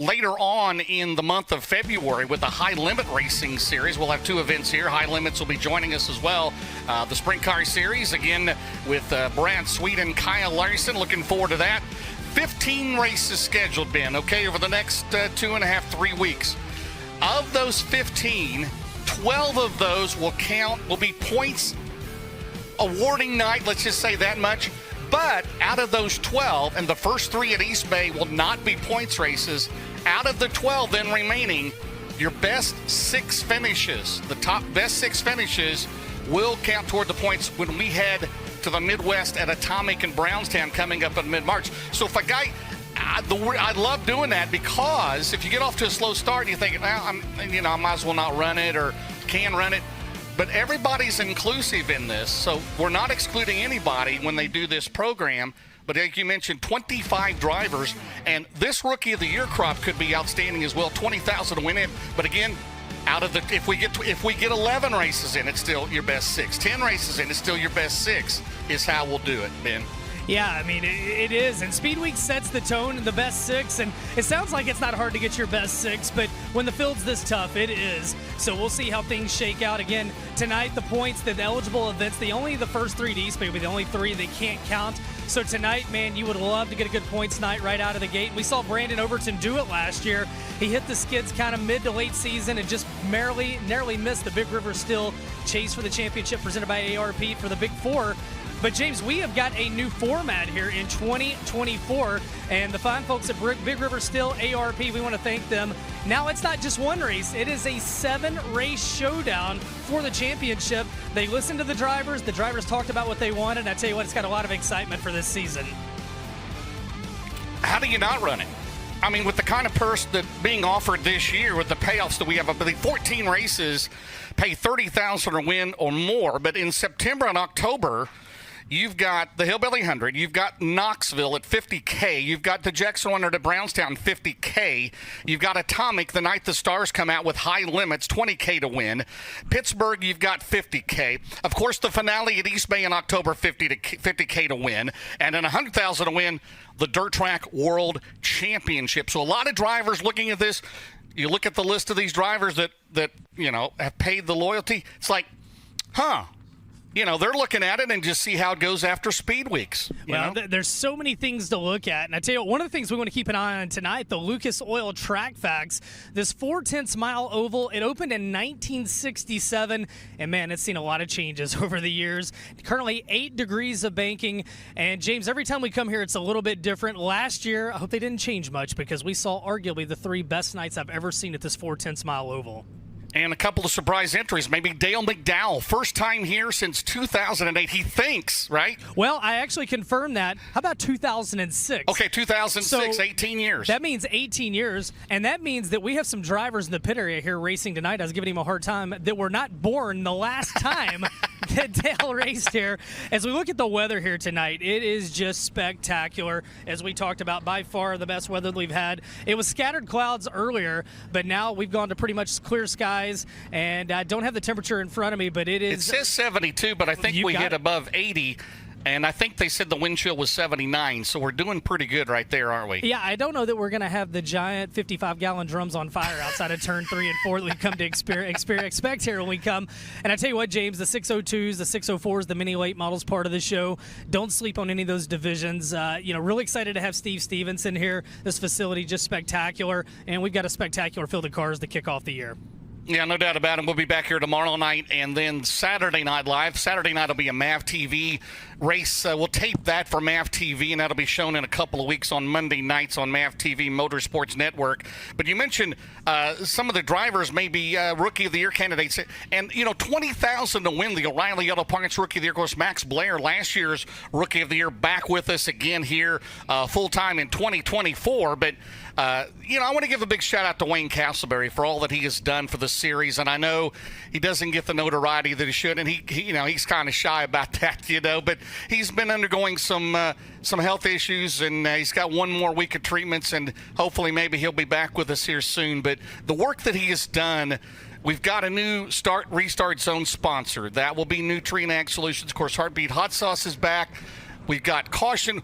later on in the month of February with the High Limit Racing Series. We'll have 2 events here. High Limits will be joining us as well. The Sprint Car Series, again, with Brad Sweet and Kyle Larson. Looking forward to that. 15 races scheduled, Ben, okay, over the next 2.5, 3 weeks. Of those 15, 12 of those will be points awarding night, let's just say that much. But out of those 12, and the first 3 at East Bay will not be points races, out of the 12 then remaining, your best 6 finishes, the top best 6 finishes will count toward the points when we head to the Midwest at Atomic in Brownstown coming up in mid-March. So if a guy, I love doing that, because if you get off to a slow start and you think, well, I might as well not run it or can run it. But everybody's inclusive in this, so we're not excluding anybody when they do this program. But like you mentioned, 25 drivers, and this Rookie of the Year crop could be outstanding as well. 20,000 to win it. But again, out of the if we get 11 races in, it's still your best 6. 10 races in, it's still your best 6. Is how we'll do it, Ben. Yeah, I mean, it is. And Speed Week sets the tone in the best 6. And it sounds like it's not hard to get your best 6, but when the field's this tough, it is. So we'll see how things shake out. Again, tonight, the points, the eligible events, the first 3 to East Bay will be the only 3 they can't count. So tonight, man, you would love to get a good points night right out of the gate. We saw Brandon Overton do it last year. He hit the skids kind of mid to late season and just narrowly missed the Big River Steel chase for the championship presented by ARP for the Big 4. But, James, we have got a new format here in 2024, and the fine folks at Big River Steel, ARP, we want to thank them. Now it's not just one race. It is a 7-race showdown for the championship. They listened to the drivers talked about what they wanted, and I tell you what, it's got a lot of excitement for this season. How do you not run it? I mean, with the kind of purse that being offered this year, with the payoffs that we have, I believe 14 races pay $30,000 to win or more, but in September and October, you've got the Hillbilly 100. You've got Knoxville at $50K. You've got the Jackson 100 at Brownstown, $50K. You've got Atomic the night the stars come out with High Limits, $20K to win. Pittsburgh, you've got $50K. Of course, the finale at East Bay in October, $50K to win. And then $100,000 to win the Dirt Track World Championship. So a lot of drivers looking at this. You look at the list of these drivers that have paid the loyalty. It's like, they're looking at it and just see how it goes after Speed Weeks. Well, there's so many things to look at. And I tell you what, one of the things we want to keep an eye on tonight, the Lucas Oil Track Facts. This 4/10 mile oval, it opened in 1967. And, man, it's seen a lot of changes over the years. Currently 8 degrees of banking. And, James, every time we come here, it's a little bit different. Last year, I hope they didn't change much, because we saw arguably the 3 best nights I've ever seen at this 4/10 mile oval. And a couple of surprise entries. Maybe Dale McDowell, first time here since 2008. He thinks, right? Well, I actually confirmed that. How about 2006? Okay, 2006, so 18 years. That means 18 years, and that means that we have some drivers in the pit area here racing tonight. I was giving him a hard time that were not born the last time that Dale raced here. As we look at the weather here tonight, it is just spectacular. As we talked about, by far the best weather we've had. It was scattered clouds earlier, but now we've gone to pretty much clear skies. And I don't have the temperature in front of me, but it is. It says 72, but I think we hit above 80. And I think they said the wind chill was 79, so we're doing pretty good right there, aren't we? Yeah, I don't know that we're going to have the giant 55-gallon drums on fire outside of turn 3 and 4 that we've come to expect here when we come. And I tell you what, James, the 602s, the 604s, the mini late models part of the show, don't sleep on any of those divisions. Really excited to have Steve Stevenson here. This facility just spectacular, and we've got a spectacular field of cars to kick off the year. Yeah, no doubt about it. We'll be back here tomorrow night and then Saturday night live. Saturday night will be a MAV TV race. We'll tape that for MAV TV, and that'll be shown in a couple of weeks on Monday nights on MAV TV Motorsports Network. But you mentioned some of the drivers may be Rookie of the Year candidates. And, $20,000 to win the O'Reilly Auto Parts Rookie of the Year. Of course, Max Blair, last year's Rookie of the Year, back with us again here full-time in 2024. But, I want to give a big shout-out to Wayne Castleberry for all that he has done for the series. And I know he doesn't get the notoriety that he should, and he's kind of shy about that, but he's been undergoing some health issues, and he's got one more week of treatments, and hopefully maybe he'll be back with us here soon. But the work that he has done, we've got a new Restart Zone sponsor. That will be Nutrient Ag Solutions. Of course, Heartbeat Hot Sauce is back. We've got Caution.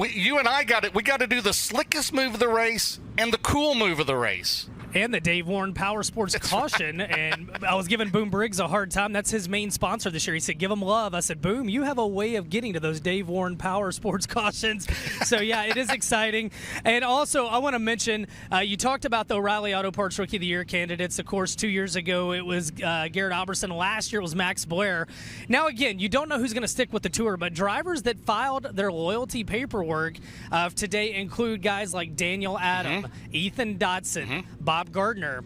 you and I got it. We got to do the slickest move of the race and the cool move of the race. And the Dave Warren Power Sports Caution. And I was giving Boom Briggs a hard time. That's his main sponsor this year. He said, give him love. I said, Boom, you have a way of getting to those Dave Warren Power Sports Cautions. So, yeah, it is exciting. And also, I want to mention, you talked about the O'Reilly Auto Parts Rookie of the Year candidates. Of course, 2 years ago, it was Garrett Alberson. Last year, it was Max Blair. Now, again, you don't know who's going to stick with the tour, but drivers that filed their loyalty paperwork today include guys like Daniel Adam, Ethan Dotson, Bob Gardner,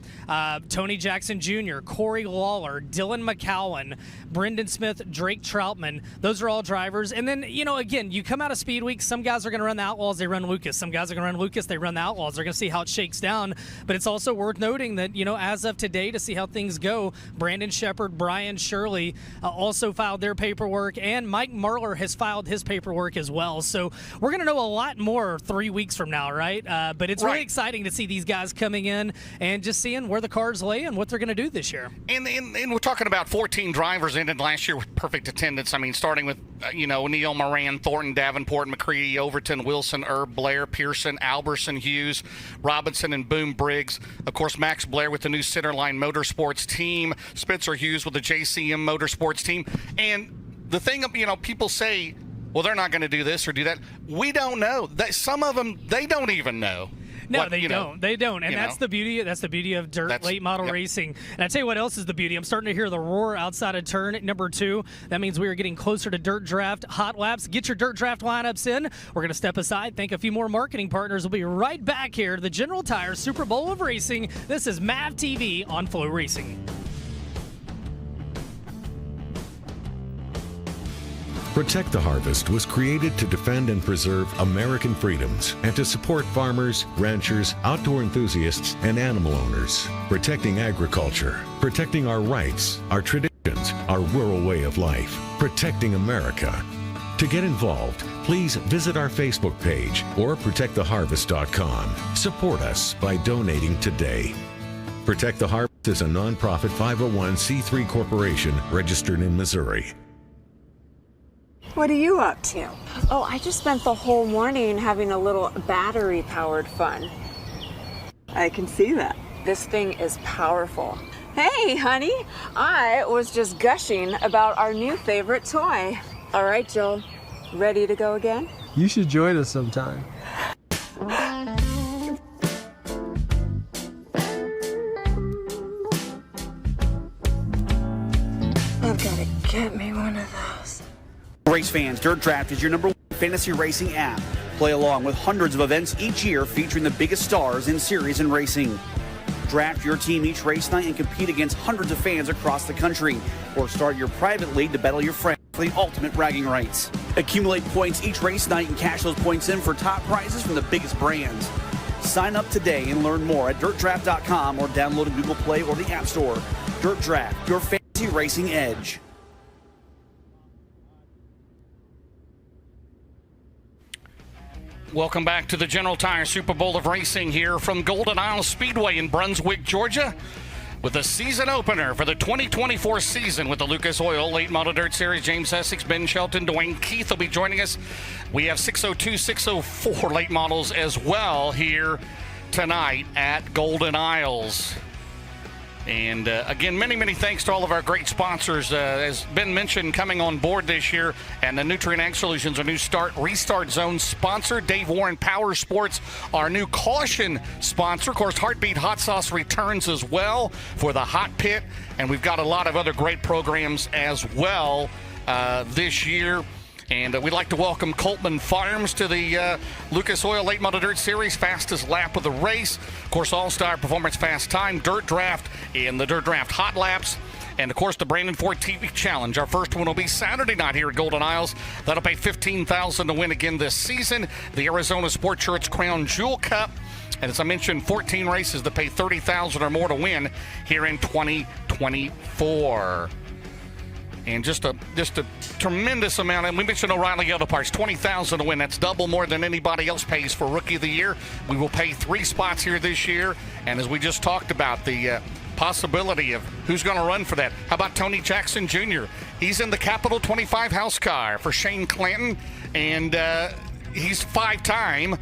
Tony Jackson Jr., Corey Lawler, Dylan McCowan, Brendan Smith, Drake Troutman. Those are all drivers. And then, again, you come out of Speed Week, some guys are going to run the Outlaws, they run Lucas. Some guys are going to run Lucas, they run the Outlaws. They're going to see how it shakes down. But it's also worth noting that, as of today, to see how things go, Brandon Shepard, Brian Shirley also filed their paperwork, and Mike Marlar has filed his paperwork as well. So we're going to know a lot more 3 weeks from now, right? But it's really exciting to see these guys coming in and just seeing where the cars lay and what they're going to do this year. And we're talking about 14 drivers ended last year with perfect attendance. I mean, starting with, Neil Moran, Thornton, Davenport, McCready, Overton, Wilson, Erb, Blair, Pearson, Alberson, Hughes, Robinson, and Boom Briggs. Of course, Max Blair with the new Centerline Motorsports team, Spencer Hughes with the JCM Motorsports team. And the thing, people say, well, they're not going to do this or do that. We don't know. Some of them, they don't even know. No, they don't. They don't. And that's the beauty. That's the beauty of dirt late model racing. And I tell you what else is the beauty. I'm starting to hear the roar outside of turn number 2. That means we are getting closer to Dirt Draft Hot Laps. Get your Dirt Draft lineups in. We're going to step aside, thank a few more marketing partners. We'll be right back here to the General Tire Super Bowl of Racing. This is MAV TV on FloRacing. Protect the Harvest was created to defend and preserve American freedoms and to support farmers, ranchers, outdoor enthusiasts, and animal owners. Protecting agriculture, protecting our rights, our traditions, our rural way of life. Protecting America. To get involved, please visit our Facebook page or protecttheharvest.com. Support us by donating today. Protect the Harvest is a nonprofit 501c3 corporation registered in Missouri. What are you up to? Oh, I just spent the whole morning having a little battery-powered fun. I can see that. This thing is powerful. Hey, honey, I was just gushing about our new favorite toy. All right, Joel, ready to go again? You should join us sometime. I've got to get me one of those. Race fans, Dirt Draft is your #1 fantasy racing app. Play along with hundreds of events each year featuring the biggest stars in series and racing. Draft your team each race night and compete against hundreds of fans across the country. Or start your private league to battle your friends for the ultimate bragging rights. Accumulate points each race night and cash those points in for top prizes from the biggest brands. Sign up today and learn more at dirtdraft.com or download in Google Play or the App Store. Dirt Draft, your fantasy racing edge. Welcome back to the General Tire Super Bowl of Racing here from Golden Isle Speedway in Brunswick, Georgia, with a season opener for the 2024 season with the Lucas Oil Late Model Dirt Series. James Essex, Ben Shelton, Dwayne Keith will be joining us. We have 602, 604 late models as well here tonight at Golden Isles. And again, many, many thanks to all of our great sponsors. As Ben mentioned, coming on board this year, and the Nutrient Ag Solutions, our new Restart Zone sponsor. Dave Warren Power Sports, our new Caution sponsor. Of course, Heartbeat Hot Sauce returns as well for the Hot Pit. And we've got a lot of other great programs as well this year. And we'd like to welcome Coltman Farms to the Lucas Oil Late Model Dirt Series, fastest lap of the race. Of course, All-Star Performance Fast Time, Dirt Draft, and the Dirt Draft Hot Laps. And, of course, the Brandon Ford TV Challenge. Our first one will be Saturday night here at Golden Isles. That'll pay $15,000 to win again this season. The Arizona Sport Shirts Crown Jewel Cup. And as I mentioned, 14 races that pay $30,000 or more to win here in 2024. And just a tremendous amount. And we mentioned O'Reilly Auto Parts, $20,000 to win. That's double more than anybody else pays for Rookie of the Year. We will pay 3 spots here this year. And as we just talked about, the possibility of who's going to run for that. How about Tony Jackson Jr.? He's in the Capital 25 house car for Shane Clanton. And he's 5-time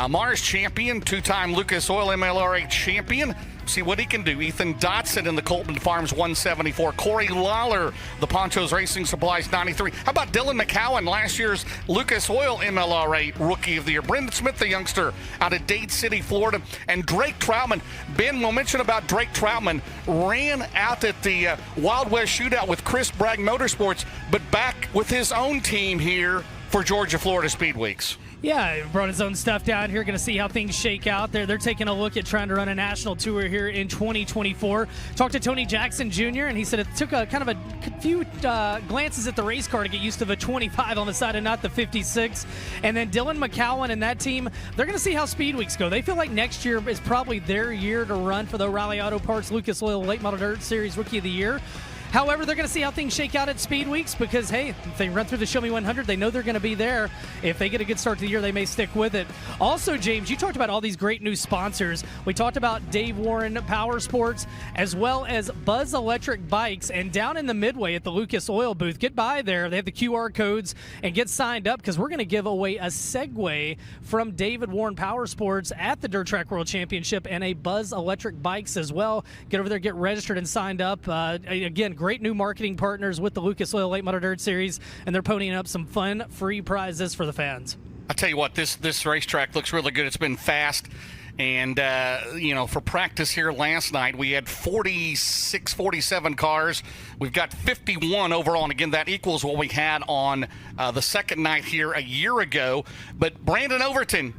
Mars champion, 2-time Lucas Oil MLRA champion. See what he can do. Ethan Dotson in the Colton Farms 174. Corey Lawler, the Ponchos Racing Supplies 93. How about Dylan McCowan, last year's Lucas Oil MLRA Rookie of the Year. Brendan Smith, the youngster out of Dade City, Florida. And Drake Troutman. Ben, we'll mention about Drake Troutman. Ran out at the Wild West Shootout with Chris Bragg Motorsports, but back with his own team here for Georgia Florida Speed Weeks. Yeah, brought his own stuff down here. Going to see how things shake out there. They're taking a look at trying to run a national tour here in 2024. Talked to Tony Jackson Jr., and he said it took a kind of a few glances at the race car to get used to the 25 on the side and not the 56. And then Dylan McCowan and that team, they're going to see how Speed Weeks go. They feel like next year is probably their year to run for the O'Reilly Auto Parts Lucas Oil Late Model Dirt Series Rookie of the Year. However, they're going to see how things shake out at Speed Weeks because, hey, if they run through the Show Me 100, they know they're going to be there. If they get a good start to the year, they may stick with it. Also, James, you talked about all these great new sponsors. We talked about Dave Warren Power Sports as well as Buzz Electric Bikes. And down in the Midway at the Lucas Oil booth, get by there. They have the QR codes and get signed up because we're going to give away a Segway from David Warren Power Sports at the Dirt Track World Championship and a Buzz Electric Bikes as well. Get over there, get registered and signed up. Again, great new marketing partners with the Lucas Oil Late Model Dirt Series, and they're ponying up some fun free prizes for the fans. I tell you what, this racetrack looks really good. It's been fast. And, for practice here last night, we had 46, 47 cars. We've got 51 overall. And, again, that equals what we had on the second night here a year ago. But Brandon Overton,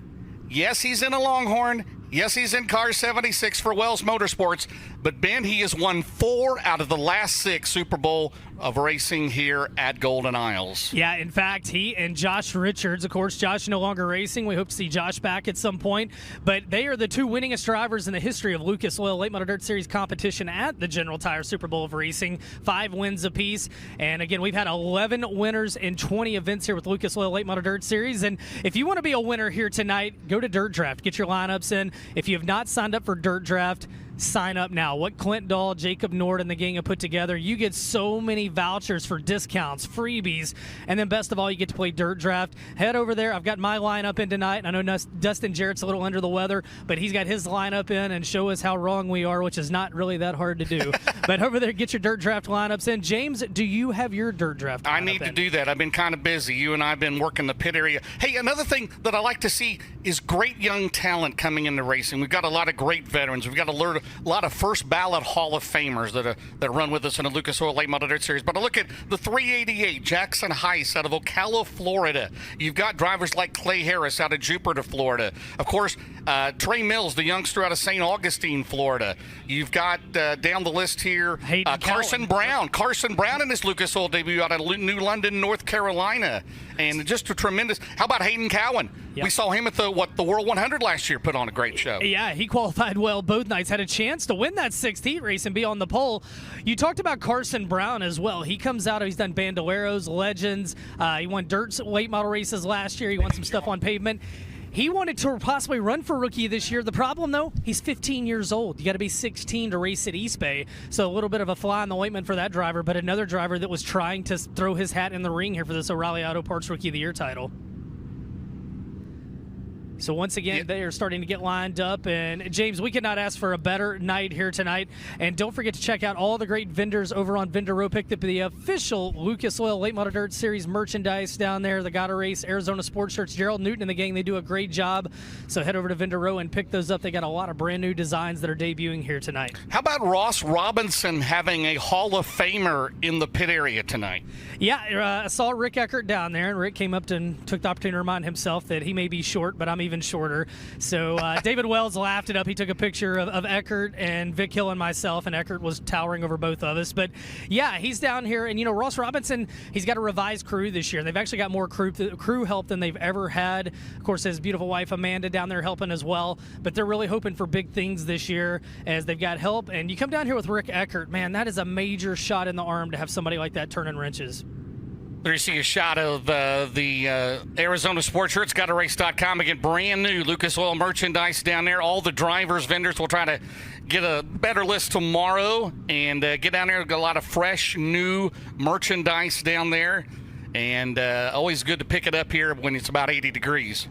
yes, he's in a Longhorn. Yes, he's in car 76 for Wells Motorsports, but Ben, he has won 4 out of the last 6 Super Bowl of racing here at Golden Isles. Yeah, in fact, he and Josh Richards, of course, Josh no longer racing. We hope to see Josh back at some point, but they are the 2 winningest drivers in the history of Lucas Oil Late Model Dirt Series competition at the General Tire Super Bowl of Racing, 5 wins apiece. And again, we've had 11 winners in 20 events here with Lucas Oil Late Model Dirt Series. And if you want to be a winner here tonight, go to Dirt Draft, get your lineups in. If you have not signed up for Dirt Draft, sign up now. What Clint Dahl, Jacob Nord, and the gang have put together, you get so many vouchers for discounts, freebies, and then best of all, you get to play Dirt Draft. Head over there. I've got my lineup in tonight. I know Dustin Jarrett's a little under the weather, but he's got his lineup in and show us how wrong we are, which is not really that hard to do. But over there, get your Dirt Draft lineups in. James, do you have your Dirt Draft lineup I need to do that. I've been kind of busy. You and I have been working the pit area. Hey, another thing that I like to see is great young talent coming into racing. We've got a lot of great veterans. We've got a lot of first ballot Hall of Famers that run with us in the Lucas Oil Late Model Dirt Series. But I look at the 388, Jackson Heiss out of Ocala, Florida. You've got drivers like Clay Harris out of Jupiter, Florida. Of course, Trey Mills, the youngster out of St. Augustine, Florida. You've got down the list here Carson Brown. Carson Brown in his Lucas Oil debut out of New London, North Carolina. And just a tremendous. How about Hayden Cowan? Yep. We saw him at the World 100 last year, put on a great show. Yeah, he qualified well both nights, had a chance to win that 6th heat race and be on the pole. You talked about Carson Brown as well. He comes out, he's done Bandoleros, Legends. He won dirt late model races last year. He won some stuff on pavement. He wanted to possibly run for rookie this year. The problem, though, he's 15 years old. You got to be 16 to race at East Bay. So a little bit of a fly in the ointment for that driver, but another driver that was trying to throw his hat in the ring here for this O'Reilly Auto Parts Rookie of the Year title. So once again, they are starting to get lined up. And, James, we could not ask for a better night here tonight. And don't forget to check out all the great vendors over on Vendor Row. Picked up the official Lucas Oil Late Model Dirt Series merchandise down there. The Gotta Race, Arizona Sports Shirts. Gerald Newton and the gang, they do a great job. So head over to Vendor Row and pick those up. They got a lot of brand new designs that are debuting here tonight. How about Ross Robinson having a Hall of Famer in the pit area tonight? Yeah, I saw Rick Eckert down there, and Rick came up and took the opportunity to remind himself that he may be short, but I'm even shorter. So David Wells laughed it up. He took a picture of Eckert and Vic Hill and myself, and Eckert was towering over both of us. But, yeah, he's down here. And, Ross Robinson, he's got a revised crew this year. They've actually got more crew help than they've ever had. Of course, his beautiful wife, Amanda, down there helping as well. But they're really hoping for big things this year as they've got help. And you come down here with Rick Eckert, man, that is a major shot in the arm to have somebody like that turning wrenches. There you see a shot of the Arizona Sports Shirts, GottaRace.com. Again, brand new Lucas Oil merchandise down there. All the drivers, vendors will try to get a better list tomorrow and get down there. Got a lot of fresh, new merchandise down there. and always good to pick it up here when it's about 80 degrees.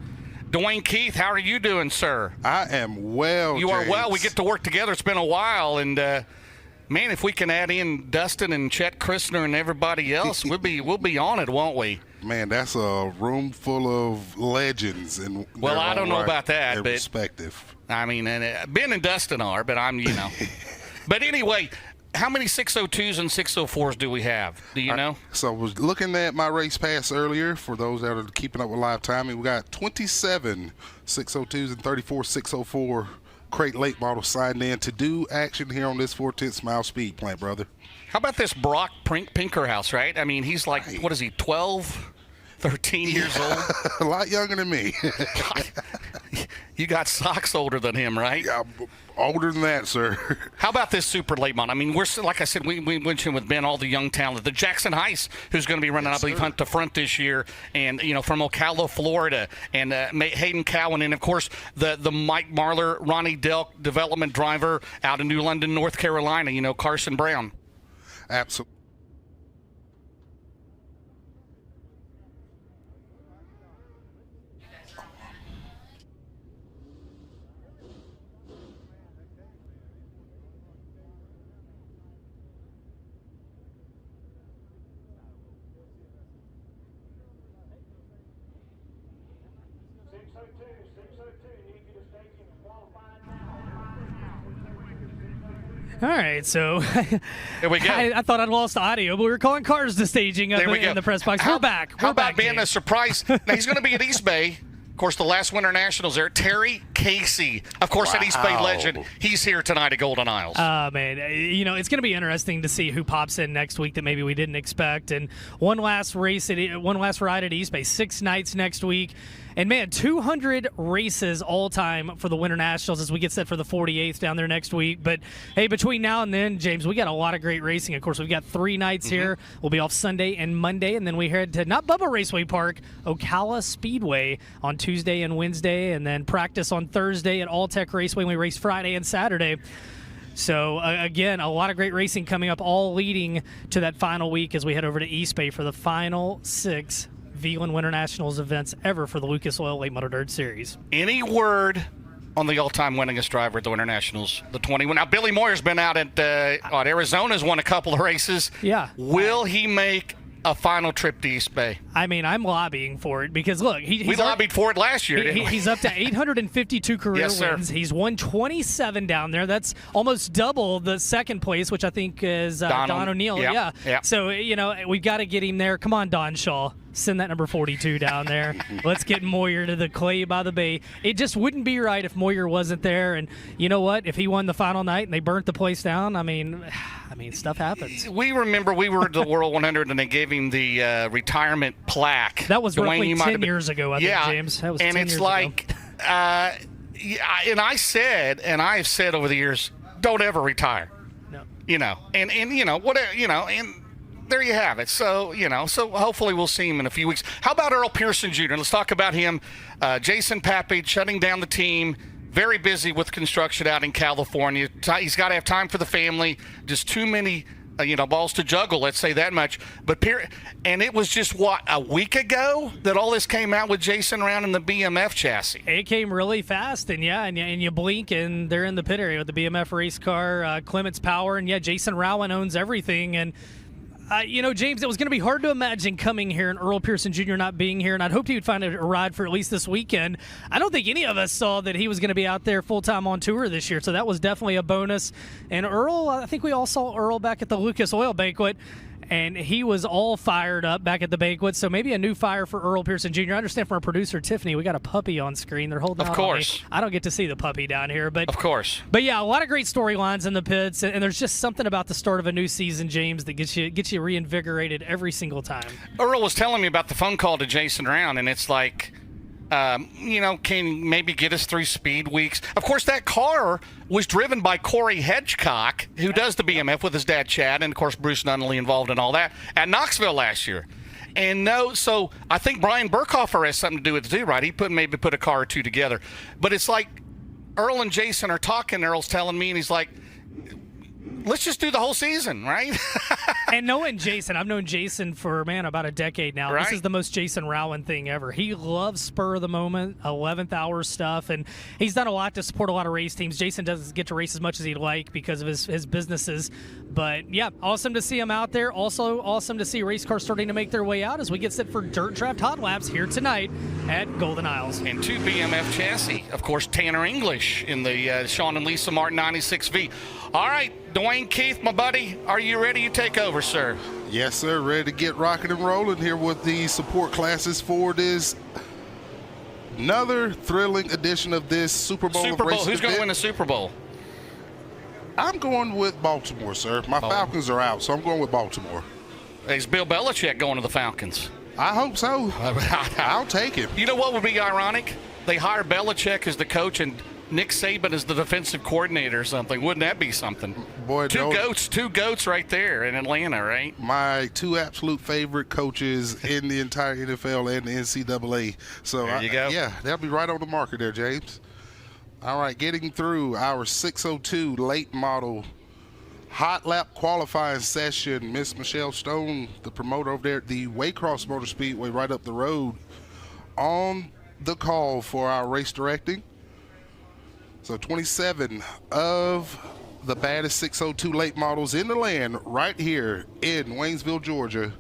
Dwayne Keith, how are you doing, sir? I am well, You are James. well. We get to work together. It's been a while, and man, if we can add in Dustin and Chet Christner and everybody else, we'll be on it, won't we? Man, that's a room full of legends. And Well, I don't know about that, but respective. I mean, Ben and Dustin are, but I'm, But anyway, how many 602s and 604s do we have? Do you know? So I was looking at my race pass earlier for those that are keeping up with live timing. We got 27 602s and 34 604 crate late models signed in to do action here on this 410 Mile Speed Plant, brother. How about this Brock Pinkerhouse, right? I mean, he's like, what is he, 12, 13 years old? A lot younger than me. You got socks older than him, right? Yeah, older than that, sir. How about this super late model? I mean, we're like I said, we mentioned with Ben all the young talent. The Jackson Heiss, who's going to be running, I believe, Hunt to Front this year, and from Ocala, Florida, and Hayden Cowan, and of course the Mike Marler, Ronnie Delk development driver out in New London, North Carolina. Carson Brown. Absolutely. All right, so Here we go. I thought I'd lost audio, but we were calling cars to staging up There we go. in the press box. We're back. How We're about back, being a James. surprise? Now, he's going to be at East Bay. Of course, the last Winter Nationals there. Terry Casey, of course, an East Bay legend. He's here tonight at Golden Isles. Man, it's going to be interesting to see who pops in next week that maybe we didn't expect. And one last ride at East Bay, 6 nights next week. And, man, 200 races all time for the Winter Nationals as we get set for the 48th down there next week. But, hey, between now and then, James, we got a lot of great racing. Of course, we've got 3 nights here. We'll be off Sunday and Monday. And then we head to not Bubba Raceway Park, Ocala Speedway on Tuesday and Wednesday. And then practice on Thursday at All Tech Raceway. And we race Friday and Saturday. So, again, a lot of great racing coming up, all leading to that final week as we head over to East Bay for the final 6 Veland Winter Nationals events ever for the Lucas Oil Late Model Dirt Series. Any word on the all-time winningest driver at the Winter Nationals, the 21? Now, Billy Moyer's been out at Arizona's won a couple of races. Yeah. Will he make a final trip to East Bay? I mean, I'm lobbying for it because, look, we lobbied for it last year, didn't we? He's up to 852 career Yes, sir. wins. He's won 27 down there. That's almost double the second place, which I think is Don O'Neill. Yeah. So, we've got to get him there. Come on, Don Shaw. Send that number 42 down there. Let's get Moyer to the clay by the bay. It just wouldn't be right if Moyer wasn't there. And you know what? If he won the final night and they burnt the place down, I mean, stuff happens. We remember we were at the World 100 and they gave him the retirement plaque. That was Dwayne, roughly you might 10 have been- years ago, I think, James. That was and 10 it's years like, ago. and I said, and I've said over the years, don't ever retire. No. And whatever, and there you have it. So, so hopefully we'll see him in a few weeks. How about Earl Pearson Jr.? Let's talk about him. Jason Papage shutting down the team. Very busy with construction out in California. He's got to have time for the family. Just too many, balls to juggle, let's say that much. And it was just, a week ago that all this came out with Jason around in the BMF chassis. It came really fast, and you blink, and they're in the pit area with the BMF race car, Clements Power, and Jason Rowan owns everything, and James, it was going to be hard to imagine coming here and Earl Pearson Jr. not being here, and I'd hoped he would find a ride for at least this weekend. I don't think any of us saw that he was going to be out there full-time on tour this year, so that was definitely a bonus. And Earl, I think we all saw Earl back at the Lucas Oil banquet, and he was all fired up back at the banquet, so maybe a new fire for Earl Pearson Jr. I understand from our producer, Tiffany, we got a puppy on screen. They're holding out on me. I don't get to see the puppy down here. But of course. But, yeah, a lot of great storylines in the pits, and there's just something about the start of a new season, James, that gets you reinvigorated every single time. Earl was telling me about the phone call to Jason Round, and it's like, can maybe get us through speed weeks. Of course, that car was driven by Corey Hedgecock, who does the BMF with his dad, Chad, and, of course, Bruce Nunnally involved in all that, at Knoxville last year. And so I think Brian Burkhofer has something to do with it too, right? He maybe put a car or two together. But it's like Earl and Jason are talking. Earl's telling me, and he's like, let's just do the whole season, right? And knowing Jason, I've known Jason for, about a decade now. Right. This is the most Jason Rowan thing ever. He loves spur of the moment, 11th hour stuff, and he's done a lot to support a lot of race teams. Jason doesn't get to race as much as he'd like because of his businesses. But, yeah, awesome to see him out there. Also awesome to see race cars starting to make their way out as we get set for Dirt Draft Hot Laps here tonight at Golden Isles. And 2 BMF chassis. Of course, Tanner English in the Sean and Lisa Martin 96V. All right, Dwayne Keith, my buddy, are you ready to take over, sir? Yes, sir. Ready to get rocking and rolling here with the support classes for this another thrilling edition of this Super Bowl. Super Bowl. Racing Who's going to event. win the Super Bowl? I'm going with Baltimore, sir. My Falcons are out, so I'm going with Baltimore. Is Bill Belichick going to the Falcons? I hope so. I'll take him. You know what would be ironic? They hire Belichick as the coach and Nick Saban as the defensive coordinator or something. Wouldn't that be something? Boy, two goats right there in Atlanta, right? My two absolute favorite coaches in the entire NFL and the NCAA. So there you go. Yeah, they'll be right on the marker there, James. All right, getting through our 602 late model hot lap qualifying session. Miss Michelle Stone, the promoter over there at the Waycross Motor Speedway right up the road, on the call for our race directing. So 27 of the baddest 602 late models in the land right here in Waynesville, Georgia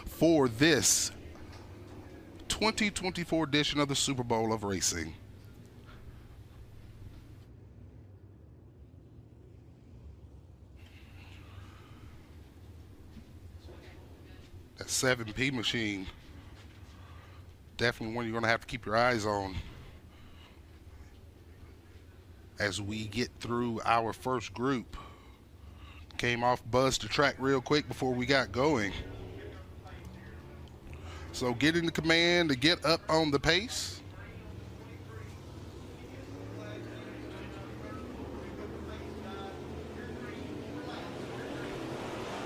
for this 2024 edition of the Super Bowl of Racing. That 7P machine, definitely one you're going to have to keep your eyes on as we get through our first group. Came off buzz to track real quick before we got going. So getting the command to get up on the pace.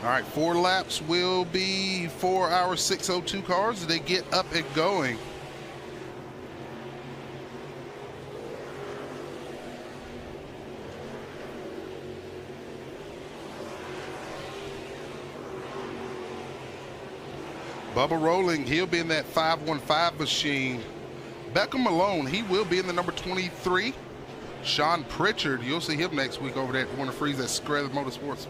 All right, 4 laps will be for our 602 cars as they get up and going. Bubba Rolling, he'll be in that 515 machine. Beckham Malone, he will be in the number 23. Sean Pritchard, you'll see him next week over there at Winter Freeze at Screll Motorsports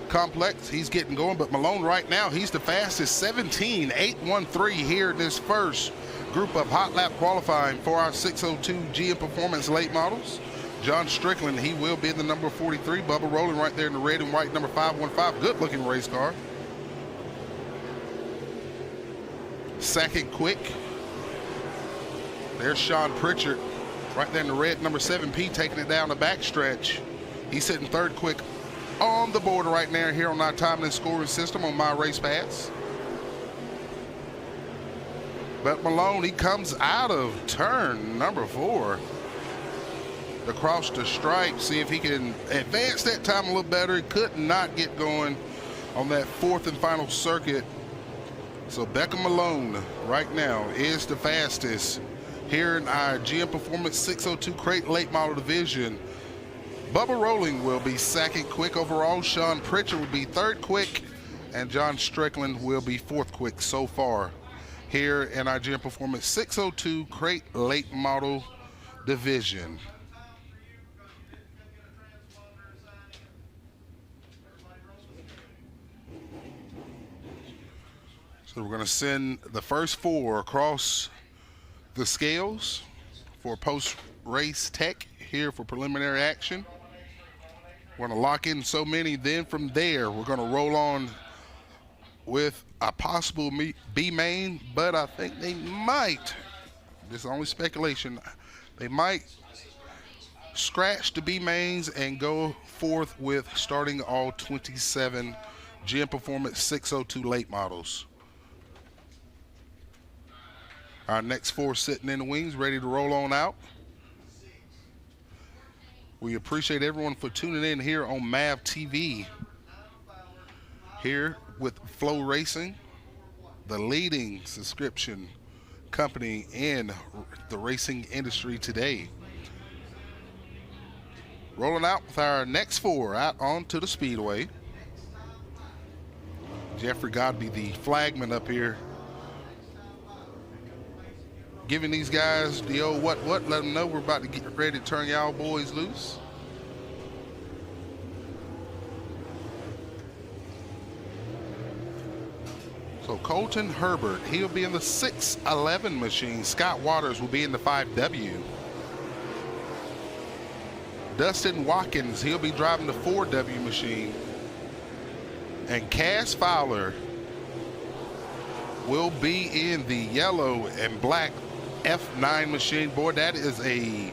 Complex. He's getting going, but Malone right now, he's the fastest, 17.813 here in this first group of hot lap qualifying for our 602 GM Performance late models. John Strickland, he will be in the number 43. Bubba Rolling right there in the red and white number 515. Good looking race car. Second quick. There's Sean Pritchard right there in the red number 7P taking it down the backstretch. He's sitting third quick on the board right now here on our timing and scoring system on My Race Pass. But Malone, he comes out of turn number 4 across the stripe. See if he can advance that time a little better. He could not get going on that 4th and final circuit. So Beckham Malone right now is the fastest here in our GM Performance 602 crate late model division. Bubba Rolling will be second quick overall. Sean Pritchard will be third quick, and John Strickland will be 4th quick so far here in our GM Performance 602 crate late model division. So we're going to send the first 4 across the scales for post-race tech here for preliminary action. We're going to lock in so many. Then from there, we're going to roll on with a possible B main, but I think they might, this is only speculation, they might scratch the B mains and go forth with starting all 27 GM Performance 602 late models. Our next 4 sitting in the wings, ready to roll on out. We appreciate everyone for tuning in here on MAV TV. Here with FloRacing, the leading subscription company in the racing industry today. Rolling out with our next 4 out onto the Speedway. Jeffrey Godby, the flagman up here, giving these guys the old what, let them know we're about to get ready to turn y'all boys loose. So Colton Herbert, he'll be in the 611 machine. Scott Waters will be in the 5W. Dustin Watkins, he'll be driving the 4W machine. And Cass Fowler will be in the yellow and black F9 machine. Boy, that is a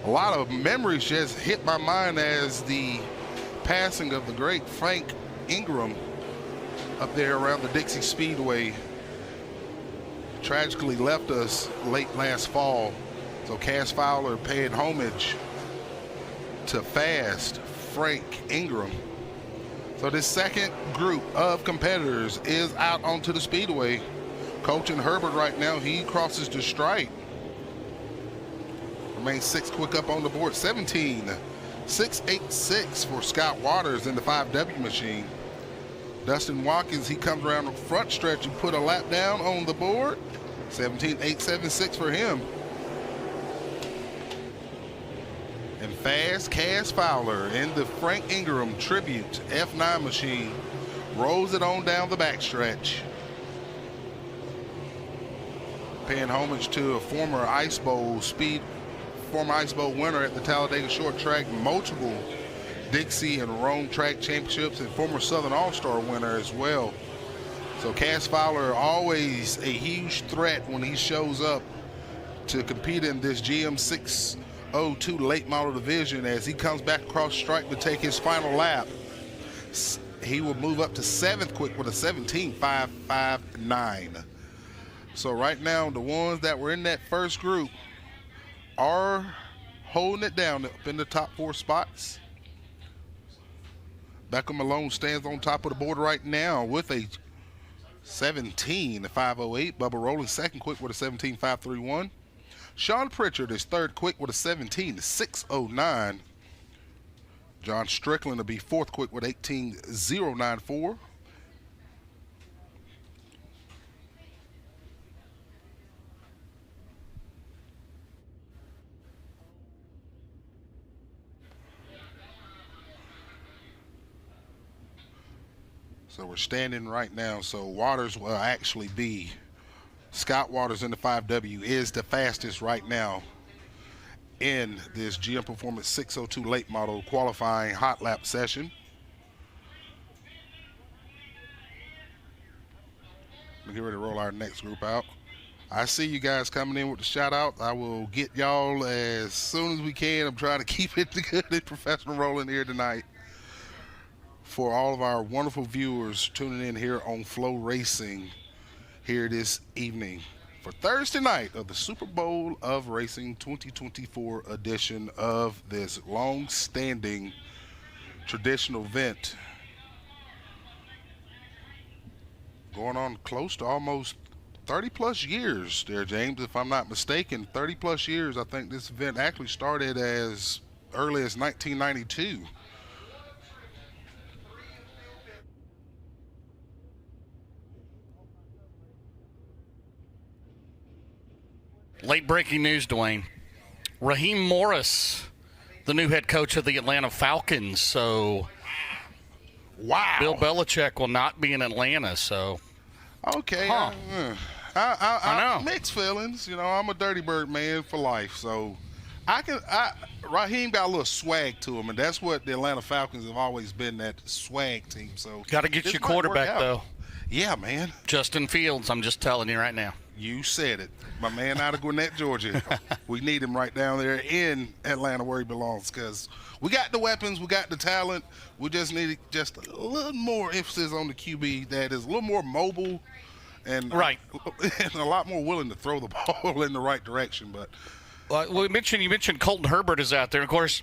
lot of memories just hit my mind as the passing of the great Frank Ingram up there around the Dixie Speedway tragically left us late last fall. So Cass Fowler paid homage to Fast Frank Ingram. So this second group of competitors is out onto the speedway. Colton Herbert right now, he crosses the stripe. Remains 6 quick up on the board. 17.686 for Scott Waters in the 5W machine. Dustin Watkins, he comes around the front stretch and put a lap down on the board. 17.876 for him. And fast Cass Fowler in the Frank Ingram Tribute F9 machine rolls it on down the backstretch. Paying homage to a former Ice Bowl winner at the Talladega Short Track, multiple Dixie and Rome track championships, and former Southern All-Star winner as well. So Cass Fowler, always a huge threat when he shows up to compete in this GM 602 late model division. As he comes back across stripe to take his final lap, he will move up to 7th quick with a 17.559. So right now, the ones that were in that first group are holding it down up in the top 4 spots. Beckham Malone stands on top of the board right now with a 17.508. Bubba Rowland second quick with a 17.531. Sean Pritchard is third quick with a 17.609. John Strickland will be fourth quick with 18.094. So we're standing right now. So Waters will actually be, Scott Waters in the 5W is the fastest right now in this GM Performance 602 late model qualifying hot lap session. We'll get ready to roll our next group out. I see you guys coming in with the shout out. I will get y'all as soon as we can. I'm trying to keep it good and professional rolling here tonight. For all of our wonderful viewers tuning in here on FloRacing here this evening for Thursday night of the Super Bowl of Racing 2024 edition of this long-standing traditional event. Going on close to almost 30 plus years there, James, if I'm not mistaken. 30 plus years. I think this event actually started as early as 1992. Late breaking news, Dwayne. Raheem Morris, the new head coach of the Atlanta Falcons. So, wow. Bill Belichick will not be in Atlanta. So, okay. Huh. I know. Mixed feelings. You know, I'm a Dirty Bird man for life. So, Raheem got a little swag to him, and that's what the Atlanta Falcons have always been, that swag team. So, got to get this your might work quarterback, out. though. Yeah, man. Justin Fields, I'm just telling you right now. You said it. My man out of Gwinnett, Georgia. We need him right down there in Atlanta where he belongs, because we got the weapons, we got the talent. We just need just a little more emphasis on the QB that is a little more mobile and, right. and a lot more willing to throw the ball in the right direction. But you mentioned Colton Herbert is out there. Of course,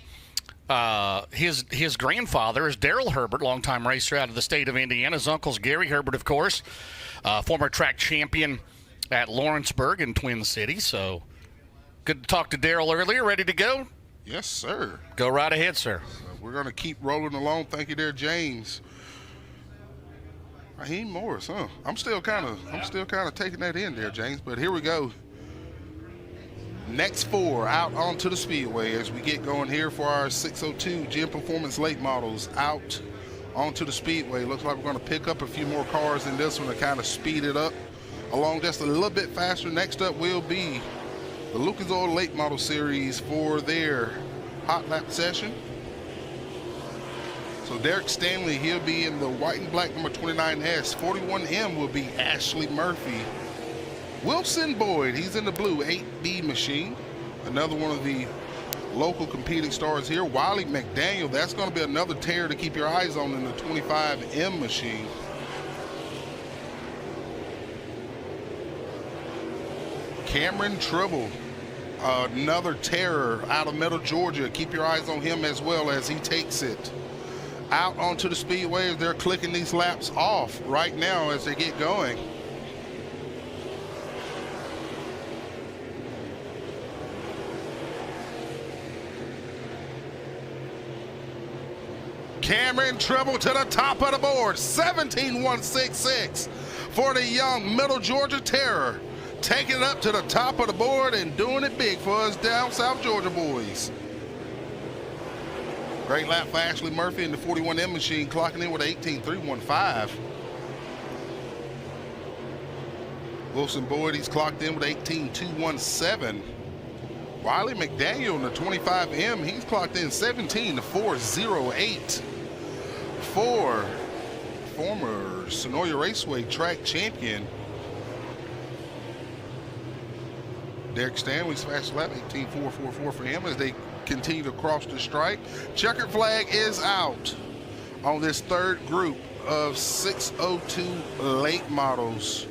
his grandfather is Darrell Herbert, longtime racer out of the state of Indiana. His uncle's Gary Herbert, of course, former track champion at Lawrenceburg in Twin Cities. So good to talk to Darrell earlier. Ready to go? yes, sir. Go right ahead, sir. So we're going to keep rolling along. Thank you there, James. Raheem Morris, huh? I'm still kind of taking that in there, James. But here we go. Next 4 out onto the Speedway as we get going here for our 602 GM Performance late models out onto the Speedway. Looks like we're going to pick up a few more cars in this one to kind of speed it up along just a little bit faster. Next up will be the Lucas Oil Late Model Series for their hot lap session. So Derek Stanley, he'll be in the white and black number 29S. 41M will be Ashley Murphy. Wilson Boyd, he's in the blue 8B machine. Another one of the local competing stars here. Wiley McDaniel, that's going to be another terror to keep your eyes on in the 25M machine. Cameron Tribble, another terror out of Middle Georgia. Keep your eyes on him as well as he takes it out onto the Speedway as they're clicking these laps off right now as they get going. Cameron Tribble to the top of the board, 17.166 for the young Middle Georgia Terror. Taking it up to the top of the board and doing it big for us down South Georgia boys. Great lap for Ashley Murphy in the 41M machine, clocking in with 18.315. Wilson Boyd, he's clocked in with 18.217. Wiley McDaniel in the 25M, he's clocked in 17.408. For former Sonoya Raceway track champion Derek Stanley's fast lap, 18.444 for him as they continue to cross the stripe. Checkered flag is out on this third group of 602 late models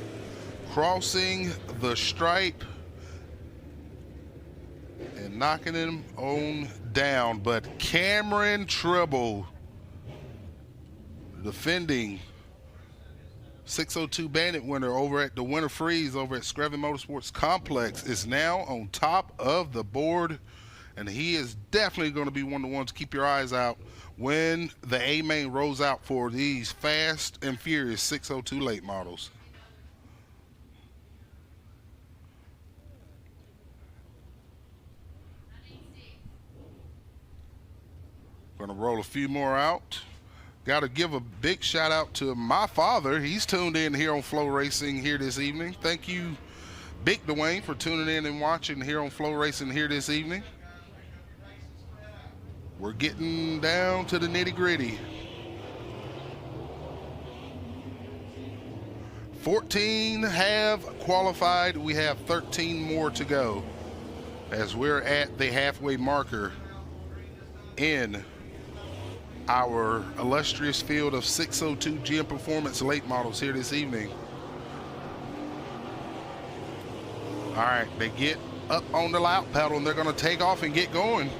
crossing the stripe and knocking them on down. But Cameron Tribble, defending 602 Bandit winner over at the Winter Freeze over at Screven Motorsports Complex, is now on top of the board, and he is definitely going to be one of the ones to keep your eyes out when the A main rolls out for these fast and furious 602 late models. Going to roll a few more out. Got to give a big shout out to my father. He's tuned in here on FloRacing here this evening. Thank you, Big Dwayne, for tuning in and watching here on FloRacing here this evening. We're getting down to the nitty gritty. 14 have qualified. We have 13 more to go as we're at the halfway marker in our illustrious field of 602 GM Performance late models here this evening. All right, they get up on the lap pedal and they're going to take off and get going.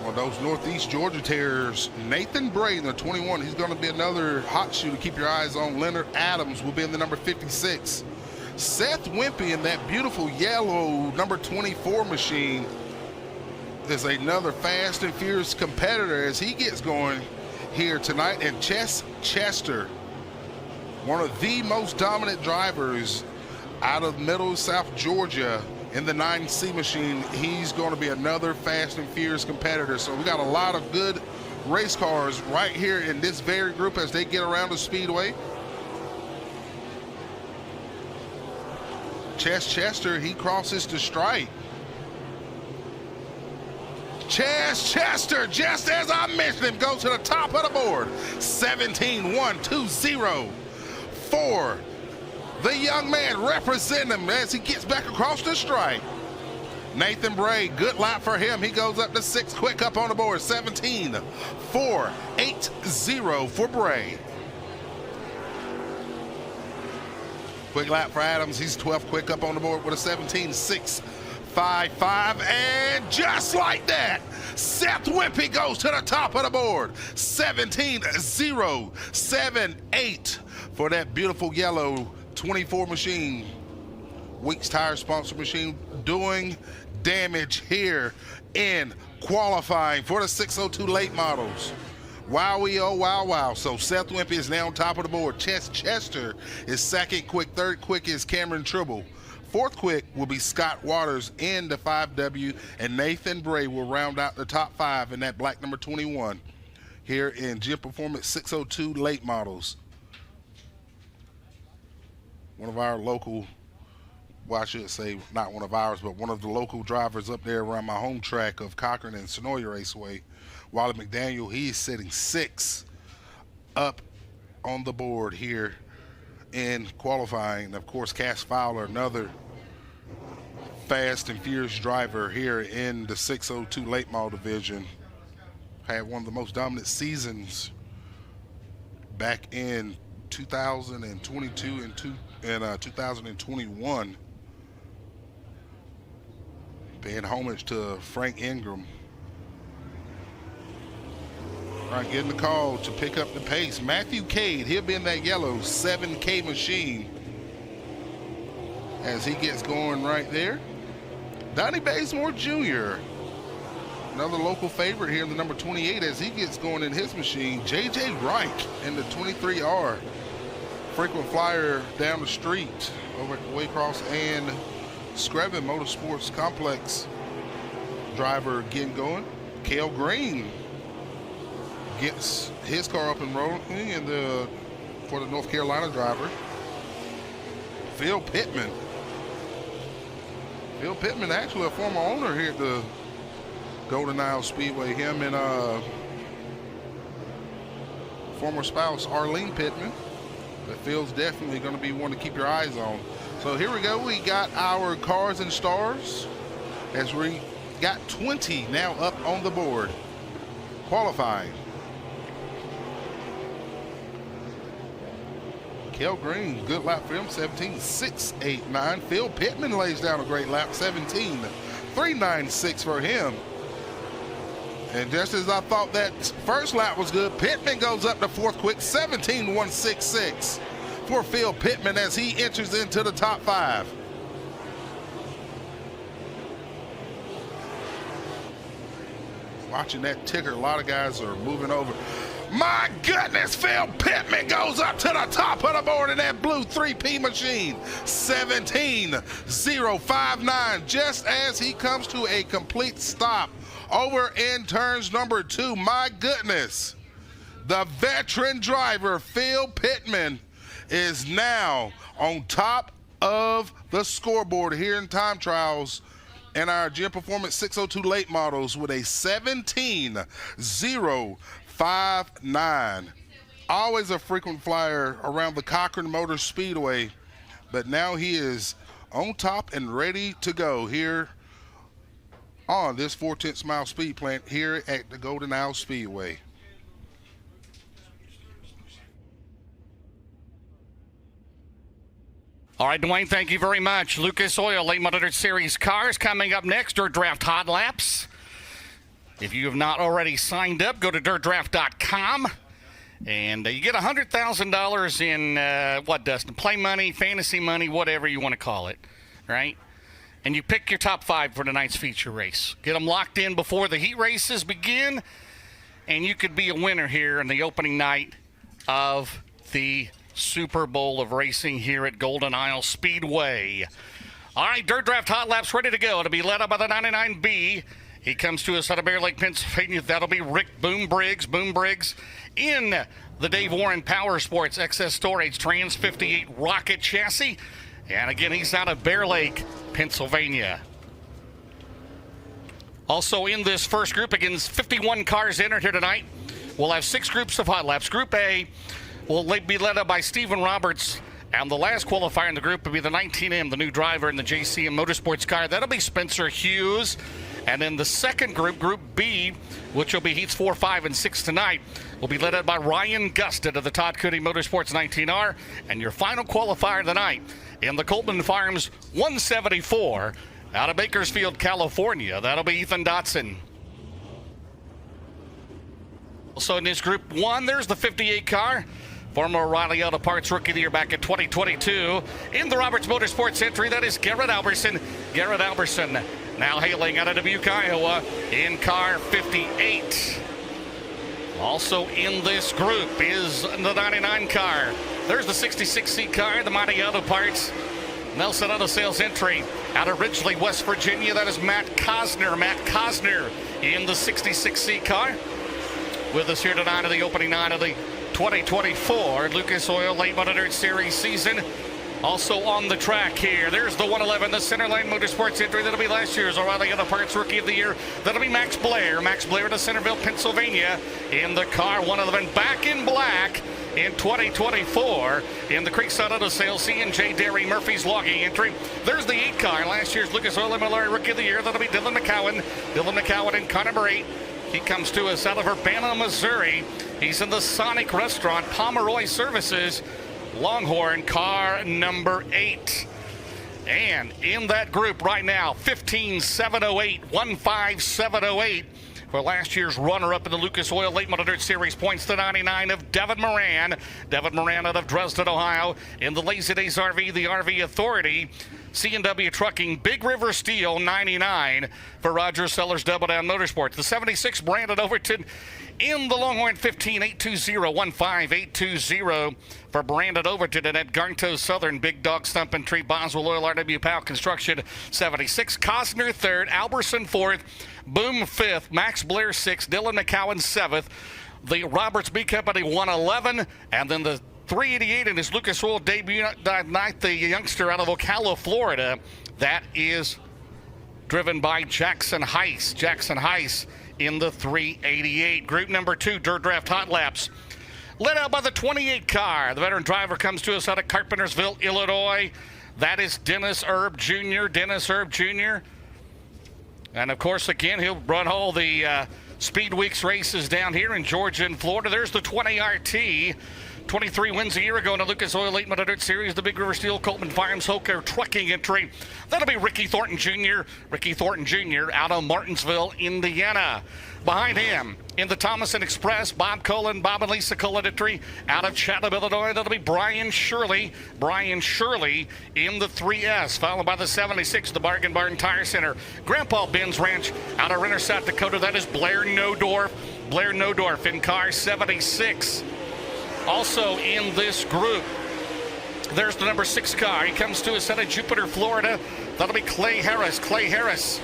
One of those Northeast Georgia Terriers, Nathan Bray in the 21. He's going to be another hot shoe to keep your eyes on. Leonard Adams will be in the number 56. Seth Wimpy in that beautiful yellow number 24 machine is another fast and furious competitor as he gets going here tonight. And Chess Chester, one of the most dominant drivers out of Middle South Georgia, in the 9C machine, he's going to be another fast and furious competitor. So we got a lot of good race cars right here in this very group as they get around the Speedway. Chess Chester, he crosses the stripe. Chess Chester, just as I mentioned him, goes to the top of the board. 17.120 for the young man representing him as he gets back across the stripe. Nathan Bray, good lap for him. He goes up to 6, quick up on the board. 17.480 for Bray. Quick lap for Adams. He's 12th, quick up on the board with a 17.655. And just like that, Seth Wimpy goes to the top of the board. 17.078 for that beautiful yellow 24 machine. Weeks Tire sponsor machine doing damage here in qualifying for the 602 late models. Wowie, oh, wow, wow. So Seth Wimpy is now on top of the board. Chester is second quick. Third quick is Cameron Tribble. Fourth quick will be Scott Waters in the 5W, and Nathan Bray will round out the top 5 in that black number 21 here in Gym Performance 602 late models. One of our local, well, I should say not one of ours, but one of the local drivers up there around my home track of Cochran and Sonoya Raceway, Wally McDaniel, he's sitting 6 up on the board here in qualifying. And of course, Cass Fowler, another fast and furious driver here in the 602 late model division, had one of the most dominant seasons back in 2022 and 2021. Paying homage to Frank Ingram. All right, getting the call to pick up the pace. Matthew Cade, he'll be in that yellow 7K machine as he gets going right there. Donnie Bazemore Jr., another local favorite here in the number 28 as he gets going in his machine. JJ Reich in the 23R. Frequent flyer down the street over at the Waycross and Screven Motorsports Complex driver getting going. Cale Green gets his car up and rolling for the North Carolina driver. Phil Pittman. Phil Pittman, actually a former owner here at the Golden Isle Speedway. Him and former spouse Arlene Pittman. But Phil's definitely going to be one to keep your eyes on. So here we go. We got our cars and stars as we got 20 now up on the board. Qualifying. Kel Green, good lap for him, 17.689. Phil Pittman lays down a great lap, 17.396 for him. And just as I thought that first lap was good, Pittman goes up to fourth quick, 17.166 for Phil Pittman as he enters into the top 5. Watching that ticker, a lot of guys are moving over. My goodness, Phil Pittman goes up to the top of the board in that blue 3P machine. 17.059 just as he comes to a complete stop over in turns number 2. My goodness, the veteran driver, Phil Pittman, is now on top of the scoreboard here in time trials in our Gym Performance 602 late models with a 17.059. Always a frequent flyer around the Cochran Motor Speedway, but now he is on top and ready to go here on this 4/10 mile speed plant here at the Golden Isle Speedway. All right, Dwayne, thank you very much. Lucas Oil Late Model Series cars coming up next. Dirt Draft Hot Laps. If you have not already signed up, go to dirtdraft.com. And you get $100,000 in, what, Dustin? Play money, fantasy money, whatever you want to call it, right? And you pick your top 5 for tonight's feature race. Get them locked in before the heat races begin, and you could be a winner here in the opening night of the Super Bowl of racing here at Golden Isle Speedway. All right, Dirt Draft Hot Laps ready to go. It'll be led up by the 99B. He comes to us out of Bear Lake, Pennsylvania. That'll be Rick Boom Briggs in the Dave Warren Power Sports XS Storage Trans 58 Rocket Chassis. And again, he's out of Bear Lake, Pennsylvania. Also in this first group, again, 51 cars entered here tonight. We'll have 6 groups of hot laps. Group A will be led up by Stephen Roberts, and the last qualifier in the group will be the 19M, the new driver in the JCM Motorsports car. That'll be Spencer Hughes. And then the second group, Group B, which will be heats 4, 5, and 6 tonight, will be led up by Ryan Gusted of the Todd Cuddy Motorsports 19R. And your final qualifier tonight in the Colton Farms 174 out of Bakersfield, California. That'll be Ethan Dotson. Also in this Group 1, there's the 58 car. Former O'Reilly Auto Parts Rookie of the Year back in 2022. In the Roberts Motorsports entry, that is Garrett Alberson. Garrett Alberson now hailing out of Dubuque, Iowa in car 58. Also in this group is the 99 car. There's the 66C car, the Mighty Auto Parts Nelson Auto Sales entry out of Ridgely, West Virginia. That is Matt Cosner. Matt Cosner in the 66C car. With us here tonight in the opening night of the 2024 Lucas Oil Late Model Dirt Series season. Also on the track here, there's the 111, the Center Lane Motorsports entry. That'll be last year's O'Reilly Auto Parts Rookie of the Year. That'll be Max Blair. Max Blair to Centerville, Pennsylvania in the car 111, back in black in 2024 in the Creekside Auto Sales C&J Dairy Murphy's logging entry. There's the 8 car, last year's Lucas Oil Late Rookie of the Year. That'll be Dylan McCowan. Dylan McCowan in car number 8. He comes to us out of Urbana, Missouri. He's in the Sonic Restaurant, Pomeroy Services, Longhorn, car number 8. And in that group right now, 15708, 15708 for last year's runner-up in the Lucas Oil Late Model Dirt Series points to 99 of Devin Moran. Devin Moran out of Dresden, Ohio. In the Lazy Days RV, the RV Authority. C&W Trucking, Big River Steel, 99 for Roger Sellers Double Down Motorsports. The 76, Brandon Overton in the Longhorn 15820, 15820 for Brandon Overton. And at Garnto Southern, Big Dog Stump and Tree, Boswell Oil, RW Powell Construction, 76. Cosner 3rd, Alberson 4th, Boom 5th, Max Blair 6th, Dylan McCowan 7th. The Roberts B Company 111, and then the 388 in his Lucas Oil debut night, the youngster out of Ocala, Florida. That is driven by Jackson Heiss. Jackson Heiss in the 388. Group number 2, Dirt Draft Hot Laps. Led out by the 28 car. The veteran driver comes to us out of Carpentersville, Illinois. That is Dennis Erb Jr. Dennis Erb Jr. And, of course, again, he'll run all the Speed Weeks races down here in Georgia and Florida. There's the 20 RT. 23 wins a year ago in the Lucas Oil Late Model Dirt Series, the Big River Steel, Coleman Farms, Hoker Trucking entry. That'll be Ricky Thornton Jr. Ricky Thornton Jr. out of Martinsville, Indiana. Behind him, in the Thomason Express, Bob Cullen, Bob and Lisa Cullen entry out of Chatham, Illinois. That'll be Brian Shirley. Brian Shirley in the 3S, followed by the 76, the Bargain Barn Tire Center. Grandpa Ben's Ranch out of Renner, South Dakota. That is Blair Nodorf. Blair Nodorf in car 76. Also in this group, there's the number 6 car. He comes to us out of Jupiter, Florida. That'll be Clay Harris. Clay Harris,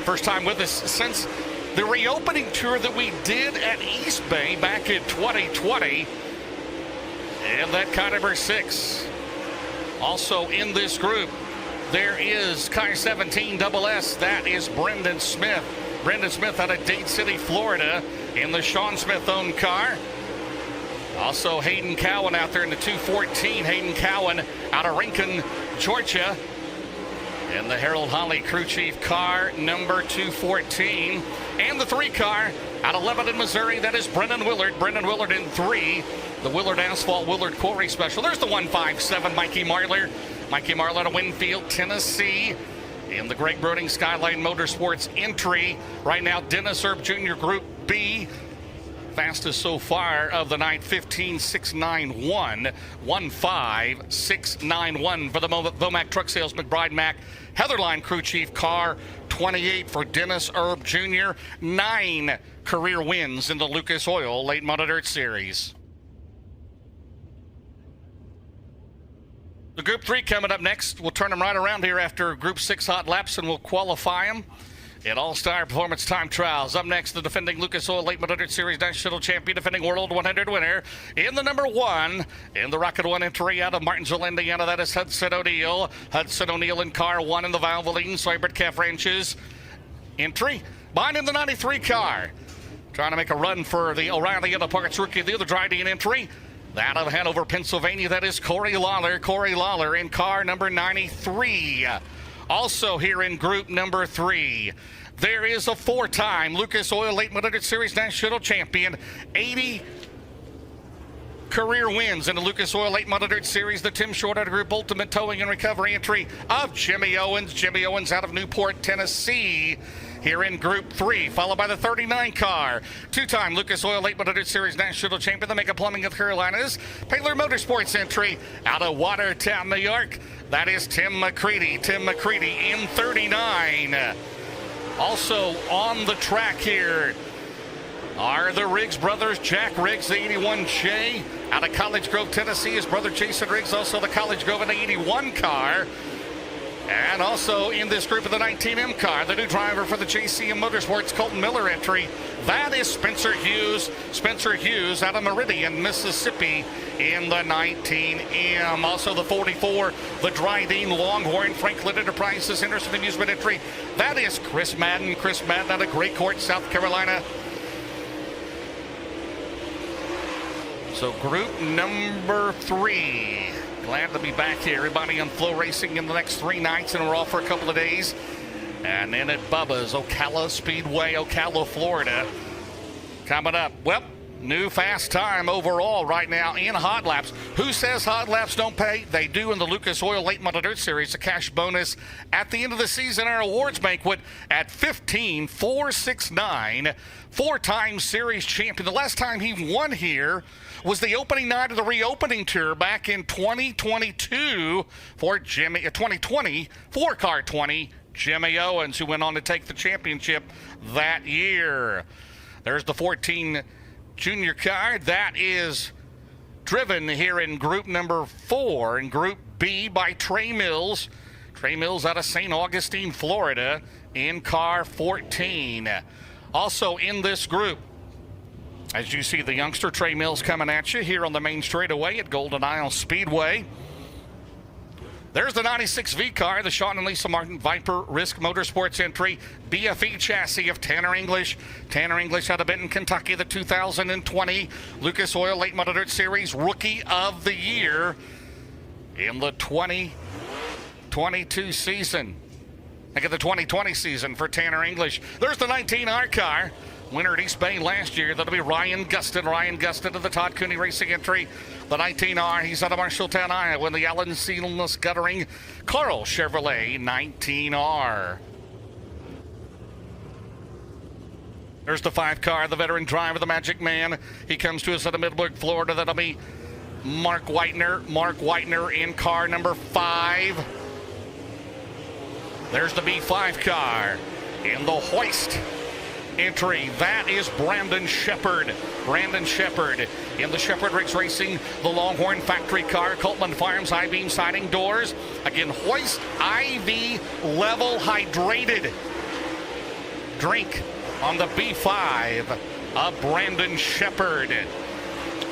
first time with us since the reopening tour that we did at East Bay back in 2020. And that car number 6. Also in this group, there is car 17 double S. That is Brendan Smith. Brendan Smith out of Dade City, Florida in the Sean Smith-owned car. Also Hayden Cowan out there in the 214. Hayden Cowan out of Rincon, Georgia. And the Harold Holly crew chief car number 214. And the 3 car out of Lebanon, Missouri. That is Brendan Willard. Brendan Willard in 3. The Willard Asphalt Willard Quarry Special. There's the 157, Mikey Marler. Mikey Marler out of Winfield, Tennessee. In the Greg Broding Skyline Motorsports entry. Right now, Dennis Erb Jr. Group B. Fastest so far of the night, 15.691, 15.691 for the Vomac Truck Sales McBride Mac Heatherline Crew Chief car 28 for Dennis Erb Jr. 9 career wins in the Lucas Oil Late Model Dirt Series. The Group 3 coming up next. We'll turn them right around here after Group 6 hot laps and we'll qualify them in All-Star Performance Time Trials. Up next, the defending Lucas Oil Late Model Dirt Series National Champion, defending World 100 winner in the number 1 in the Rocket 1 entry out of Martinsville, Indiana. That is Hudson O'Neill. Hudson O'Neill in car 1 in the Valvoline Soybert Calf Ranches entry. Behind him, the 93 car. Trying to make a run for the O'Reilly Auto Parts Rookie of the other Dryden entry. Out of Hanover, Pennsylvania, that is Corey Lawler. Corey Lawler in car number 93. Also here in group number 3, there is a 4-time Lucas Oil Late Model Dirt Series National Champion, 80 career wins in the Lucas Oil Late Model Dirt Series, the Tim Short Auto Group Ultimate Towing and Recovery entry of Jimmy Owens. Jimmy Owens out of Newport, Tennessee, here in Group 3, followed by the 39 car. Two-time Lucas Oil Late Model Dirt Series National Champion, the Mega Plumbing of the Carolinas. Paler Motorsports entry out of Watertown, New York. That is Tim McCready. Tim McCready in 39. Also on the track here are the Riggs brothers. Jack Riggs, the 81J, out of College Grove, Tennessee. His brother Jason Riggs, also the College Grove in the 81 car. And also in this group of the 19M car, the new driver for the JCM Motorsports Colton Miller entry. That is Spencer Hughes. Spencer Hughes out of Meridian, Mississippi in the 19M. Also the 44, the Dryden Longhorn Franklin Enterprises Henderson Amusement entry. That is Chris Madden. Chris Madden out of Gray Court, South Carolina. So group number 3. Glad to be back here. Everybody on FloRacing in the next 3 nights, and we're off for a couple of days. And then at Bubba's, Ocala Speedway, Ocala, Florida. Coming up, well, new fast time overall right now in hot laps. Who says hot laps don't pay? They do in the Lucas Oil Late Model Dirt Series. A cash bonus at the end of the season, our awards banquet at $15,469. 4-time series champion. The last time he won here was the opening night of the reopening tour back in 2022 for 2020 for car 20, Jimmy Owens, who went on to take the championship that year. There's the 14 junior car. That is driven here in group number 4, in Group B by Trey Mills. Trey Mills out of St. Augustine, Florida, in car 14. Also in this group, as you see the youngster Trey Mills coming at you here on the main straightaway at Golden Isle Speedway. There's the 96 V car, the Sean and Lisa Martin Viper Risk Motorsports entry, BFE chassis of Tanner English. Tanner English out of Benton, Kentucky, the 2020 Lucas Oil Late Model Dirt Series Rookie of the Year in the 2022 season. I get the 2020 season for Tanner English. There's the 19R car. Winner at East Bay last year. That'll be Ryan Gustin. Ryan Gustin of the Todd Cooney Racing entry. The 19R. He's out of Marshalltown, Iowa. In the Allen Seamless Guttering Carl Chevrolet 19R. There's the 5 car. The veteran driver, the Magic Man. He comes to us out of Middleburg, Florida. That'll be Mark Whitener. Mark Whitener in car number 5. There's the B5 car in the Hoist entry. That is Brandon Shepard. Brandon Shepard in the Shepard Riggs Racing, the Longhorn Factory car, Coltman Farms, high beam siding doors. Again, Hoist IV level hydrated drink on the B5 of Brandon Shepard.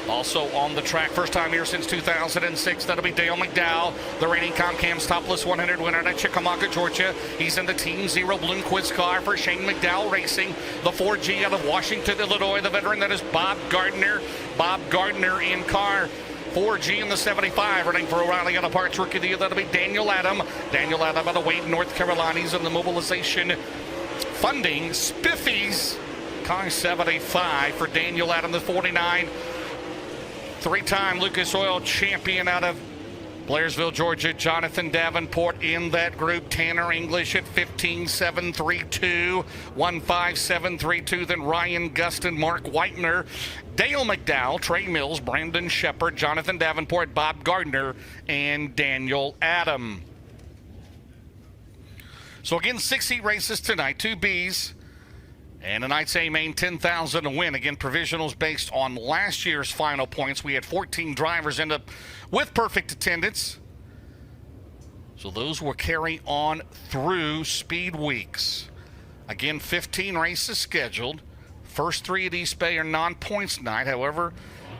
Also on the track, first time here since 2006, that'll be Dale McDowell, the reigning Comcam's Topless 100 winner at Chickamauga, Georgia. He's in the Team Zero Bloomquist car for Shane McDowell Racing. The 4G out of Washington, Illinois, the veteran, that is Bob Gardner. Bob Gardner in car 4G in the 75, running for O'Reilly Auto Parts Rookie of the Year. That'll be Daniel Adam. Daniel Adam out of Wade, North Carolina. He's in the mobilization funding Spiffy's car 75 for Daniel Adam, the 49. 3-time Lucas Oil champion out of Blairsville, Georgia, Jonathan Davenport in that group. Tanner English at 15,732, 15,732. Then Ryan Gustin, Mark Whitener, Dale McDowell, Trey Mills, Brandon Shepard, Jonathan Davenport, Bob Gardner, and Daniel Adam. So again, 6 heat races tonight, 2 Bs. And tonight's A main, 10,000 to win. Again, provisionals based on last year's final points. We had 14 drivers end up with perfect attendance. So those will carry on through speed weeks. Again, 15 races scheduled. First 3 at East Bay are non-points night. However,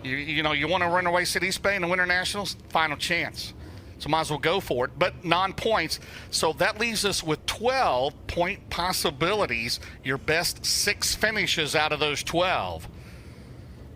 you want to run a race at East Bay in the Winter Nationals, final chance. So might as well go for it, but non-points. So that leaves us with 12 point possibilities, your best 6 finishes out of those 12.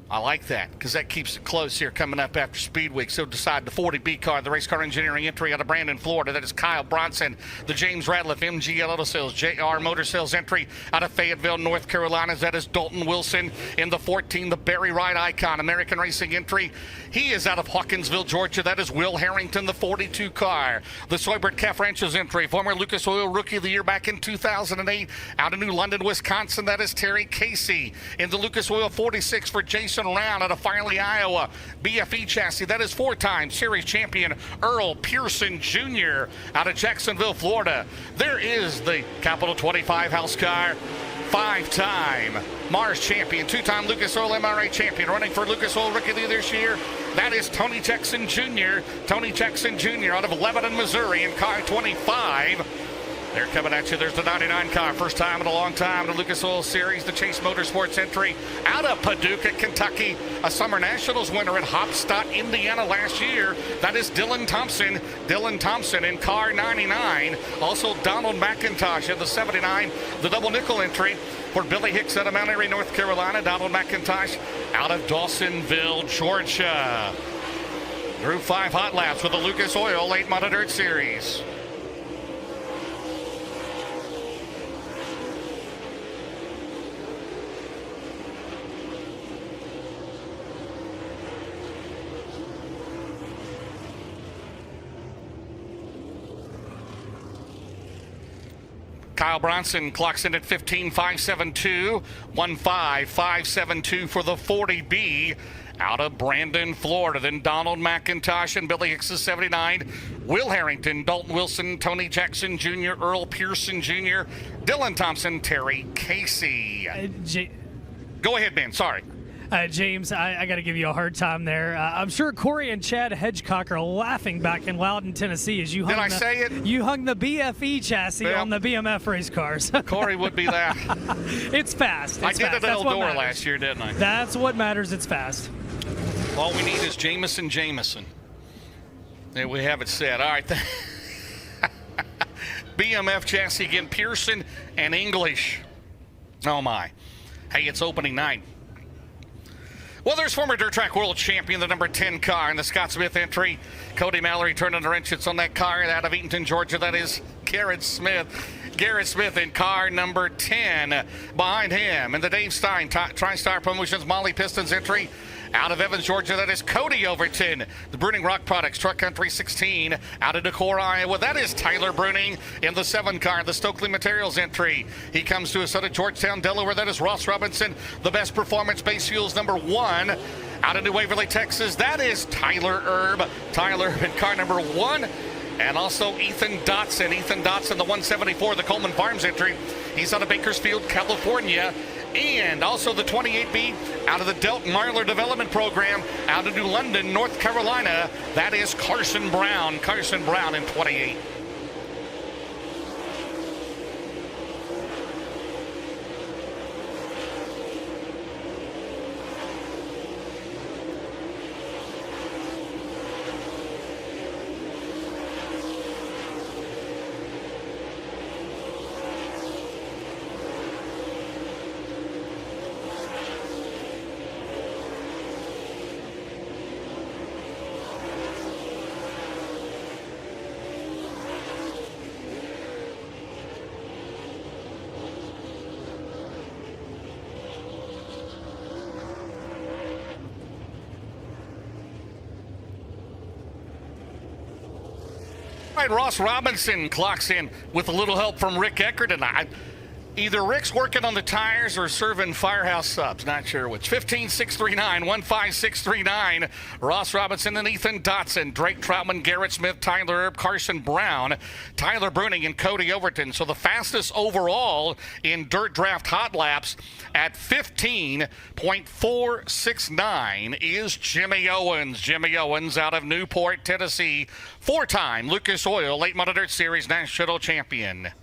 I like that because that keeps it close here coming up after Speed Week. So decide the 40B car, the race car engineering entry out of Brandon, Florida. That is Kyle Bronson. The James Radcliffe MGL Auto Sales, JR Motor Sales entry out of Fayetteville, North Carolina. That is Dalton Wilson in the 14, the Barry Wright Icon American Racing entry. He is out of Hawkinsville, Georgia. That is Will Harrington, the 42 car. The Soybert Calf Ranches entry, former Lucas Oil Rookie of the Year back in 2008 out of New London, Wisconsin. That is Terry Casey. In the Lucas Oil 46 for Jason Round out of Farley, Iowa. BFE chassis, that is 4-time series champion Earl Pearson Jr. out of Jacksonville, Florida. There is the Capital 25 house car. 5-time Mars champion, 2-time Lucas Oil MRA champion, running for Lucas Oil Rookie of the Year this year. That is Tony Jackson Jr. Tony Jackson Jr. out of Lebanon, Missouri in car 25. They're coming at you. There's the 99 car. First time in a long time in the Lucas Oil Series. The Chase Motorsports entry out of Paducah, Kentucky. A Summer Nationals winner at Hopstadt, Indiana last year. That is Dylan Thompson. Dylan Thompson in car 99. Also Donald McIntosh in the 79. The double nickel entry for Billy Hicks out of Mount Airy, North Carolina. Donald McIntosh out of Dawsonville, Georgia. Group 5 hot laps with the Lucas Oil Late Model Dirt Series. Kyle Bronson clocks in at 15.572, 15.572 for the 40B out of Brandon, Florida. Then Donald McIntosh and Billy Hicks' 79. Will Harrington, Dalton Wilson, Tony Jackson Jr., Earl Pearson Jr., Dylan Thompson, Terry Casey. Go ahead, Ben. Sorry. James, I got to give you a hard time there. I'm sure Corey and Chad Hedgecock are laughing back in Loudon, Tennessee, as you hung You hung the BFE chassis on the BMF race cars. Corey would be that. It's fast. I did it at Eldora last year, didn't I? That's what matters. It's fast. All we need is Jameson. There we have it set. All right. BMF chassis again, Pearson and English. Oh, my. Hey, it's opening night. Well, there's former dirt track world champion, the number 10 car in the Scott Smith entry. Cody Mallory turning the wrenches on that car out of Eatonton, Georgia. That is Garrett Smith. Garrett Smith in car number 10. Behind him in the Dave Stein TriStar Promotions Molly Pistons entry. Out of Evans, Georgia, that is Cody Overton. The Bruning Rock Products Truck Country 16 out of Decorah, Iowa. That is Tyler Bruning in the 7 car, the Stokely Materials entry. He comes to us out of Georgetown, Delaware. That is Ross Robinson, the Best Performance Base Fuels number 1 out of New Waverly, Texas. That is Tyler Erb. Tyler in car number 1. And also Ethan Dotson, the 174, the Coleman Farms entry. He's out of Bakersfield, California. And also the 28B out of the Delton Marler Development Program out of New London, North Carolina. That is Carson Brown in 28. All right, Ross Robinson clocks in with a little help from Rick Eckert tonight. Either Rick's working on the tires or serving Firehouse subs. Not sure which. 15,639, 15,639. Ross Robinson and Ethan Dotson. Drake Troutman, Garrett Smith, Tyler Erb, Carson Brown, Tyler Bruning, and Cody Overton. So the fastest overall in Dirt Draft Hot Laps at 15.469 is Jimmy Owens. Jimmy Owens out of Newport, Tennessee. 4-time Lucas Oil Late Model Dirt Series National Champion.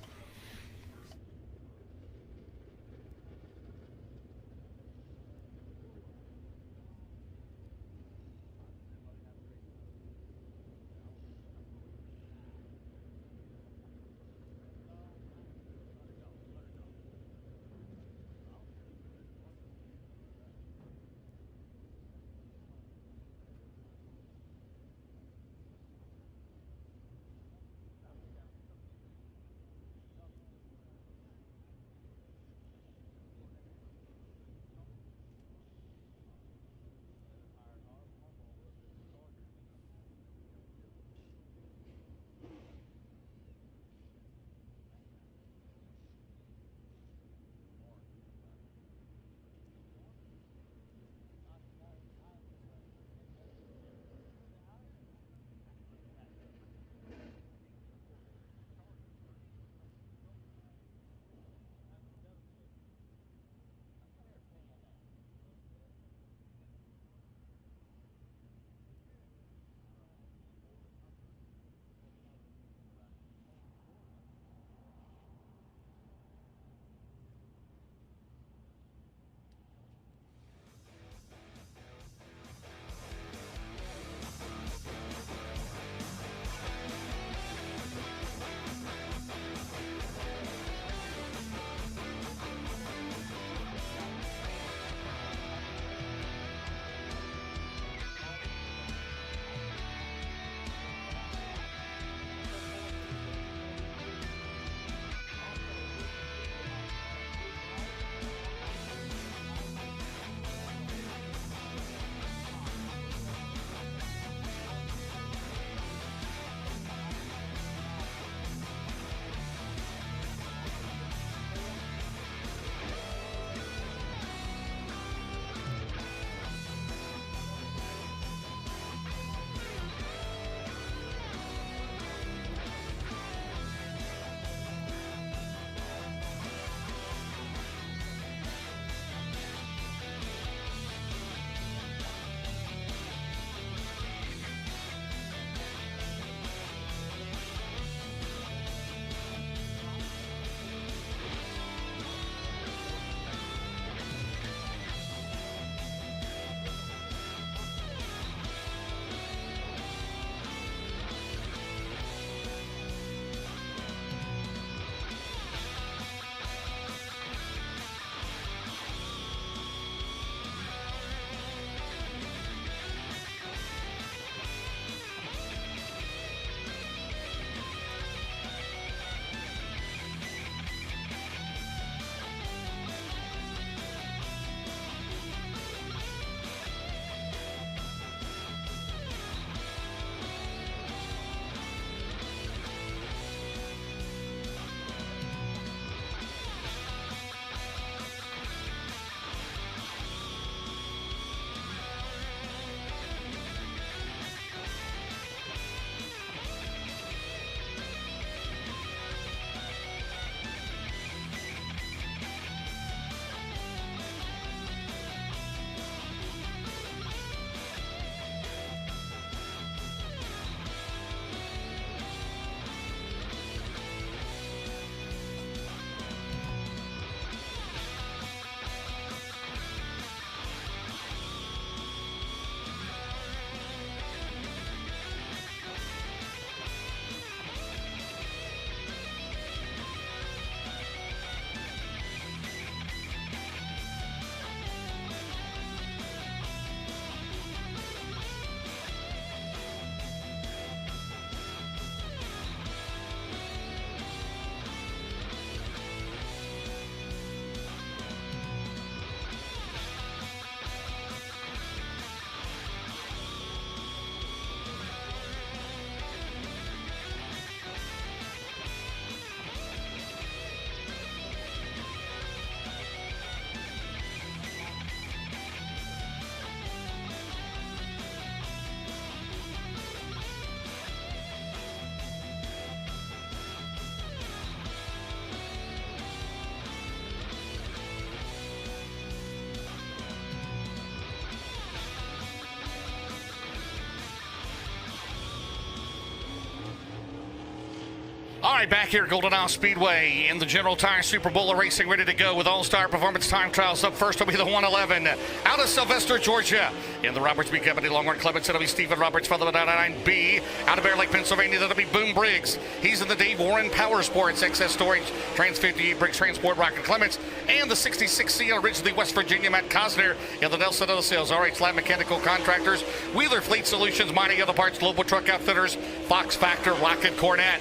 right, back here at Golden Isle Speedway in the General Tire Super Bowl of Racing, ready to go with All-Star Performance Time Trials. Up first will be the 111 out of Sylvester, Georgia. In the Roberts B Company, Longhorn Clements, it'll be Stephen Roberts, followed by 99B. Out of Bear Lake, Pennsylvania, that'll be Boom Briggs. He's in the Dave Warren Power Sports, XS Storage, Trans 58, Briggs Transport, Rocket Clements, and the 66C, originally West Virginia, Matt Cosner. In the Nelson Auto Sales, RH Lab Mechanical Contractors, Wheeler Fleet Solutions, Mighty Other Parts, Global Truck Outfitters, Fox Factor, Rocket Cornet.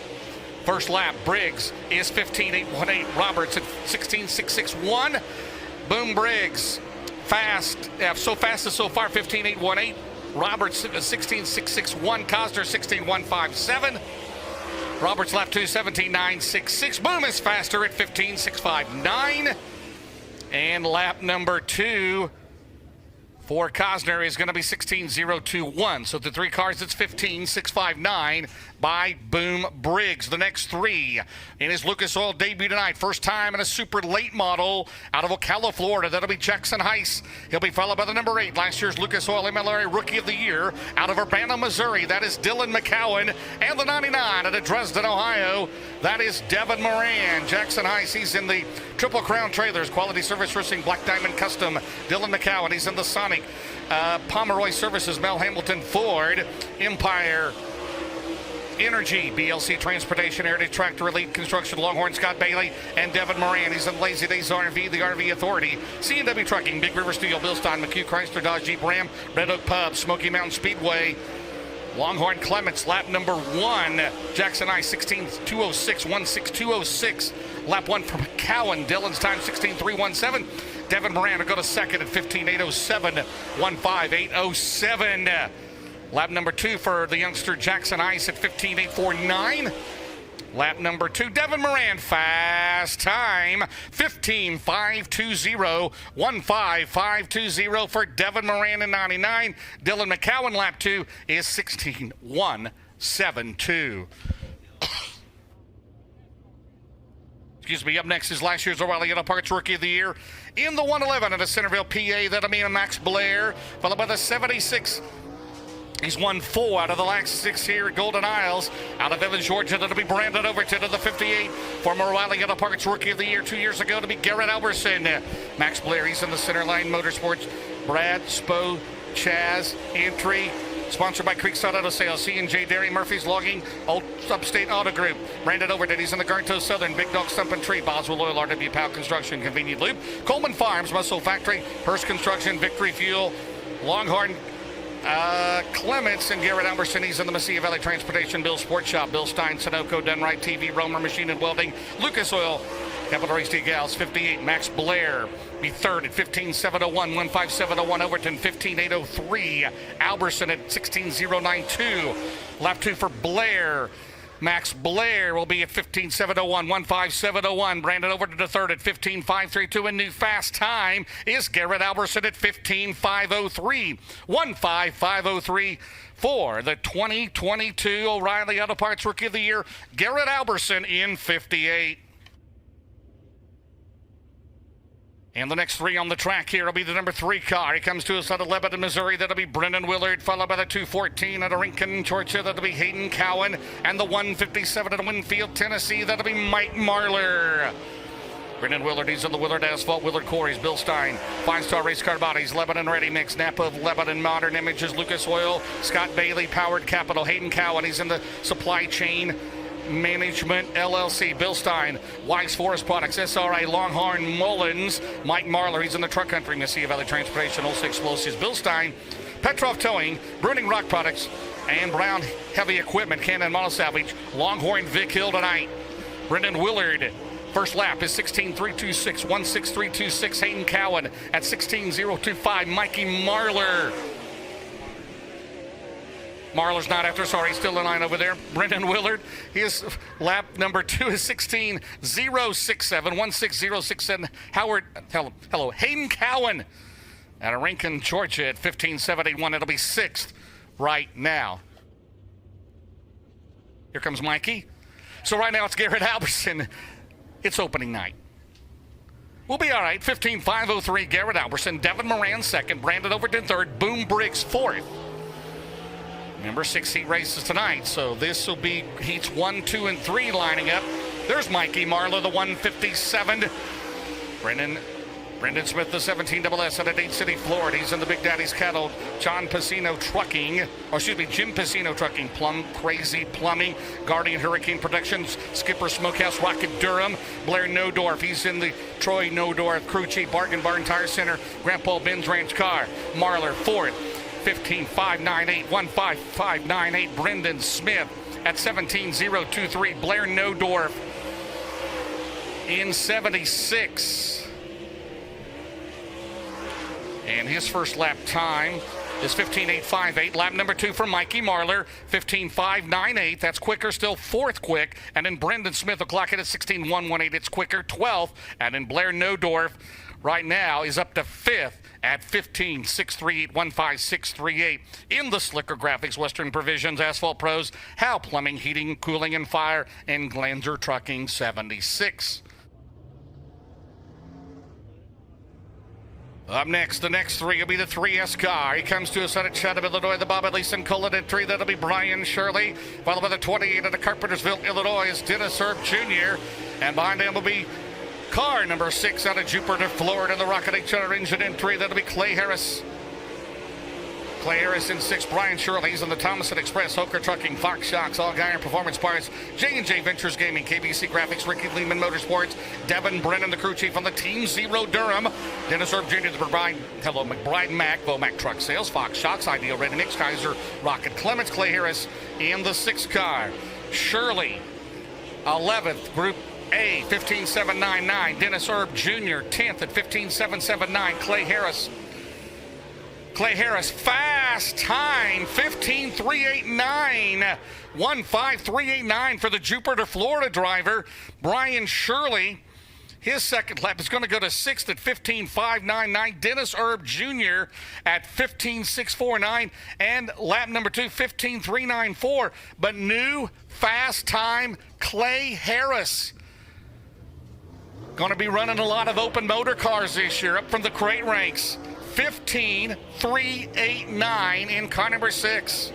First lap, Briggs is 15.818. Roberts at 16.661. Boom Briggs, fast, so fast as so far, 15.818. Roberts 16.661. Cosner 16.157. Roberts lap 2, 17.966. Boom is faster at 15.659. And lap number 2 for Cosner is going to be 16.021. So the 3 cars, it's 15.659 by Boom Briggs. The next 3 in his Lucas Oil debut tonight. First time in a super late model out of Ocala, Florida. That'll be Jackson Heiss. He'll be followed by the number 8, last year's Lucas Oil MLRA Rookie of the Year out of Urbana, Missouri. That is Dylan McCowan. And the 99 out of Dresden, Ohio. That is Devin Moran. Jackson Heiss, he's in the Triple Crown Trailers, Quality Service Racing, Black Diamond Custom. Dylan McCowan, he's in the Sonic. Pomeroy Services, Mel Hamilton Ford. Empire Energy, BLC Transportation, Heritage Tractor, Elite Construction, Longhorn, Scott Bailey, and Devin Moran. He's in Lazy Days RV, the RV Authority, C&W Trucking, Big River Steel, Bill Stein, McHugh Chrysler, Dodge Jeep Ram, Red Oak Pub, Smoky Mountain Speedway, Longhorn Clements, lap number 1. Jackson I, 16.206, 16206. Lap 1 for McCowan. Dylan's time, 16.317. Devin Moran will go to second at 15.807, 15807. Lap number 2 for the youngster Jackson Ice at 15.849. Lap number 2, Devin Moran, fast time, 15.520, 15520 for Devin Moran in 99. Dylan McCowan, lap 2 is 16.172. Excuse me, up next is last year's O'Reilly Auto Parts Rookie of the Year in the 111 at the Centerville, PA. That'll be Max Blair, followed by the 76. He's won 4 out of the last 6 here at Golden Isles. Out of Evans, Georgia, that'll be Brandon Overton to the 58. Former O'Reilly Auto Parts Rookie of the Year 2 years ago to be Garrett Alberson. Max Blair, he's in the Center Line Motorsports. Brad, Spo, Chaz, Entry. Sponsored by Creekside Auto Sales, C&J Dairy, Murphy's Logging, Upstate Auto Group. Brandon Overton, he's in the Garnto Southern, Big Dog Stump and Tree, Boswell Oil, RW Powell Construction, Convenient Loop, Coleman Farms, Muscle Factory, Hearst Construction, Victory Fuel, Longhorn, Clements, and Garrett Alberson. He's in the Mesilla Valley Transportation, Bill Sports Shop, Bill Stein, Sunoco, Dunright TV, Romer Machine and Welding, Lucas Oil, Capital Race Decals, 58. Max Blair be third at 15.701, 15701. Overton, 15.803. Alberson at 16.092. Lap 2 for Blair. Max Blair will be at 15.701, 15701. Brandon Overton to third at 15.532. And new fast time is Garrett Alberson at 15.503, 15503. For the 2022 O'Reilly Auto Parts Rookie of the Year, Garrett Alberson in 58. And the next 3 on the track here will be the number 3 car. He comes to us out of Lebanon, Missouri. That'll be Brendan Willard, followed by the 214 out of Rincon, Georgia. That'll be Hayden Cowan. And the 157 out of Winfield, Tennessee. That'll be Mike Marler. Brendan Willard, he's in the Willard Asphalt, Willard Quarries, Bill Stein, 5-Star Race Car Bodies, Lebanon Ready Mix, Napa of Lebanon, Modern Images, Lucas Oil, Scott Bailey, Powered Capital, Hayden Cowan, he's in the Supply Chain Management LLC, Bill Stein, Wise Forest Products, SRA, Longhorn Mullins, Mike Marler, he's in the Truck Country, Mesilla Valley Transportation, Olsa Explosives, Bill Stein, Petrov Towing, Bruning Rock Products, and Brown Heavy Equipment, Cannon Monosalvage, Longhorn Vic Hill tonight. Brendan Willard, first lap is 16.326, 16326. Hayden Cowan at 16.025. Mikey Marler. Marler's not after, sorry, he's still in line over there. Brendan Willard, his lap number 2 is 16.067, 16067. Howard, hello, Hayden Cowan out of Rincon, Georgia at 15.781. It'll be 6th right now. Here comes Mikey. So right now it's Garrett Alberson. It's opening night. We'll be all right. 15.503, Garrett Alberson. Devin Moran second. Brandon Overton third. Boom Briggs fourth. Remember, 6 heat races tonight, so this will be heats 1, 2, and 3 lining up. There's Mikey Marler, the 157. Brendan Smith, the 17 SS out of Dade City, Florida. He's in the Big Daddy's Cattle. Jim Piscino Trucking. Crazy Plumbing. Guardian Hurricane Productions. Skipper Smokehouse Rocket Durham. Blair Nodorf. He's in the Troy Nodorf Crew Chief Bargain Barn Tire Center. Grandpa Ben's Ranch Car. Marler, fourth. 15.598. 15598. Brendan Smith at 17.023. Blair Nodorf in 76. And his first lap time is 15.858. Lap number 2 for Mikey Marler, 15.598. That's quicker, still fourth quick. And then Brendan Smith will clock it at 16.118. It's quicker, 12th. And then Blair Nodorf right now is up to fifth at 15.638, 15638. In the Slicker Graphics, Western Provisions, Asphalt Pros, Howe Plumbing, Heating, Cooling, and Fire, and Glanzer Trucking, 76. Up next, the next three will be the 3S car. He comes to us out of Chatham, Illinois, the Bob Leeson Cullen entry. That'll be Brian Shirley. Followed by the 28 out of Carpentersville, Illinois, is Dennis Erb Jr. And behind him will be car number 6 out of Jupiter, Florida, the Rocket HR engine entry. That'll be Clay Harris. Clay Harris in 6, Brian Shirley. He's in the Thomason Express, Hoker Trucking, Fox Shocks, All Iron Performance Parts, J&J Ventures Gaming, KBC Graphics, Ricky Lehman Motorsports, Devin Brennan, the crew chief on the Team Zero Durham, Dennis Erb Jr., the McBride Mac, Vomac Truck Sales, Fox Shocks, Ideal Ready Mix, Kaiser, Rocket Clements, Clay Harris in the 6 car. Shirley, 11th, Group A, 15.799. Dennis Erb Jr., 10th at 15.779. Clay Harris, fast time, 15.389. 15389 for the Jupiter, Florida driver. Brian Shirley, his second lap is going to go to 6th at 15.599. Dennis Erb Jr. at 15.649. And lap number 2, 15.394. But new fast time, Clay Harris. Going to be running a lot of open motor cars this year, up from the crate ranks. 15.389 in car number 6.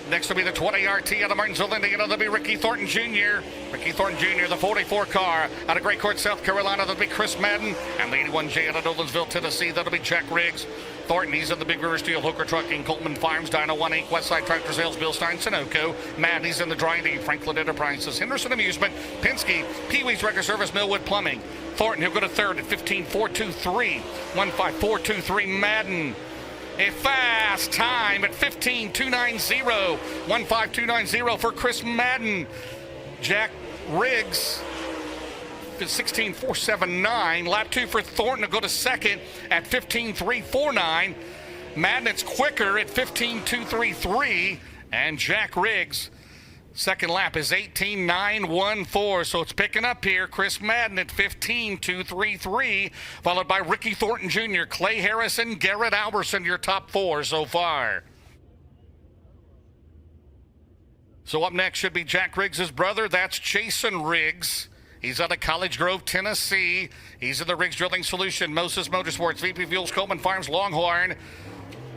Next will be the 20 RT out of Martinsville, Indiana. That'll be Ricky Thornton Jr. The 44 car out of Great Court, South Carolina. That'll be Chris Madden. And the 81J out of Nolensville, Tennessee. That'll be Jack Riggs. Thornton, he's in the Big River Steel, Hooker Trucking, Coleman Farms, Dino 1 Inc., Westside Tractor Sales, Bill Stein, Sunoco. Madden, he's in the Dry D, Franklin Enterprises, Henderson Amusement, Penske, Pee-wee's Record Service, Millwood Plumbing. Thornton, he'll go to 3rd at 15.423. 15423. Madden, a fast time at 15.290. 15290 for Chris Madden. Jack Riggs, 16.479. Lap 2 for Thornton to go to 2nd at 15.349. Madden, it's quicker at 15.233. And Jack Riggs, second lap is 18.914. So it's picking up here. Chris Madden at 15.233. Followed by Ricky Thornton Jr., Clay Harris, and Garrett Alberson, your top 4 so far. So up next should be Jack Riggs' brother. That's Jason Riggs. He's out of College Grove, Tennessee. He's in the Riggs Drilling Solution, Moses Motorsports, VP Fuels, Coleman Farms, Longhorn.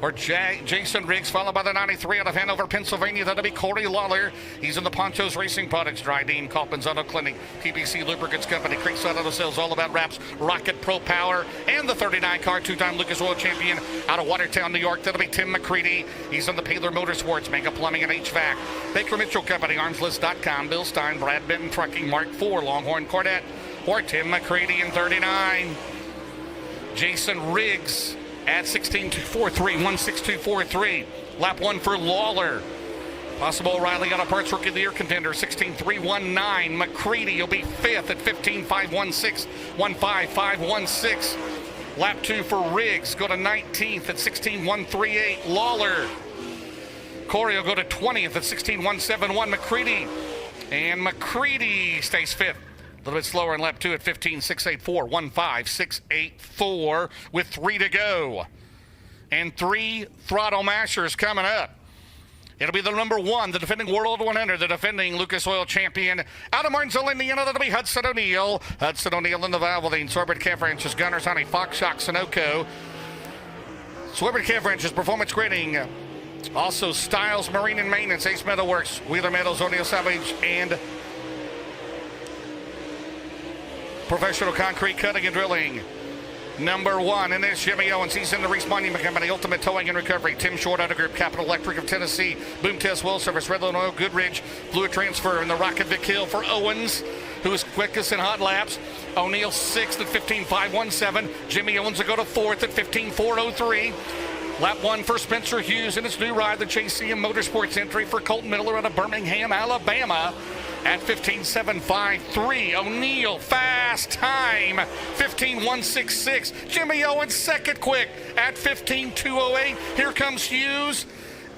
Or Jason Riggs, followed by the 93 out of Hanover, Pennsylvania. That'll be Corey Lawler. He's in the Ponchos Racing Products, Dry Dean, Kaufman's Auto Clinic, PBC Lubricants Company, Creekside Auto Sales, All About Wraps, Rocket Pro Power, and the 39 car, 2-time Lucas Oil champion out of Watertown, New York. That'll be Tim McCready. He's in the Paler Motorsports, Mega Plumbing and HVAC, Baker Mitchell Company, Armslist.com, Bill Stein, Brad Benton Trucking, Mark IV, Longhorn Corvette, or Tim McCready in 39. Jason Riggs at 16.243, 16243. Lap 1 for Lawler. Possible O'Reilly Auto Parts Rookie of the Year contender, 16.319. McCready will be 5th at 15.516, 15516. Lap 2 for Riggs, go to 19th at 16.138. Lawler. Corey will go to 20th at 16.171. McCready. And McCready stays 5th. A little bit slower in lap 2 at 15.684, 15684 with 3 to go. And 3 throttle mashers coming up. It'll be the number 1, the defending World 100, the defending Lucas Oil champion out of Martinsville, Indiana. That'll be Hudson O'Neill. Hudson O'Neill in the Valvoline, Sorbet Calf Ranches, Gunners, Honey, Fox Shock, Sunoco. Swibbert Cave Wrenches, Performance Grading. Also, Styles Marine and Maintenance, Ace Metalworks, Wheeler Metals, O'Neill Savage, and Professional Concrete Cutting and Drilling. Number 1, and there's Jimmy Owens. He's in the Reese Monument Company, Ultimate Towing and Recovery. Tim Short, Auto Group, Capital Electric of Tennessee, Boom Test Well Service, Redland Oil, Goodrich, Fluid Transfer, and the Rocket Vic Hill for Owens, who is quickest in hot laps. O'Neill 6th at 15.517. Jimmy Owens will go to 4th at 15.403. Lap 1 for Spencer Hughes in his new ride, the JCM Motorsports entry for Colton Miller out of Birmingham, Alabama at 15.753. O'Neill, fast time, 15.166. Jimmy Owens, second quick at 15.208. Here comes Hughes,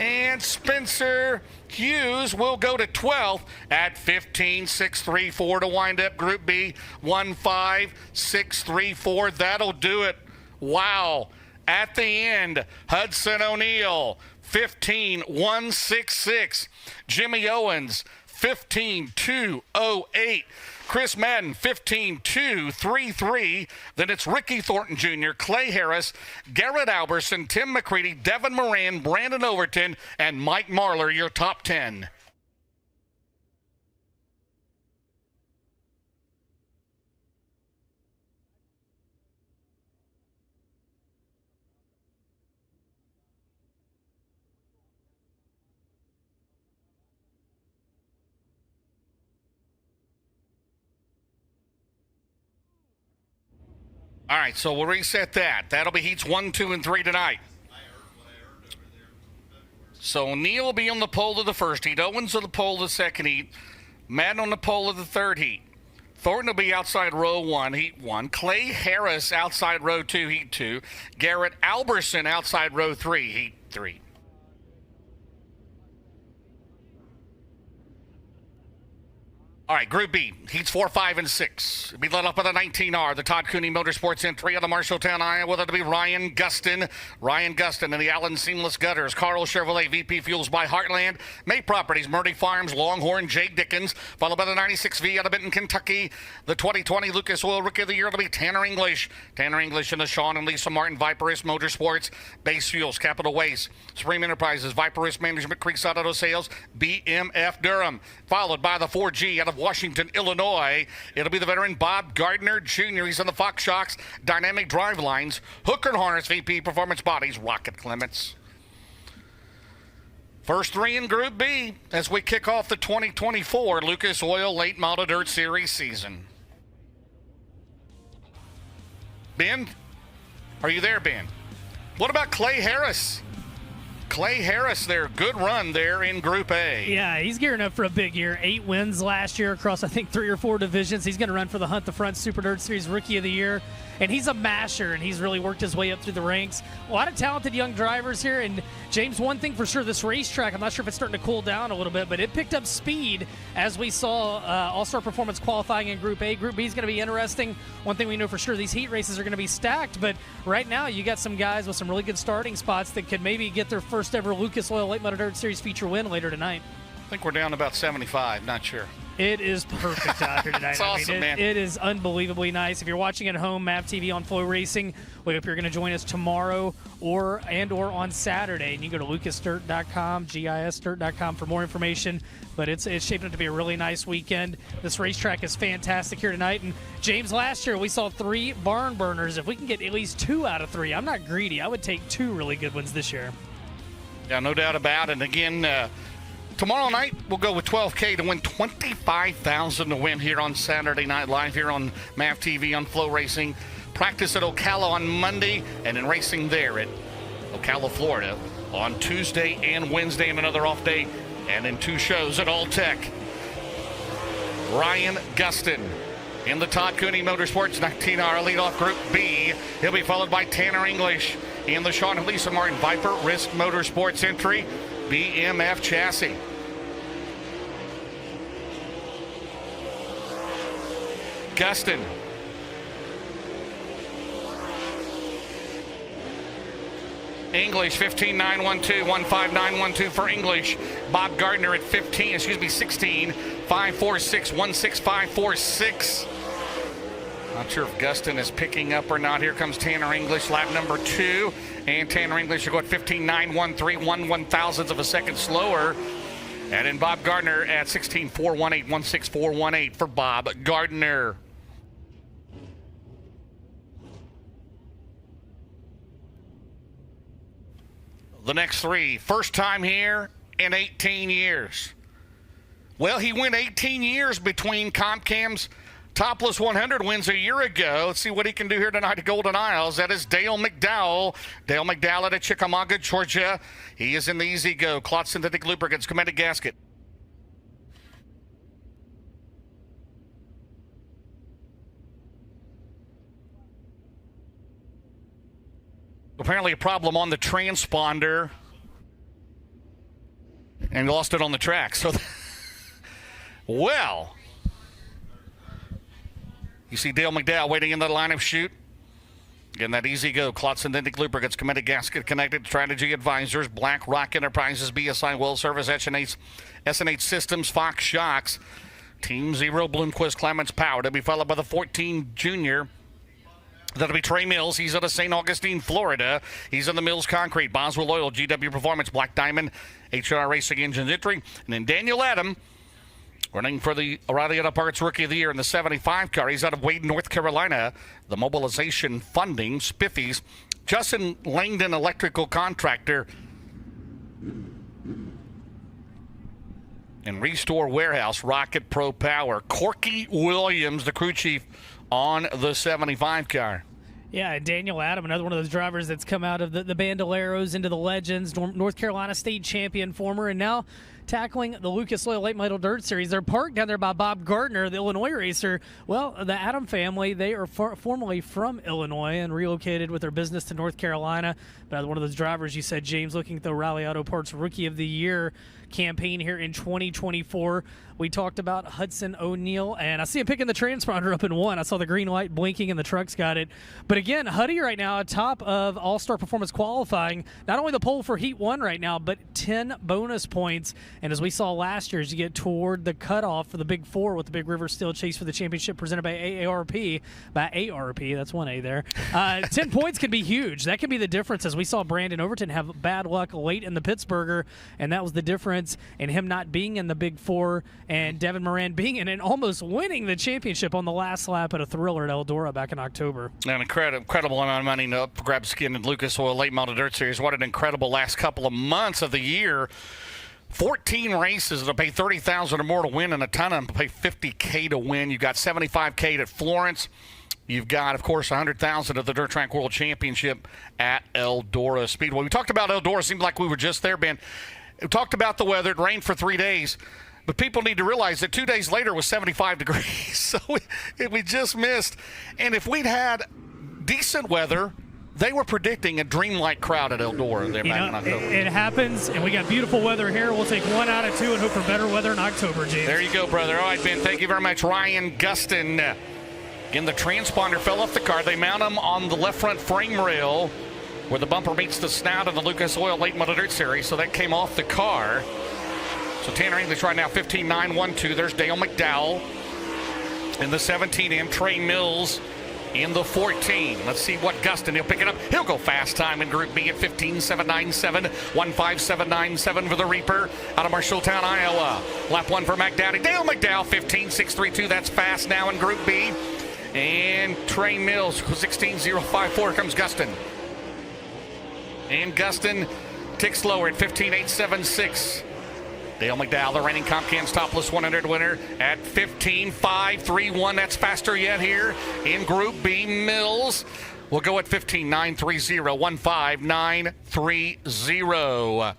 and Spencer Hughes will go to 12th at 15.634 to wind up Group B, 1.5634. That'll do it. Wow. At the end, Hudson O'Neill, 15.166. Jimmy Owens, 15.208. Chris Madden, 15.233. Then it's Ricky Thornton Jr., Clay Harris, Garrett Alberson, Tim McCready, Devin Moran, Brandon Overton, and Mike Marlar, your top 10. All right, so we'll reset that. That'll be heats 1, 2, and 3 tonight. So O'Neill will be on the pole of the first heat. Owens on the pole of the second heat. Madden on the pole of the third heat. Thornton will be outside row 1, heat 1. Clay Harris outside row 2, heat 2. Garrett Alberson outside row 3, heat 3. All right, Group B, heats 4, 5, and 6. It'll be led up by the 19R, the Todd Cooney Motorsports entry out of Marshalltown, Iowa. That'll be Ryan Gustin. Ryan Gustin and the Allen Seamless Gutters. Carl Chevrolet, VP Fuels by Heartland. May Properties, Murdy Farms, Longhorn, Jay Dickens. Followed by the 96V out of Benton, Kentucky. The 2020 Lucas Oil Rookie of the Year. It'll be Tanner English. Tanner English and the Sean and Lisa Martin Viperist Motorsports. Base Fuels, Capital Waste. Supreme Enterprises, Viperist Management, Creekside Auto Sales, BMF Durham. Followed by the 4G out of Washington, Illinois. It'll be the veteran Bob Gardner Jr. He's on the Fox Shocks, Dynamic Drive Lines, Hooker and Harness, VP Performance Bodies, Rocket Clements. First 3 in Group B as we kick off the 2024 Lucas Oil Late Model Dirt Series season. Ben, are you there, Ben? What about Clay Harris? Clay Harris there, good run there in Group A. Yeah, he's gearing up for a big year. 8 wins last year across, I think, 3 or 4 divisions. He's going to run for the Hunt the Front Super Dirt Series Rookie of the Year. And he's a masher, and he's really worked his way up through the ranks. A lot of talented young drivers here. And, James, one thing for sure, this racetrack, I'm not sure if it's starting to cool down a little bit, but it picked up speed as we saw All-Star Performance qualifying in Group A. Group B is going to be interesting. One thing we know for sure, these heat races are going to be stacked. But right now, you got some guys with some really good starting spots that could maybe get their first ever Lucas Oil Late Model Dirt Series feature win later tonight. I think we're down about 75, not sure. It is perfect out here tonight. It's awesome, man. It is unbelievably nice. If you're watching at home, MAV TV on FloRacing, we hope you're going to join us tomorrow or on Saturday. And you can go to lucasdirt.com, GISdirt.com for more information. But it's shaping up to be a really nice weekend. This racetrack is fantastic here tonight. And, James, last year we saw 3 barn burners. If we can get at least 2 out of 3, I'm not greedy. I would take 2 really good ones this year. Yeah, no doubt about it. And again, tomorrow night, we'll go with $12K to win $25,000 to win here on Saturday Night Live here on MAV TV on FloRacing. Practice at Ocala on Monday and then racing there at Ocala, Florida on Tuesday and Wednesday and another off day and then 2 shows at All Tech. Ryan Gustin in the Todd Cooney Motorsports 19R leadoff Group B. He'll be followed by Tanner English in the Sean and Lisa Martin Viper Risk Motorsports entry, BMF chassis. Gustin. English 15.912, 15912 for English. Bob Gardner at 16, 546, 16546. Not sure if Gustin is picking up or not. Here comes Tanner English, lap number 2. And Tanner English will go at 15.913, 1/1000th of a second slower. And then Bob Gardner at 16.418, 16418 for Bob Gardner. The next 3, first time here in 18 years. Well, he went 18 years between CompCam's Topless 100 wins a year ago. Let's see what he can do here tonight at Golden Isles. That is Dale McDowell. Dale McDowell out of Chickamauga, Georgia. He is in the Easy Go. Clot Synthetic Lubricants, Commanded Gasket. Apparently a problem on the transponder. And lost it on the track. So, well... You see Dale McDowell waiting in the line of shoot. Again, that Easy Go. Clot Synthetic Lubricants, Commanded Gasket, Connected Strategy Advisors, Black Rock Enterprises, BSI Well Service, SNH Systems, Fox Shocks, Team Zero, Bloomquist, Clements Power. To be followed by the 14 Junior. That'll be Trey Mills. He's out of St. Augustine, Florida. He's in the Mills Concrete, Boswell Oil, GW Performance, Black Diamond, HR Racing Engine Entry. And then Daniel Adam, running for the O'Reilly Auto Parts Rookie of the Year in the 75 car. He's out of Wade, North Carolina. The mobilization funding, Spiffies. Justin Langdon, electrical contractor. And Restore Warehouse, Rocket Pro Power. Corky Williams, the crew chief on the 75 car. Yeah, Daniel Adam, another one of those drivers that's come out of the Bandoleros into the Legends, North Carolina state champion former, and now tackling the Lucas Oil Late Model Dirt Series. They're parked down there by Bob Gardner, the Illinois racer. Well, the Adam family, they are formerly from Illinois and relocated with their business to North Carolina. But one of those drivers, you said, James, looking at the O'Reilly Auto Parts Rookie of the Year campaign here in 2024. We talked about Hudson O'Neal, and I see him picking the transponder up in 1. I saw the green light blinking, and the truck's got it. But again, Huddy right now atop of All-Star Performance Qualifying, not only the pole for Heat 1 right now, but 10 bonus points. And as we saw last year, as you get toward the cutoff for the Big Four with the Big River Steel Chase for the championship presented by AARP, that's one A there. 10 points can be huge. That can be the difference, as we saw Brandon Overton have bad luck late in the Pittsburgher, and that was the difference in him not being in the Big Four and Devin Moran being in and almost winning the championship on the last lap at a thriller at Eldora back in October. An incredible amount of money to grab skin in Lucas Oil Late Model Dirt Series. What an incredible last couple of months of the year. 14 races that'll pay $30,000 or more to win, and a ton of them pay $50K to win. You've got $75K at Florence. You've got, of course, $100,000 at the Dirt Track World Championship at Eldora Speedway. We talked about Eldora. Seemed like we were just there, Ben. We talked about the weather. It rained for 3 days. But people need to realize that 2 days later was 75 degrees. So we just missed. And if we'd had decent weather, they were predicting a dreamlike crowd at Eldora there back in October. It happens, and we got beautiful weather here. We'll take 1 out of 2 and hope for better weather in October, James. There you go, brother. All right, Ben, thank you very much. Ryan Gustin. Again, the transponder fell off the car. They mount him on the left front frame rail where the bumper meets the snout of the Lucas Oil Late Model Dirt Series, so that came off the car. So Tanner English right now, 15.912. There's Dale McDowell in the 17M. Trey Mills in the 14. Let's see what Gustin, he'll pick it up. He'll go fast time in Group B at 15.797, 15797 for the Reaper out of Marshalltown, Iowa. Lap 1 for McDowdy. Dale McDowell, 15.632. That's fast now in Group B. And Trey Mills, 16.054. Comes Gustin. And Gustin ticks lower at 15.876. Dale McDowell, the reigning CompCam's Topless 100 winner at 15.531. That's faster yet here in Group B. Mills will go at 15.930, 15930.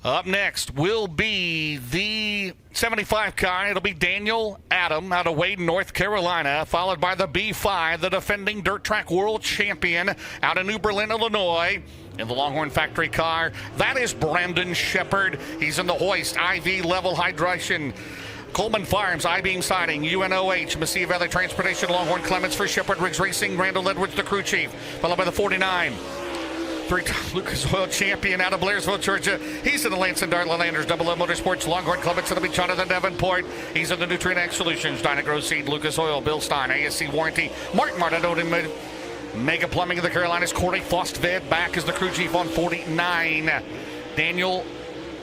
Up next will be the 75 car. It'll be Daniel Adam out of Wade, North Carolina, followed by the B5, the defending Dirt Track World Champion out of New Berlin, Illinois. In the Longhorn Factory car, that is Brandon Shepard. He's in the Hoist IV level hydration. Coleman Farms, I-Beam Siding, UNOH, Mesilla Valley Transportation, Longhorn Clements for Shepard, Riggs Racing, Randall Edwards, the crew chief, followed by the 49. Three-time Lucas Oil champion out of Blairsville, Georgia. He's in the Lance and Darla Landers Double O Motorsports Longhorn Club. It's going to be Jonathan Davenport. He's in the Nutrient Ag Solutions, Dyna-Gro Seed, Lucas Oil, Bill Stein, ASC Warranty, Martin Martin, Mega Plumbing of the Carolinas, Corey Fostved back as the crew chief on 49. Daniel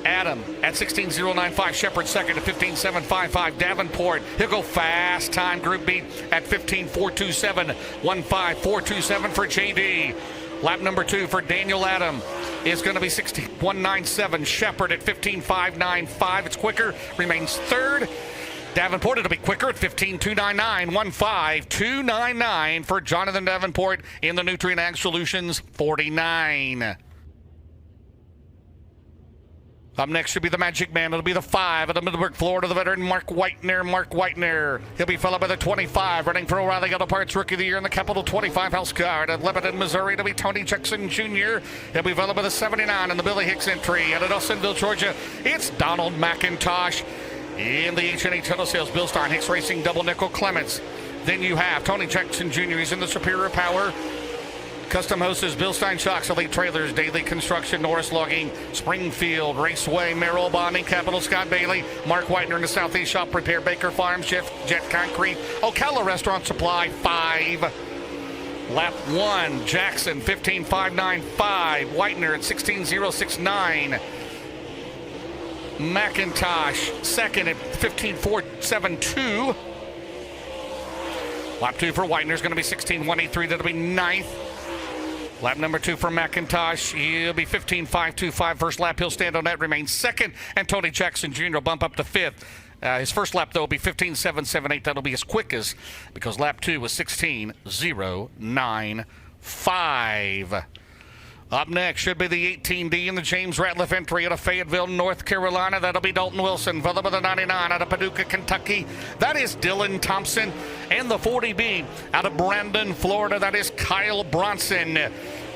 Adam at 16.095. Shepard second at 15.755. Davenport, he'll go fast time. Group B at 15.427. 1.5427 for JD. Lap number 2 for Daniel Adam is going to be 16.197. Shepard at 15.595. It's quicker, remains third. Davenport, it'll be quicker at 15.299. 1.5299 for Jonathan Davenport in the Nutrient Ag Solutions 49. Up next should be the Magic Man. It'll be the 5 at the Middleburg, Florida, the veteran Mark Whitener. He'll be followed by the 25, running for O'Reilly Auto Parts Rookie of the Year in the Capital 25 House Guard. At Lebanon, Missouri, it'll be Tony Jackson Jr. He'll be followed by the 79 in the Billy Hicks entry. At Dawsonville, Georgia, it's Donald McIntosh. In the H&H Auto Sales, Bill Stein, Hicks Racing, Double Nickel Clements. Then you have Tony Jackson Jr. He's in the Superior Power. Custom hosts Bill Stein Shocks, Elite Trailers, Daily Construction, Norris Logging, Springfield, Raceway, Merrill Bonding, Capital, Scott Bailey, Mark Whitener in the Southeast Shop Repair, Baker Farms, Jet Concrete, Ocala Restaurant Supply, 5. Lap 1, Jackson, 15.595. Whitener at 16.069. McIntosh, second at 15.472. Lap 2 for Whitener is going to be 16.183. That'll be 9th. Lap number 2 for McIntosh. He'll be 15.525. First lap, he'll stand on that, remains second. And Tony Jackson Jr. will bump up to 5th. His first lap, though, will be 15.778. That'll be his quickest because lap 2 was 16.095. Up next should be the 18D in the James Ratliff entry out of Fayetteville, North Carolina. That'll be Dalton Wilson, followed by the 99 out of Paducah, Kentucky. That is Dylan Thompson. And the 40B out of Brandon, Florida. That is Kyle Bronson.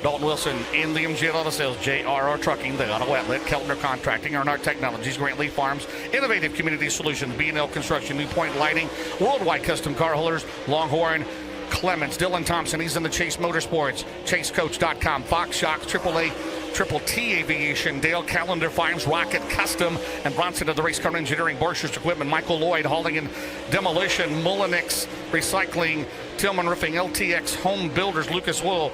Dalton Wilson in the MGL Auto Sales, JRR Trucking, the Auto Outlet, Keltner Contracting, Earnhardt Technologies, Grant Lee Farms, Innovative Community Solutions, B&L Construction, New Point Lighting, Worldwide Custom Car Holders, Longhorn, Clements, Dylan Thompson, he's in the Chase Motorsports, ChaseCoach.com, Fox Shocks, AAA, Triple T Aviation, Dale Calendar Farms, Rocket Custom, and Bronson of the Race Car Engineering, Borchers Equipment, Michael Lloyd, Hauling and Demolition, Mullinix Recycling, Tillman Roofing, LTX Home Builders, Lucas Oil,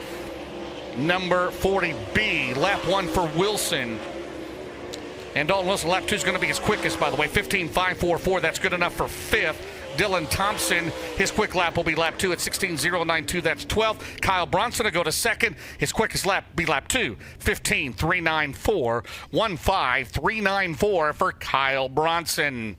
number 40B, lap 1 for Wilson. And Dalton Wilson, lap 2 is going to be his quickest, by the way, 15.544. That's good enough for 5th. Dylan Thompson, his quick lap will be lap 2 at 16.092. That's 12th. Kyle Bronson will go to second. His quickest lap will be lap 2, 15.394. 1.5394 for Kyle Bronson.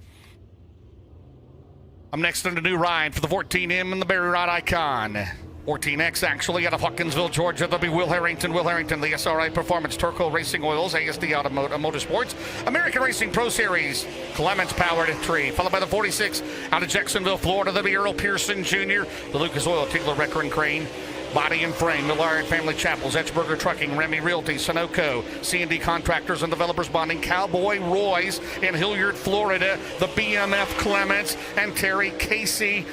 I'm next on the new ride for the 14M and the Barry Rod Icon. 14X actually out of Hawkinsville, Georgia. There'll be Will Harrington, the SRI Performance, Turco Racing Oils, ASD Automotive Motorsports, American Racing Pro Series, Clements Powered entry, followed by the 46 out of Jacksonville, Florida. There'll be Earl Pearson Jr., the Lucas Oil, Tigler, Recker and Crane, Body and Frame, Millard Family Chapels, Etchberger Trucking, Remy Realty, Sunoco, C&D Contractors and Developers Bonding, Cowboy Roy's in Hilliard, Florida, the BMF Clements, and Terry Casey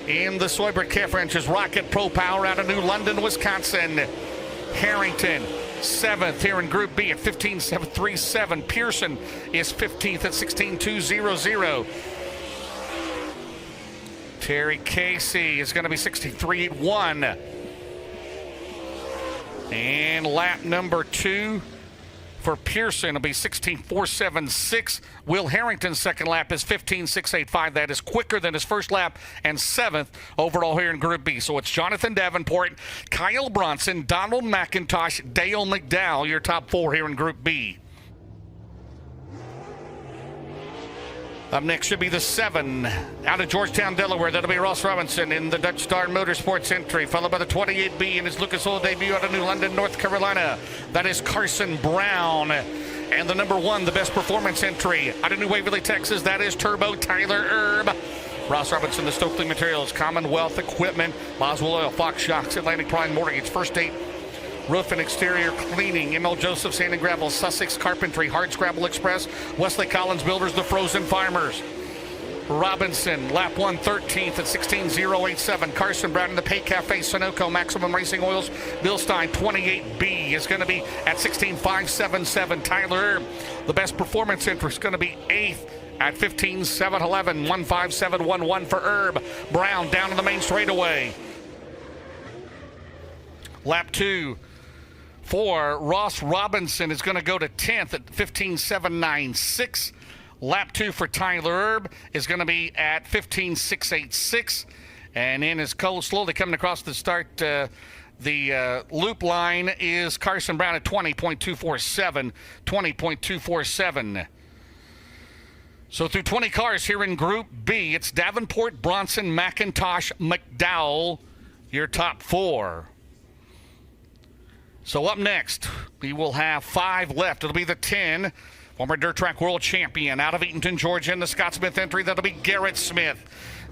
in the Soybert Calf Ranches, Rocket Pro Power out of New London, Wisconsin. Harrington, 7th here in Group B at 15.737. Pearson is 15th at 16.200. Terry Casey is going to be 63.81. And lap number 2 for Pearson will be 16.476. Will Harrington's second lap is 15.685. That is quicker than his first lap and 7th overall here in Group B. So it's Jonathan Davenport, Kyle Bronson, Donald McIntosh, Dale McDowell, your top 4 here in Group B. Up next should be the 7 out of Georgetown, Delaware. That'll be Ross Robinson in the Dutch Star Motorsports entry, followed by the 28B in his Lucas Oil debut out of New London, North Carolina. That is Carson Brown. And the number 1, the best performance entry out of New Waverly, Texas. That is Turbo Tyler Erb. Ross Robinson, the Stokely Materials, Commonwealth Equipment, Boswell Oil, Fox Shocks, Atlantic Prime Mortgage, First Date Roof and Exterior Cleaning, ML Joseph Sand and Gravel, Sussex Carpentry, Hard Scrabble Express, Wesley Collins Builders, The Frozen Farmers. Robinson, lap 1, 13th at 16:087. Carson Brown in the Pay Cafe Sunoco Maximum Racing Oils. Bill Stein, 28B, is going to be at 16:577. Tyler Erb, the best performance interest, going to be 8th at 15:711. 15711 for Erb. Brown down to the main straightaway. Lap 2 for Ross Robinson is going to go to 10th at 15:796. Lap 2 for Tyler Erb is going to be at 15:686. And in is Cole slowly coming across the start. The loop line is Carson Brown at 20.247. 20.247. So through 20 cars here in Group B, it's Davenport, Bronson, McIntosh, McDowell, your top 4. So up next, we will have 5 left. It'll be the 10. Former Dirt Track World Champion out of Eatonton, Georgia, in the Scott Smith entry. That'll be Garrett Smith.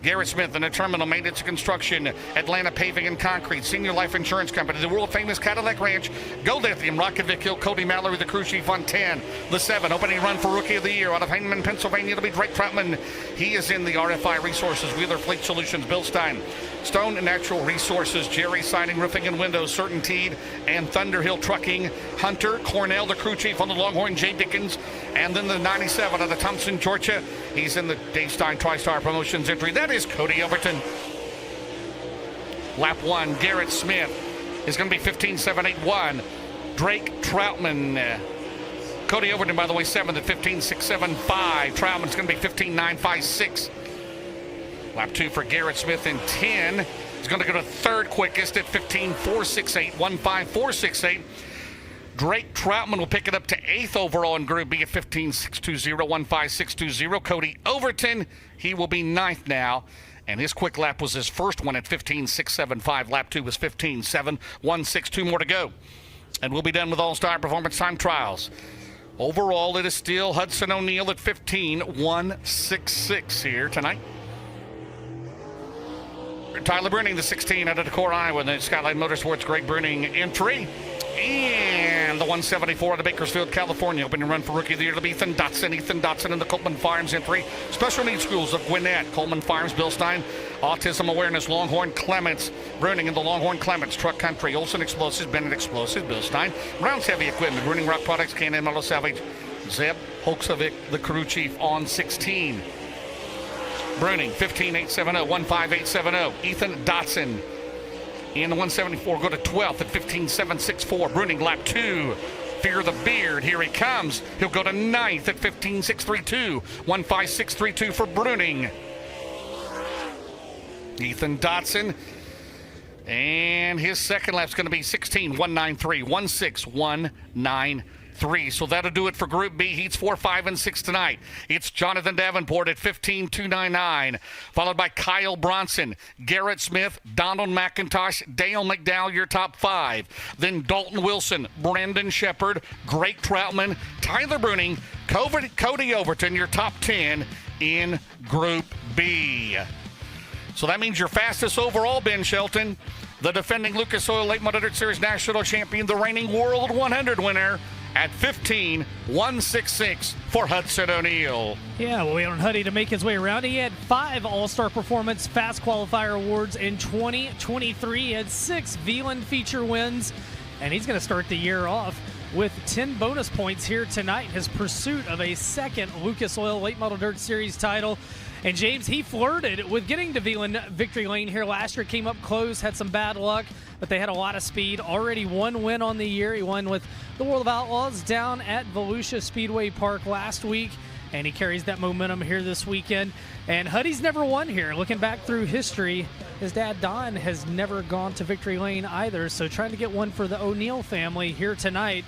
Garrett Smith in the Terminal Maintenance and Construction, Atlanta Paving and Concrete, Senior Life Insurance Company, the world famous Cadillac Ranch, Go Lithium, Rocket Vic Hill, Cody Mallory, the crew chief on 10. The 7, opening run for Rookie of the Year out of Heinemann, Pennsylvania. It'll be Drake Troutman. He is in the RFI Resources, Wheeler Fleet Solutions, Bill Stein, Stone Natural Resources, Jerry Siding, Roofing and Windows, Certainteed, and Thunderhill Trucking. Hunter Cornell, the crew chief on the Longhorn, Jay Dickens, and then the 97 out of Thompson, Georgia. He's in the Dave Stein TriStar Promotions entry. That is Cody Overton. Lap 1, Garrett Smith is going to be 15.781. Drake Troutman. Cody Overton, by the way, 7th at 15.675. Troutman's going to be 15.956. Lap 2 for Garrett Smith in 10. He's going to go to 3rd quickest at 15.468. 15468. Drake Troutman will pick it up to 8th overall in Group B at 15.620. 15620. Cody Overton, he will be 9th now. And his quick lap was his first one at 15.675. Lap 2 was 15.716. 2 more to go. And we'll be done with All-Star Performance Time Trials. Overall, it is still Hudson O'Neal at 15.166 here tonight. Tyler Bruning, the 16 out of Decorah, Iowa, and the Skyline Motorsports Greg Bruning entry. And the 174 out of Bakersfield, California. Opening run for Rookie of the Year to Ethan Dotson. Ethan Dotson in the Coleman Farms entry. Special Needs Schools of Gwinnett. Coleman Farms, Bill Stein. Autism Awareness, Longhorn Clements. Bruning in the Longhorn Clements. Truck Country. Olson Explosives, Bennett Explosives, Bill Stein. Rounds Heavy Equipment. Bruning Rock Products, K&N Mellow Salvage. Zeb Holksovic, the crew chief, on 16. Bruning, 15.870. 15870. Ethan Dotson in the 174, go to 12th at 15.764. Bruning, lap 2. Fear the Beard, here he comes. He'll go to 9th at 15.632. 15632 for Bruning. Ethan Dotson. And his second lap's going to be 16.193. 16193. So that'll do it for Group B. Heats 4, 5, and 6 tonight. It's Jonathan Davenport at 15.299, followed by Kyle Bronson, Garrett Smith, Donald McIntosh, Dale McDowell, your top 5. Then Dalton Wilson, Brandon Shepard, Drake Troutman, Tyler Bruning, Cody Overton, your top 10 in Group B. So that means your fastest overall, Ben Shelton, the defending Lucas Oil Late Model Dirt Series National Champion, the reigning World 100 winner, at 15.166 for Hudson O'Neal. Yeah, we'll wait on Huddy to make his way around. He had 5 All-Star Performance Fast Qualifier awards in 2023. He had 6 Veland feature wins, and he's going to start the year off with 10 bonus points here tonight in his pursuit of a second Lucas Oil Late Model Dirt Series title. And James, he flirted with getting to Veland victory lane here last year, came up close, had some bad luck, but they had a lot of speed. Already 1 win on the year. He won with the World of Outlaws down at Volusia Speedway Park last week, and he carries that momentum here this weekend. And Huddy's never won here. Looking back through history, his dad Don has never gone to victory lane either, so trying to get one for the O'Neal family here tonight.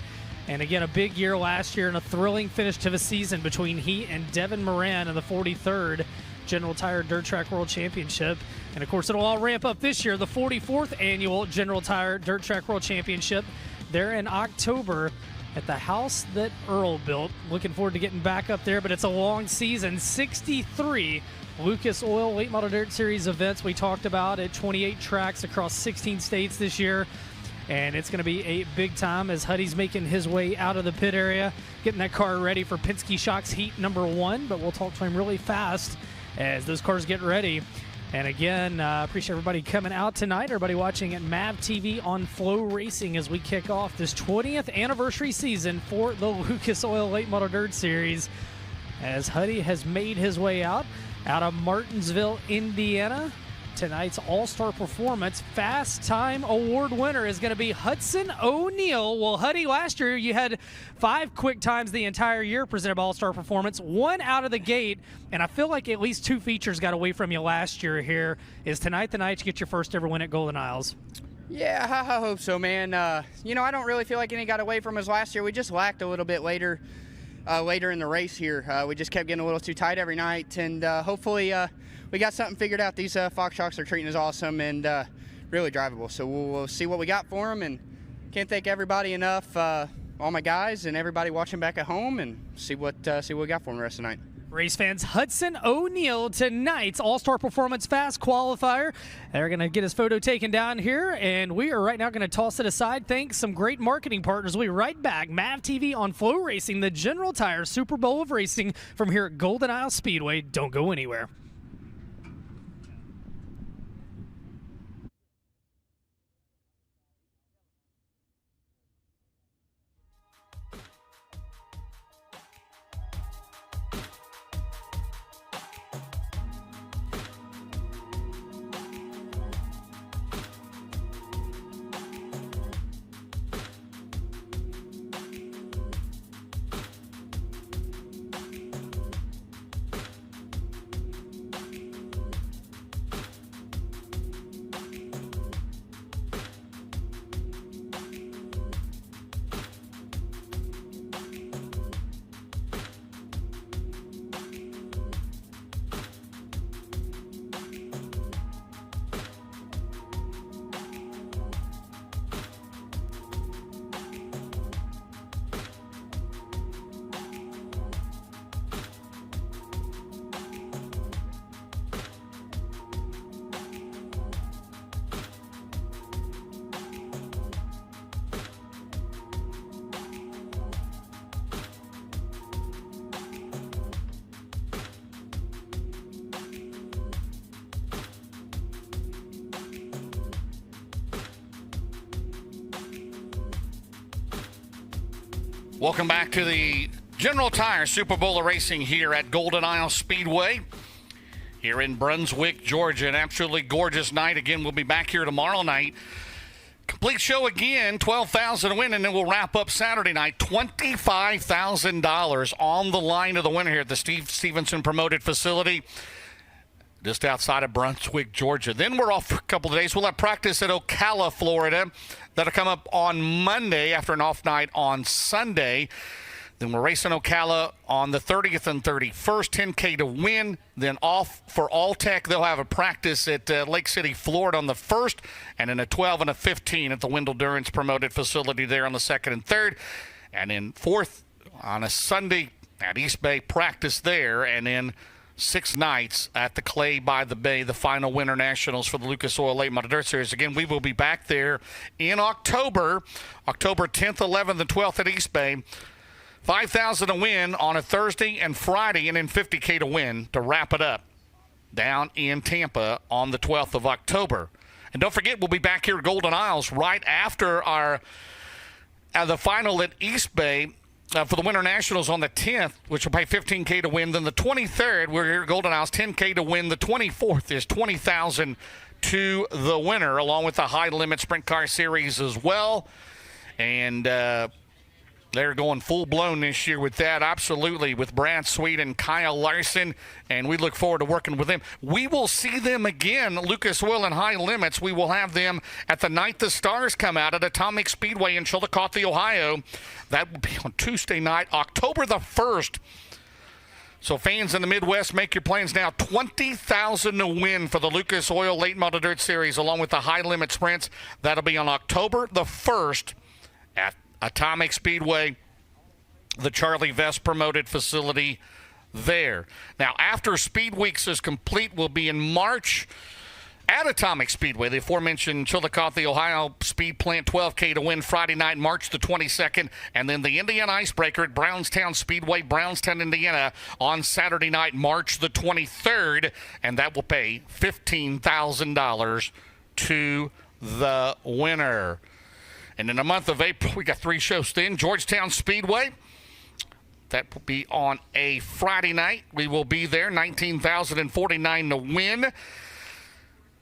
And again, a big year last year and a thrilling finish to the season between he and Devin Moran in the 43rd General Tire Dirt Track World Championship. And of course, it'll all ramp up this year, the 44th annual General Tire Dirt Track World Championship. There in October at the house that Earl built. Looking forward to getting back up there, but it's a long season. 63 Lucas Oil Late Model Dirt Series events we talked about at 28 tracks across 16 states this year. And it's going to be a big time as Huddy's making his way out of the pit area, getting that car ready for Penske Shocks Heat number 1. But we'll talk to him really fast as those cars get ready. And again, appreciate everybody coming out tonight, everybody watching at MAV TV on FloRacing as we kick off this 20th anniversary season for the Lucas Oil Late Model Dirt Series, as Huddy has made his way out of Martinsville, Indiana. Tonight's all-star performance Fast Time Award winner is going to be Hudson O'Neal. Well, Huddy, last year you had 5 quick times the entire year presented by all-star performance, 1 out of the gate, and I feel like at least 2 features got away from you last year here. Is tonight the night to get your first ever win at Golden Isles? Yeah, I hope so, man. I don't really feel like any got away from us last year. We just lacked a little bit later in the race here. We just kept getting a little too tight every night, and hopefully we got something figured out. These Fox trucks are treating us awesome and really drivable. So we'll see what we got for them, and can't thank everybody enough, all my guys and everybody watching back at home, and see what we got for them the rest of the night. Race fans, Hudson O'Neal, tonight's All-Star Performance Fast Qualifier. They're going to get his photo taken down here, and we are right now going to toss it aside. Thanks some great marketing partners. We'll be right back. MAV TV on FloRacing, the General Tire Super Bowl of Racing from here at Golden Isle Speedway. Don't go anywhere. Welcome back to the General Tire Super Bowl of Racing here at Golden Isle Speedway here in Brunswick, Georgia. An absolutely gorgeous night. Again, we'll be back here tomorrow night. Complete show again, $12,000 to win, and then we'll wrap up Saturday night. $25,000 on the line of the winner here at the Steve Stevenson Promoted Facility just outside of Brunswick, Georgia. Then we're off for a couple of days. We'll have practice at Ocala, Florida. That'll come up on Monday after an off night on Sunday. Then we're racing Ocala on the 30th and 31st, 10K to win. Then off for All-Tech. They'll have a practice at Lake City, Florida on the 1st, and then a 12 and a 15 at the Wendell Durance Promoted Facility there on the 2nd and 3rd. And then 4th on a Sunday at East Bay, practice there, and then 6 nights at the Clay by the Bay, the final Winter Nationals for the Lucas Oil Late Model Dirt Series. Again, we will be back there in October 10th, 11th, and 12th at East Bay. $5,000 to win on a Thursday and Friday, and then $50K to win to wrap it up down in Tampa on the 12th of October. And don't forget, we'll be back here at Golden Isles right after our the final at East Bay for the Winter Nationals on the 10th, which will pay $15K to win. Then the 23rd, we're here at Golden Isles, $10K to win. The 24th is $20,000 to the winner, along with the High Limit Sprint Car Series as well. And they're going full-blown this year with that, absolutely, with Brad Sweet and Kyle Larson, and we look forward to working with them. We will see them again, Lucas Oil and High Limits. We will have them at the night the stars come out at Atomic Speedway in Chillicothe, Ohio. That will be on Tuesday night, October the 1st. So fans in the Midwest, make your plans now. $20,000 to win for the Lucas Oil Late Model Dirt Series, along with the High Limit Sprints. That'll be on October the 1st at Atomic Speedway, the Charlie Vest Promoted Facility there. Now, after Speed Weeks is complete, we'll be in March At Atomic Speedway, the aforementioned Chillicothe, the Ohio Speed Plant 12K to win Friday night, March the 22nd, and then the Indiana Icebreaker at Brownstown Speedway, Brownstown, Indiana, on Saturday night, March the 23rd, and that will pay $15,000 to the winner. And in the month of April, we got 3 shows then. Georgetown Speedway. That will be on a Friday night. We will be there. $19,049 to win.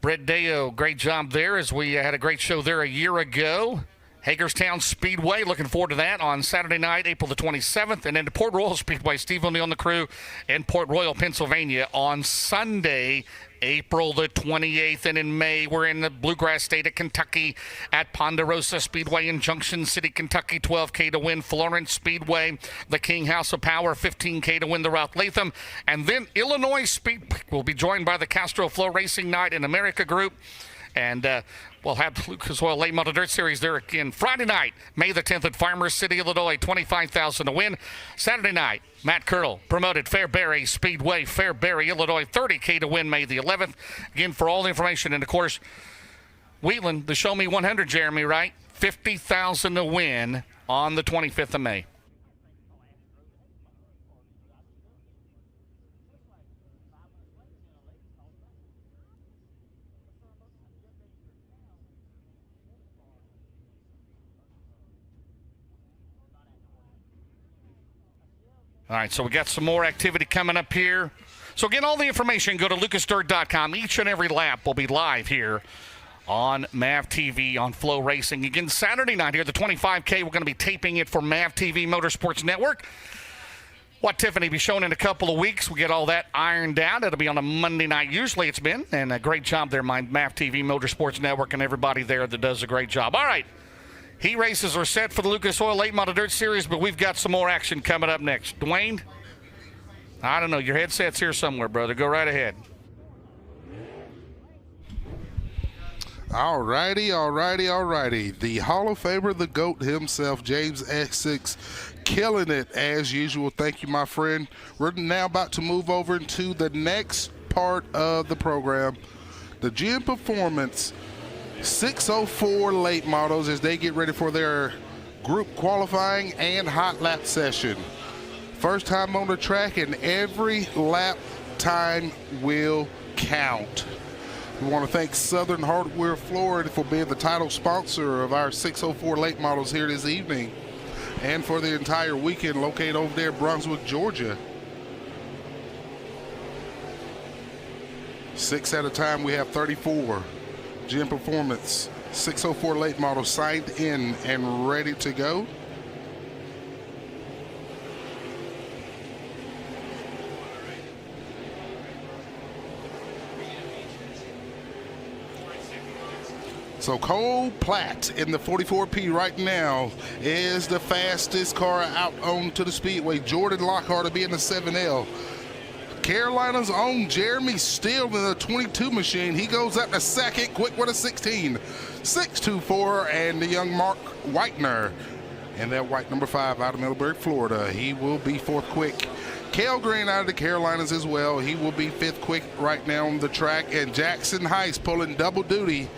Brett Deo, great job there, as we had a great show there a year ago. Hagerstown Speedway, looking forward to that on Saturday night, April the 27th. And then to Port Royal Speedway, Steve O'Neill and the crew in Port Royal, Pennsylvania on Sunday, April the 28th. And in May, we're in the Bluegrass State of Kentucky at Ponderosa Speedway in Junction City, Kentucky, 12K to win. Florence Speedway, the King House of Power, 15K to win the Ralph Latham. And then Illinois Speed will be joined by the Castro FloRacing Night in America group. And we'll have the Lucas Oil Late Model Dirt Series there again Friday night, May the 10th at Farmers City, Illinois, $25,000 to win. Saturday night, Matt Curl promoted Fairbury Speedway, Fairbury, Illinois, $30K to win May the 11th. Again, for all the information, and of course, Wheatland, the Show Me 100, Jeremy, right? $50,000 to win on the 25th of May. All right, so we got some more activity coming up here. So again, all the information, go to lucasdirt.com. Each and every lap will be live here on MAV TV on FloRacing. Again, Saturday night here, the 25K, we're going to be taping it for MAV TV Motorsports Network. What Tiffany be showing in a couple of weeks. We get all that ironed out. It'll be on a Monday night. Usually it's been. And a great job there, my MAV TV Motorsports Network, and everybody there that does a great job. All right. Heat races are set for the Lucas Oil Late Model Dirt Series, but we've got some more action coming up next. Dwayne, I don't know. Your headset's here somewhere, brother. Go right ahead. All righty. The Hall of Famer, the GOAT himself, James Essex, killing it as usual. Thank you, my friend. We're now about to move over into the next part of the program, the GM Performance 604 late models, as they get ready for their group qualifying and hot lap session. First time on the track, and every lap time will count. We want to thank Southern Hardware Florida for being the title sponsor of our 604 late models here this evening and for the entire weekend, located over there in Brunswick, Georgia. 6 at a time, we have 34. GM Performance 604 late models signed in and ready to go. So Cole Platt in the 44P right now is the fastest car out onto the speedway. Jordan Lockhart will be in the 7L. Carolina's own Jeremy Steele in the 22 machine. He goes up to second, quick with a 16. 624, and the young Mark Whitener in that white number 5 out of Middleburg, Florida. He will be fourth quick. Cale Green out of the Carolinas as well. He will be fifth quick right now on the track. And Jackson Heiss pulling double duty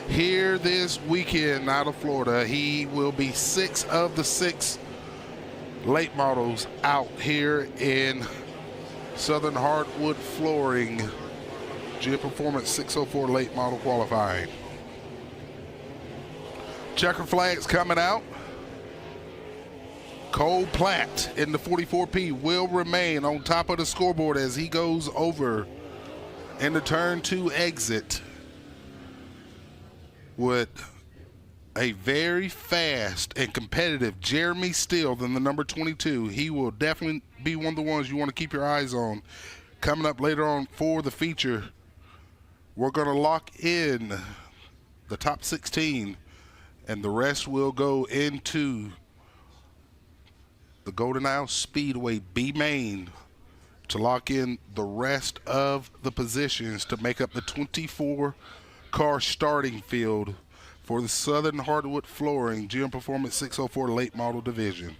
here this weekend out of Florida. He will be 6 of the 6 late models out here in Southern Hardwood Flooring GM Performance 604 late model qualifying. Checker flags coming out. Cole Platt in the 44P will remain on top of the scoreboard as he goes over in the turn 2 exit with a very fast and competitive Jeremy Steele than the number 22. He will definitely be one of the ones you want to keep your eyes on. Coming up later on for the feature, we're going to lock in the top 16, and the rest will go into the Golden Isle Speedway B main to lock in the rest of the positions to make up the 24 car starting field for the Southern Hardwood Flooring GM Performance 604 late model division.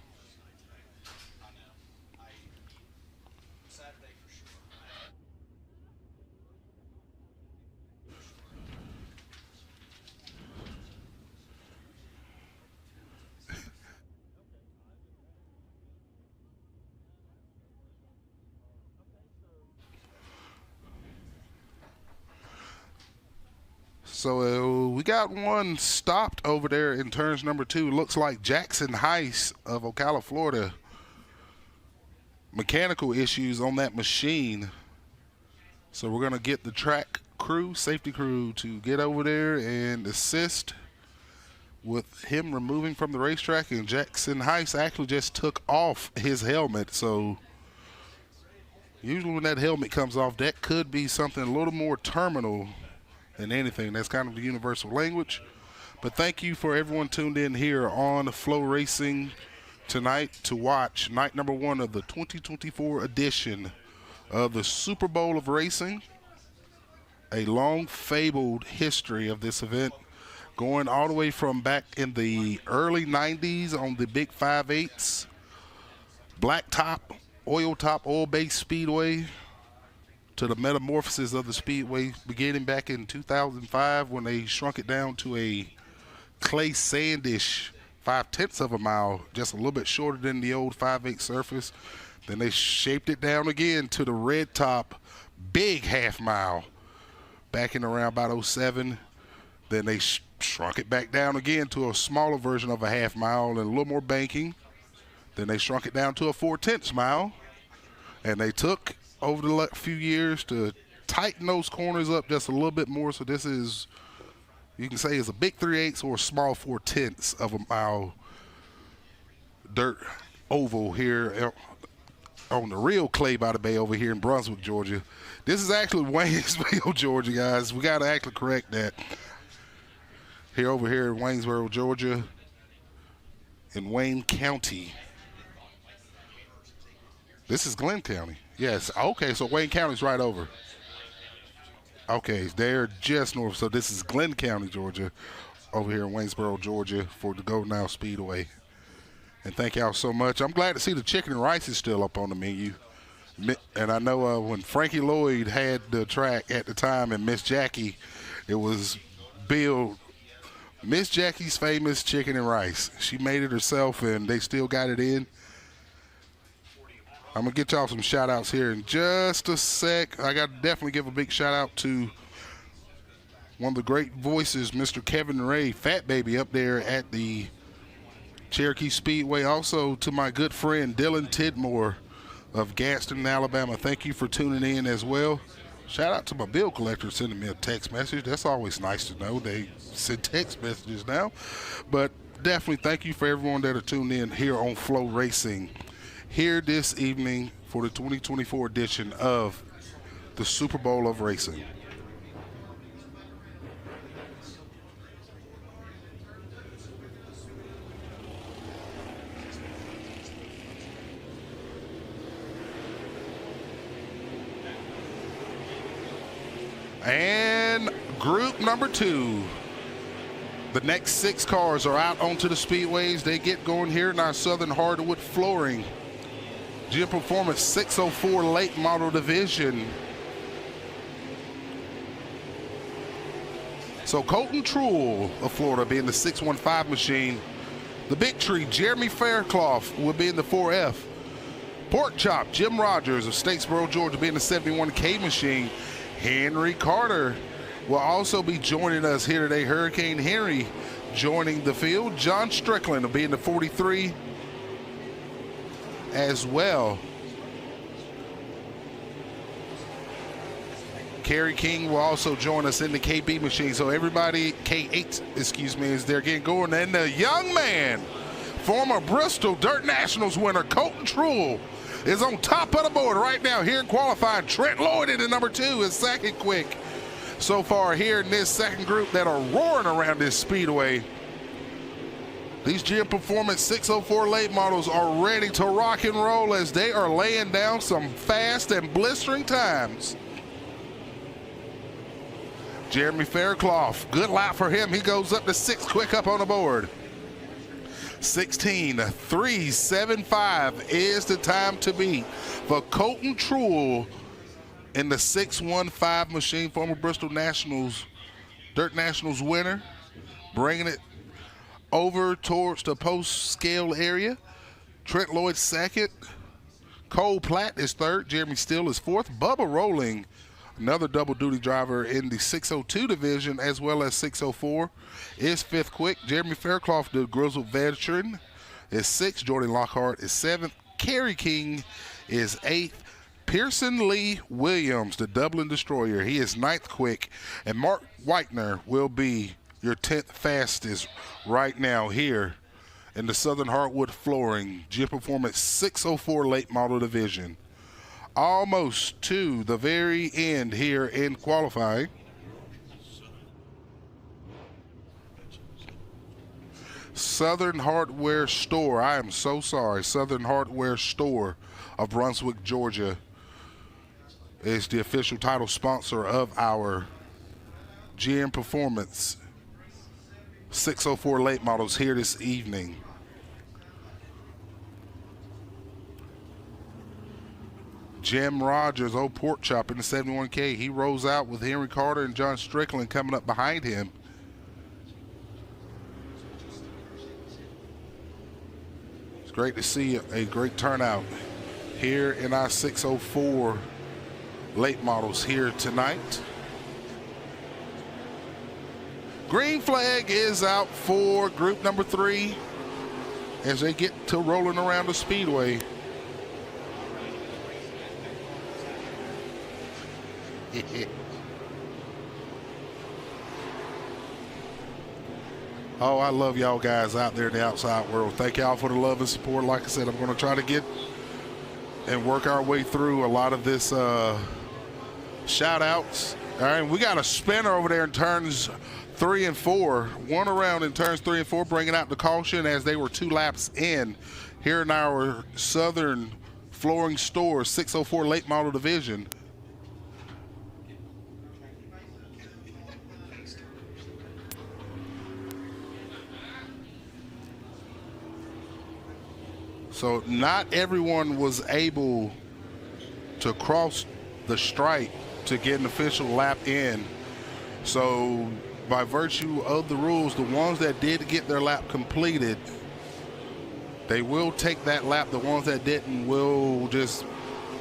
So we got one stopped over there in turns number 2. Looks like Jackson Heiss of Ocala, Florida. Mechanical issues on that machine. So we're going to get the track crew, safety crew, to get over there and assist with him removing from the racetrack. And Jackson Heiss actually just took off his helmet. So usually when that helmet comes off, that could be something a little more terminal than anything. That's kind of the universal language. But thank you for everyone tuned in here on FloRacing tonight to watch night number 1 of the 2024 edition of the Super Bowl of Racing. A long fabled history of this event, going all the way from back in the early 90s on the big 5/8s, blacktop, oil-based Speedway, to the metamorphosis of the Speedway beginning back in 2005 when they shrunk it down to a clay sandish 5/10 of a mile, just a little bit shorter than the old 5/8 surface. Then they shaped it down again to the red top, big half mile, back in around about 07. Then they shrunk it back down again to a smaller version of a half mile and a little more banking. Then they shrunk it down to a 4/10 mile. And they took over the few years to tighten those corners up just a little bit more. So this is, you can say, is a big 3/8 or a small 4/10 of a mile dirt oval here on the real clay by the bay over here in Brunswick, Georgia. This is actually Waynesville, Georgia, guys. We got to actually correct that. Over here in Waynesboro, Georgia, in Wayne County. This is Glenn County. Yes, okay, so Wayne County's right over. Okay, they're just north, so this is Glenn County, Georgia, over here in Waynesboro, Georgia, for the Golden Isle Speedway. And thank y'all so much. I'm glad to see the chicken and rice is still up on the menu. And I know when Frankie Lloyd had the track at the time and Miss Jackie, it was billed Miss Jackie's famous chicken and rice. She made it herself, and they still got it in. I'm going to get y'all some shout-outs here in just a sec. I got to definitely give a big shout-out to one of the great voices, Mr. Kevin Ray, Fat Baby, up there at the Cherokee Speedway. Also to my good friend Dylan Tidmore of Gadsden, Alabama. Thank you for tuning in as well. Shout out to my bill collector sending me a text message. That's always nice to know. They send text messages now. But definitely thank you for everyone that are tuned in here on FloRacing here this evening for the 2024 edition of the Super Bowl of Racing. And group number 2. The next 6 cars are out onto the speedways. They get going here in our Southern Hardwood Flooring Gym Performance 604 late model division. So Colton Truell of Florida being the 615 machine. The Big Tree, Jeremy Fairclough, will be in the 4F. Pork Chop, Jim Rogers of Statesboro, Georgia, being the 71K machine. Henry Carter will also be joining us here today. Hurricane Henry joining the field. John Strickland will be in the 43 as well. Kerry King will also join us in the KB machine. So everybody, K8, excuse me, is there getting going. And the young man, former Bristol Dirt Nationals winner, Colton Truell, is on top of the board right now here in qualifying. Trent Lloyd in the number 2 is second quick so far here in this second group that are roaring around this speedway. These Gym Performance 604 late models are ready to rock and roll as they are laying down some fast and blistering times. Jeremy Fairclough, good lap for him. He goes up to 6 quick up on the board. 16.375 is the time to beat for Colton Truell in the 615 machine, former Bristol Nationals, Dirt Nationals winner, bringing it over towards the post-scale area. Trent Lloyd second. Cole Platt is third. Jeremy Steele is fourth. Bubba Rolling, Another double-duty driver in the 602 division as well as 604 is fifth quick. Jeremy Fairclough, the grizzled veteran, is sixth. Jordan Lockhart is seventh. Kerry King is eighth. Pearson Lee Williams, the Dublin Destroyer, he is ninth quick. And Mark Whitener will be your 10th fastest right now here in the Southern Hardwood Flooring Gym Performance 604 late model division. Almost to the very end here in qualifying. Southern Hardware Store, I am so sorry, Southern Hardware Store of Brunswick, Georgia is the official title sponsor of our GM Performance 604 late models here this evening. Jim Rogers, old pork chop in the 71K. He rolls out with Henry Carter and John Strickland coming up behind him. It's great to see a great turnout here in our 604 late models here tonight. Green flag is out for group number 3 as they get to rolling around the Speedway. Oh, I love y'all guys out there in the outside world. Thank y'all for the love and support. Like I said, I'm going to try to get and work our way through a lot of this shout outs. All right, we got a spinner over there in turns 3 and 4. One around in turns 3 and 4, bringing out the caution as they were 2 laps in here in our Southern Flooring Store 604 late model division. So not everyone was able to cross the stripe to get an official lap in. So by virtue of the rules, the ones that did get their lap completed, they will take that lap. The ones that didn't will just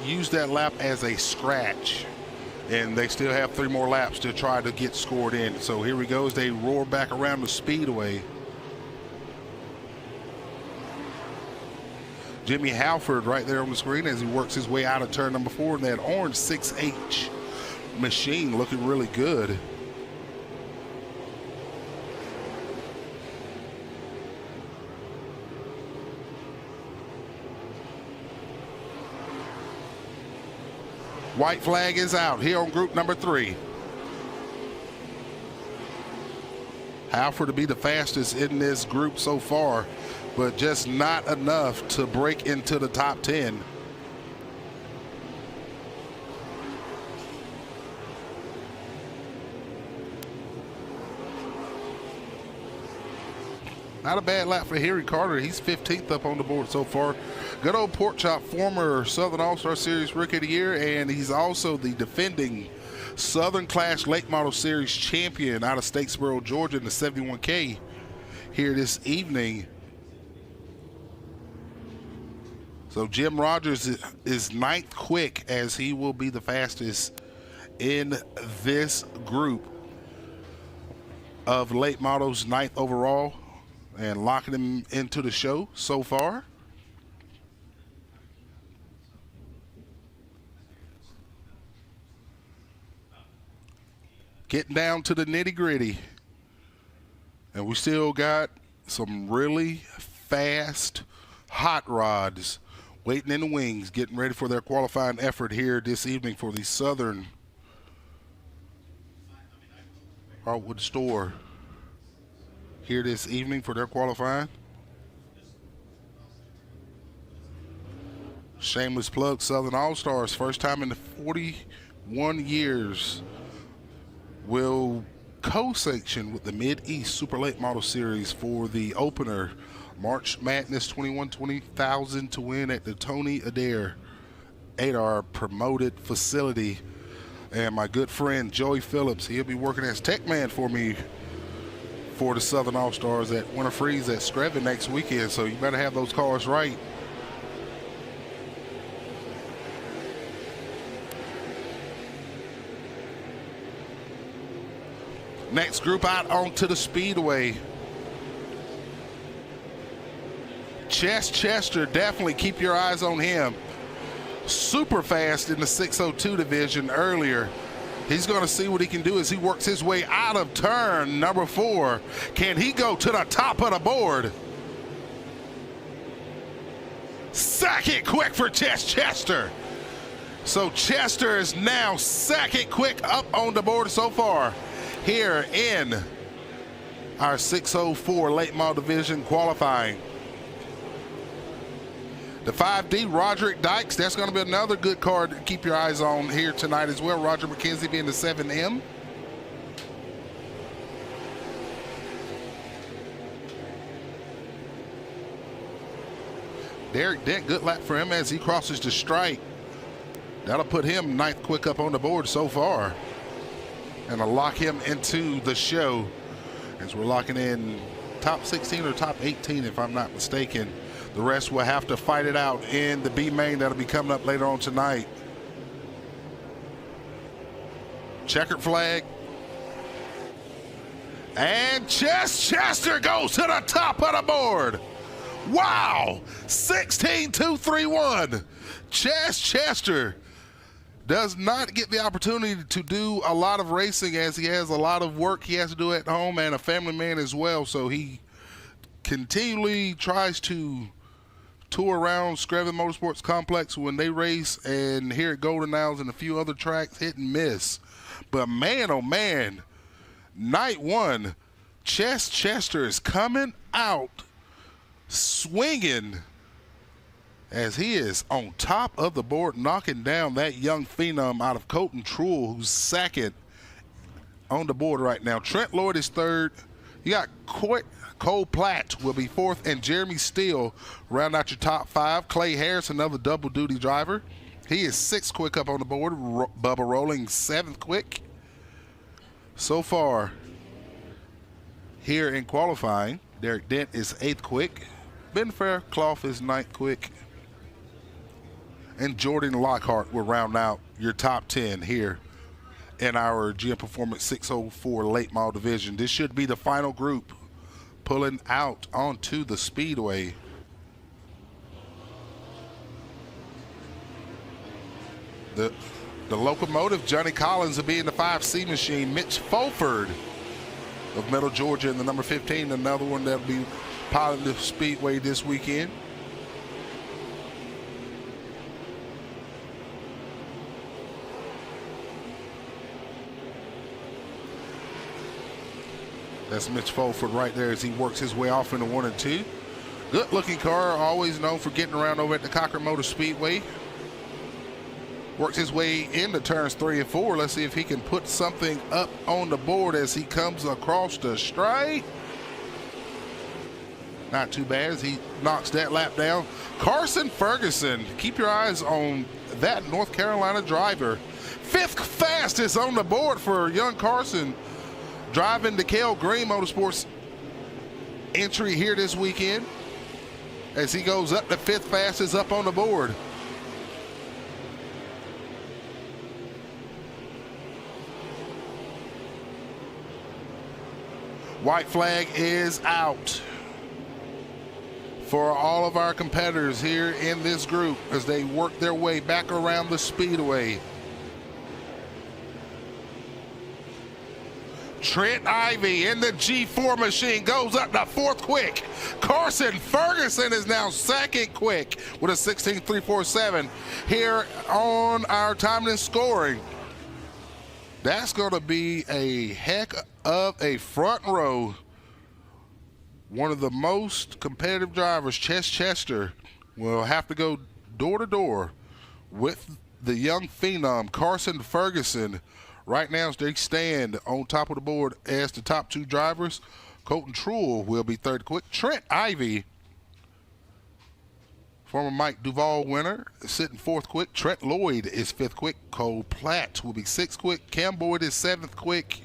use that lap as a scratch. And they still have 3 more laps to try to get scored in. So here we go as they roar back around the Speedway. Jimmy Halford right there on the screen as he works his way out of turn number 4 in that orange 6H machine, looking really good. White flag is out here on group number 3. Halford to be the fastest in this group so far, but just not enough to break into the top 10. Not a bad lap for Henry Carter. He's 15th up on the board so far. Good old pork chop, former Southern All-Star Series Rookie of the Year, and he's also the defending Southern Clash Late Model Series champion out of Statesboro, Georgia in the 71K here this evening. So Jim Rogers is 9th quick as he will be the fastest in this group of late models, 9th overall, and locking him into the show so far. Getting down to the nitty-gritty. And we still got some really fast hot rods waiting in the wings, getting ready for their qualifying effort here this evening for the Southern Hardwood Store here this evening for their qualifying. Shameless plug, Southern All-Stars, first time in the 41 years, will co-sanction with the Mid-East Super Late Model Series for the opener, March Madness 20,000 to win at the Tony Adair Adar promoted facility. And my good friend Joey Phillips, he'll be working as tech man for me for the Southern All-Stars at Winter Freeze at Screven next weekend, so you better have those cars right. Next group out onto the Speedway. Chester, definitely keep your eyes on him. Super fast in the 602 division earlier. He's going to see what he can do as he works his way out of turn number 4. Can he go to the top of the board? Second quick for Chester. So Chester is now second quick up on the board so far here in our 604 late model division qualifying. The 5D, Roderick Dykes, that's going to be another good card to keep your eyes on here tonight as well. Roger McKenzie being the 7M. Derek Dent, good lap for him as he crosses the stripe. That'll put him 9th quick up on the board so far. And to lock him into the show as we're locking in top 16 or top 18 if I'm not mistaken. The rest will have to fight it out in the B main that'll be coming up later on tonight. Checkered flag. And Chester goes to the top of the board. Wow, 16-2-3-1. Chester does not get the opportunity to do a lot of racing as he has a lot of work he has to do at home and a family man as well. So he continually tries to tour around Screven Motorsports Complex when they race and here at Golden Isles and a few other tracks, hit and miss. But man, oh man, night one, Chester is coming out swinging as he is on top of the board, knocking down that young phenom out of Colton Truel, who's second on the board right now. Trent Lloyd is third. You got Cole Platt will be fourth, and Jeremy Steele round out your top 5. Clay Harris, another double duty driver. He is 6th quick up on the board. Bubba Rolling 7th quick. So far here in qualifying, Derek Dent is 8th quick. Ben Fairclough is 9th quick. And Jordan Lockhart will round out your top 10 here in our GM Performance 604 late model division. This should be the final group pulling out onto the Speedway. The locomotive, Johnny Collins, will be in the 5C machine. Mitch Fulford of Middle Georgia in the number 15, another one that'll be piloting the Speedway this weekend. That's Mitch Fulford right there as he works his way off into 1 and 2. Good looking car, always known for getting around over at the Cochran Motor Speedway. Works his way into turns 3 and 4. Let's see if he can put something up on the board as he comes across the stripe. Not too bad as he knocks that lap down. Carson Ferguson, keep your eyes on that North Carolina driver. 5th fastest on the board for young Carson, driving the Cale Green Motorsports entry here this weekend as he goes up to 5th fastest up on the board. White flag is out for all of our competitors here in this group as they work their way back around the Speedway. Trent Ivey in the G4 machine goes up to 4th quick. Carson Ferguson is now 2nd quick with a 16.347 here on our timing and scoring. That's going to be a heck of a front row. One of the most competitive drivers, Chester, will have to go door to door with the young phenom, Carson Ferguson. Right now, they stand on top of the board as the top 2 drivers. Colton Truel will be 3rd quick. Trent Ivey, former Mike Duval winner, sitting 4th quick. Trent Lloyd is 5th quick. Cole Platt will be 6th quick. Cam Boyd is 7th quick.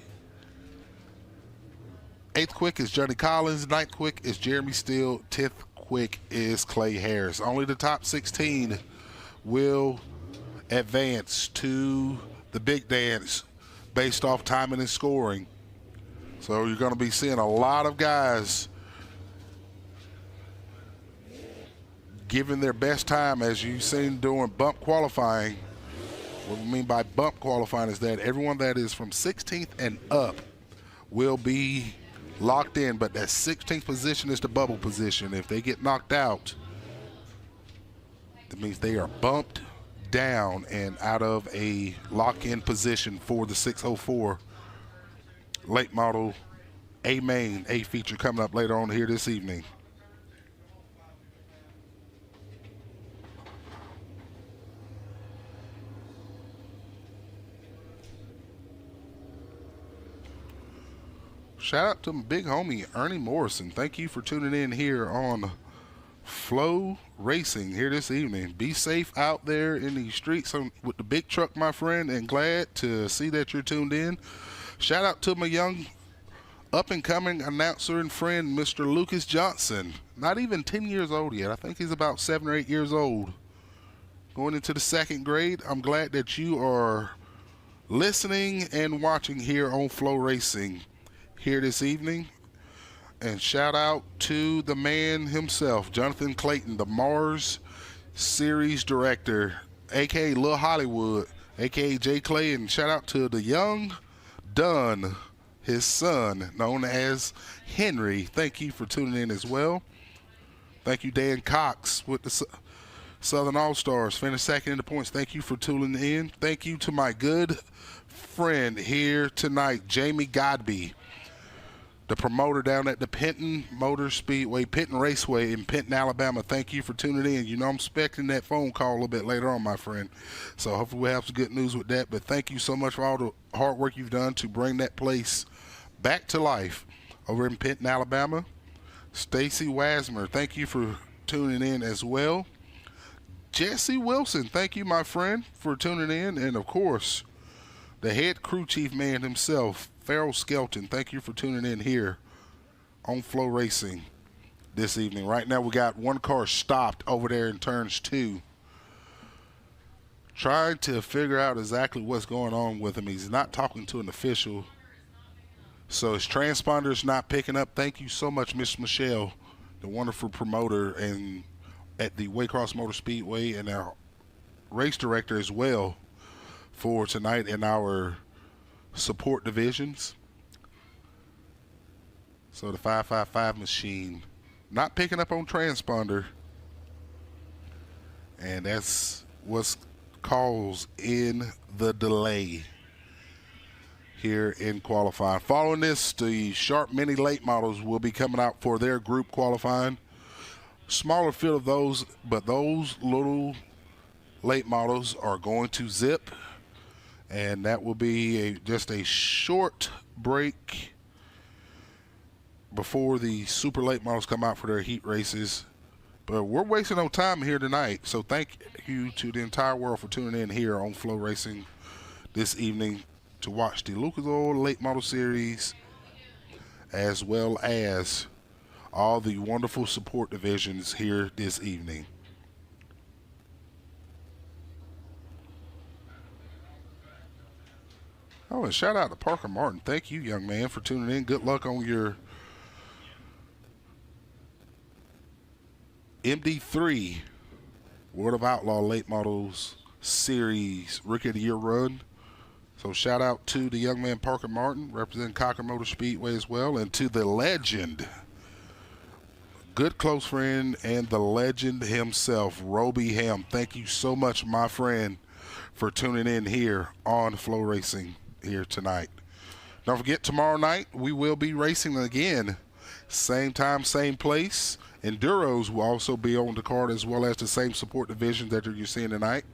8th quick is Johnny Collins. 9th quick is Jeremy Steele. 10th quick is Clay Harris. Only the top 16 will advance to the big dance based off timing and scoring. So you're going to be seeing a lot of guys giving their best time, as you've seen doing bump qualifying. What we mean by bump qualifying is that everyone that is from 16th and up will be locked in, but that 16th position is the bubble position. If they get knocked out, that means they are bumped down and out of a lock-in position for the 604 late model A main, A feature coming up later on here this evening. Shout out to my big homie Ernie Morrison. Thank you for tuning in here on FloRacing here this evening. Be safe out there in the streets with the big truck, my friend, and glad to see that you're tuned in. Shout out to my young up-and-coming announcer and friend, Mr. Lucas Johnson. Not even 10 years old yet. I think he's about 7 or 8 years old. Going into the 2nd grade. I'm glad that you are listening and watching here on FloRacing here this evening. And shout out to the man himself, Jonathan Clayton, the Mars series director, aka Lil Hollywood, aka Jay Clay. And shout out to the young Dunn, his son, known as Henry. Thank you for tuning in as well. Thank you, Dan Cox with the Southern All-Stars, finished 2nd in the points. Thank you for tuning in. Thank you to my good friend here tonight, Jamie Godby, the promoter down at the Penton Motor Speedway, Penton Raceway in Penton, Alabama. Thank you for tuning in. You know I'm expecting that phone call a little bit later on, my friend. So hopefully we'll have some good news with that. But thank you so much for all the hard work you've done to bring that place back to life over in Penton, Alabama. Stacy Wasmer, thank you for tuning in as well. Jesse Wilson, thank you, my friend, for tuning in. And, of course, the head crew chief man himself, Farrell Skelton, thank you for tuning in here on FloRacing this evening. Right now we got one car stopped over there in turns 2. Trying to figure out exactly what's going on with him. He's not talking to an official. So his transponder's not picking up. Thank you so much, Miss Michelle, the wonderful promoter and at the Waycross Motor Speedway, and our race director as well for tonight in our support divisions. So the 555 machine not picking up on transponder, and that's what's caused in the delay here in qualifying. Following this, the Sharp Mini late models will be coming out for their group qualifying. Smaller field of those, but those little late models are going to zip. And that will be just a short break before the super late models come out for their heat races. But we're wasting no time here tonight. So thank you to the entire world for tuning in here on FloRacing this evening to watch the Lucas Oil Late Model Series, as well as all the wonderful support divisions here this evening. Oh, and shout out to Parker Martin. Thank you, young man, for tuning in. Good luck on your MD3 World of Outlaw Late Models Series Rookie of the Year run. So shout out to the young man Parker Martin, representing Cocker Motor Speedway as well, and to the legend, good close friend, and the legend himself, Roby Ham. Thank you so much, my friend, for tuning in here on FloRacing here tonight. Don't forget, tomorrow night we will be racing again. Same time, same place. Enduros will also be on the card, as well as the same support divisions that you're seeing tonight.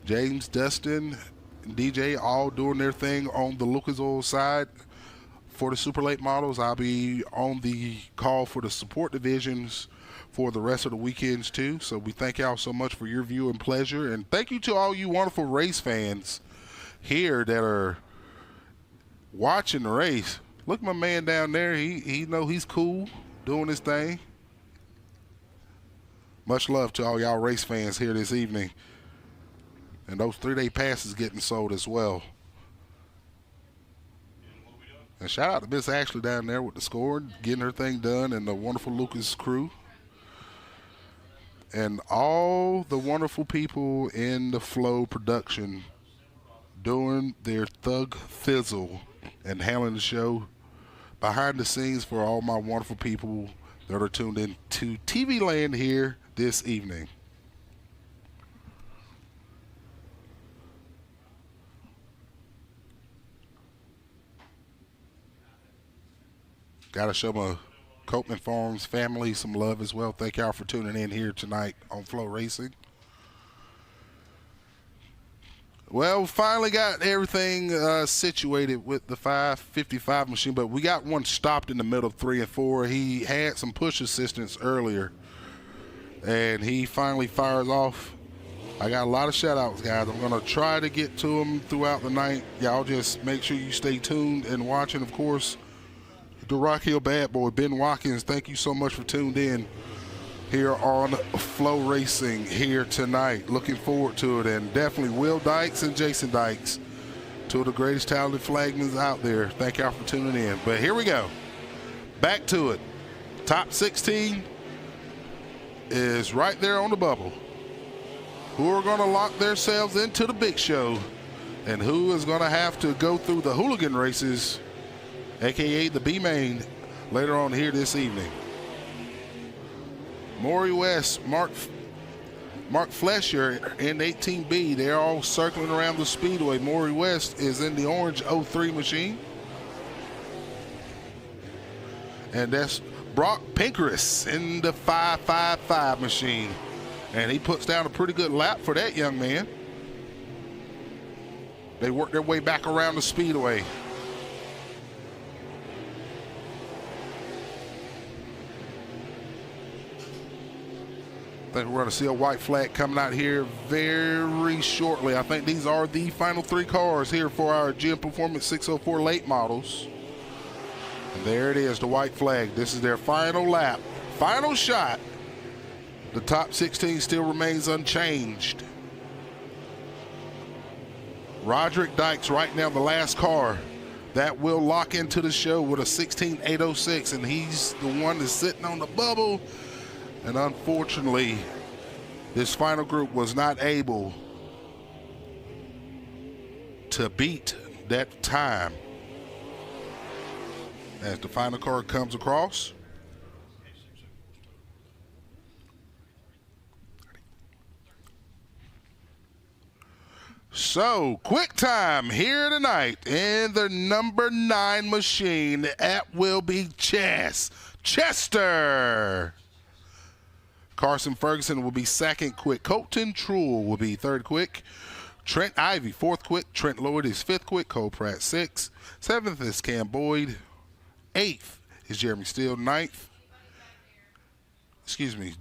James, Dustin, and DJ all doing their thing on the Lucas Oil side. For the super late models, I'll be on the call for the support divisions for the rest of the weekends too. So we thank y'all so much for your view and pleasure. And thank you to all you wonderful race fans here that are watching the race. Look at my man down there. He know he's cool doing his thing. Much love to all y'all race fans here this evening. And those 3-day passes getting sold as well. And shout out to Miss Ashley down there with the score, getting her thing done, and the wonderful Lucas crew. And all the wonderful people in the Flow production doing their thug fizzle and handling the show behind the scenes for all my wonderful people that are tuned in to TV Land here this evening. Got to show my Copeman Farms family some love as well. Thank y'all for tuning in here tonight on FloRacing. Well, finally got everything situated with the 555 machine, but we got one stopped in the middle of 3 and 4. He had some push assistance earlier, and he finally fires off. I got a lot of shout-outs, guys. I'm going to try to get to them throughout the night. Y'all just make sure you stay tuned and watching, of course. The Rock Hill Bad Boy, Ben Watkins, thank you so much for tuning in here on FloRacing here tonight. Looking forward to it. And definitely Will Dykes and Jason Dykes, two of the greatest talented flagmen out there. Thank y'all for tuning in. But here we go. Back to it. Top 16 is right there on the bubble. Who are going to lock themselves into the big show, and who is going to have to go through the hooligan races, a.k.a. the B-Main, later on here this evening. Maury West, Mark Flesher in 18B. They're all circling around the Speedway. Maury West is in the orange 03 machine. And that's Brock Pinkerus in the 555 machine. And he puts down a pretty good lap for that young man. They work their way back around the Speedway. I think we're going to see a white flag coming out here very shortly. I think these are the final 3 cars here for our GM Performance 604 late models. And there it is, the white flag. This is their final lap, final shot. The top 16 still remains unchanged. Roderick Dykes right now, the last car that will lock into the show with a 16.806, and he's the one that's sitting on the bubble. And unfortunately, this final group was not able to beat that time. As the final car comes across. So, quick time here tonight in the number 9 machine. That will be Chester. Carson Ferguson will be second quick. Colton Truel will be third quick. Trent Ivey, fourth quick. Trent Lloyd is fifth quick. Cole Pratt, sixth. Seventh is Cam Boyd. Eighth is Jeremy Steele.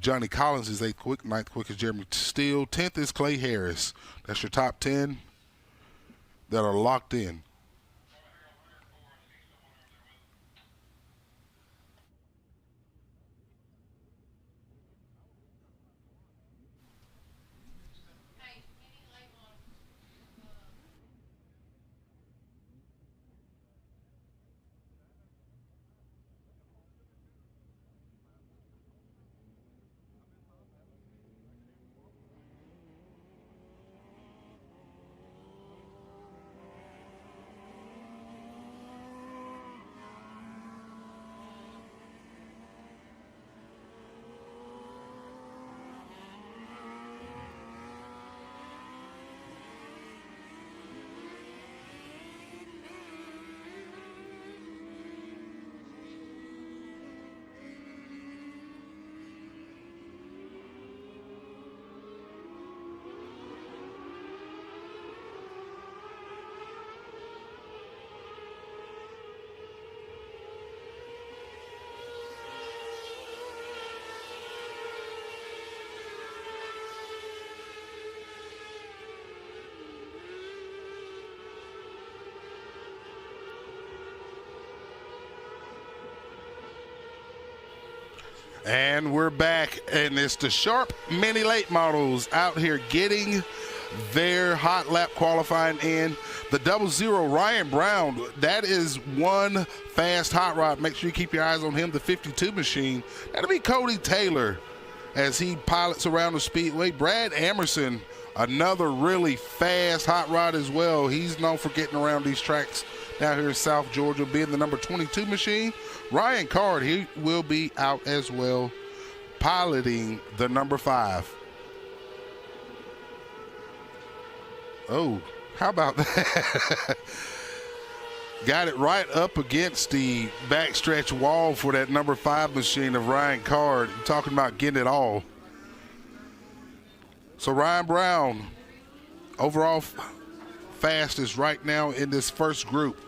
Johnny Collins is eighth quick. Ninth quick is Jeremy Steele. 10th is Clay Harris. That's your top 10 that are locked in. And we're back, and it's the Sharp Mini Late Models out here getting their hot lap qualifying in. The 00 Ryan Brown, that is one fast hot rod. Make sure you keep your eyes on him, the 52 machine. That'll be Cody Taylor as he pilots around the Speedway. Brad Emerson, another really fast hot rod as well. He's known for getting around these tracks down here in South Georgia, being the number 22 machine. Ryan Card, he will be out as well, piloting the number 5. Oh, how about that? Got it right up against the backstretch wall for that number 5 machine of Ryan Card. Talking about getting it all. So Ryan Brown, overall fastest right now in this first group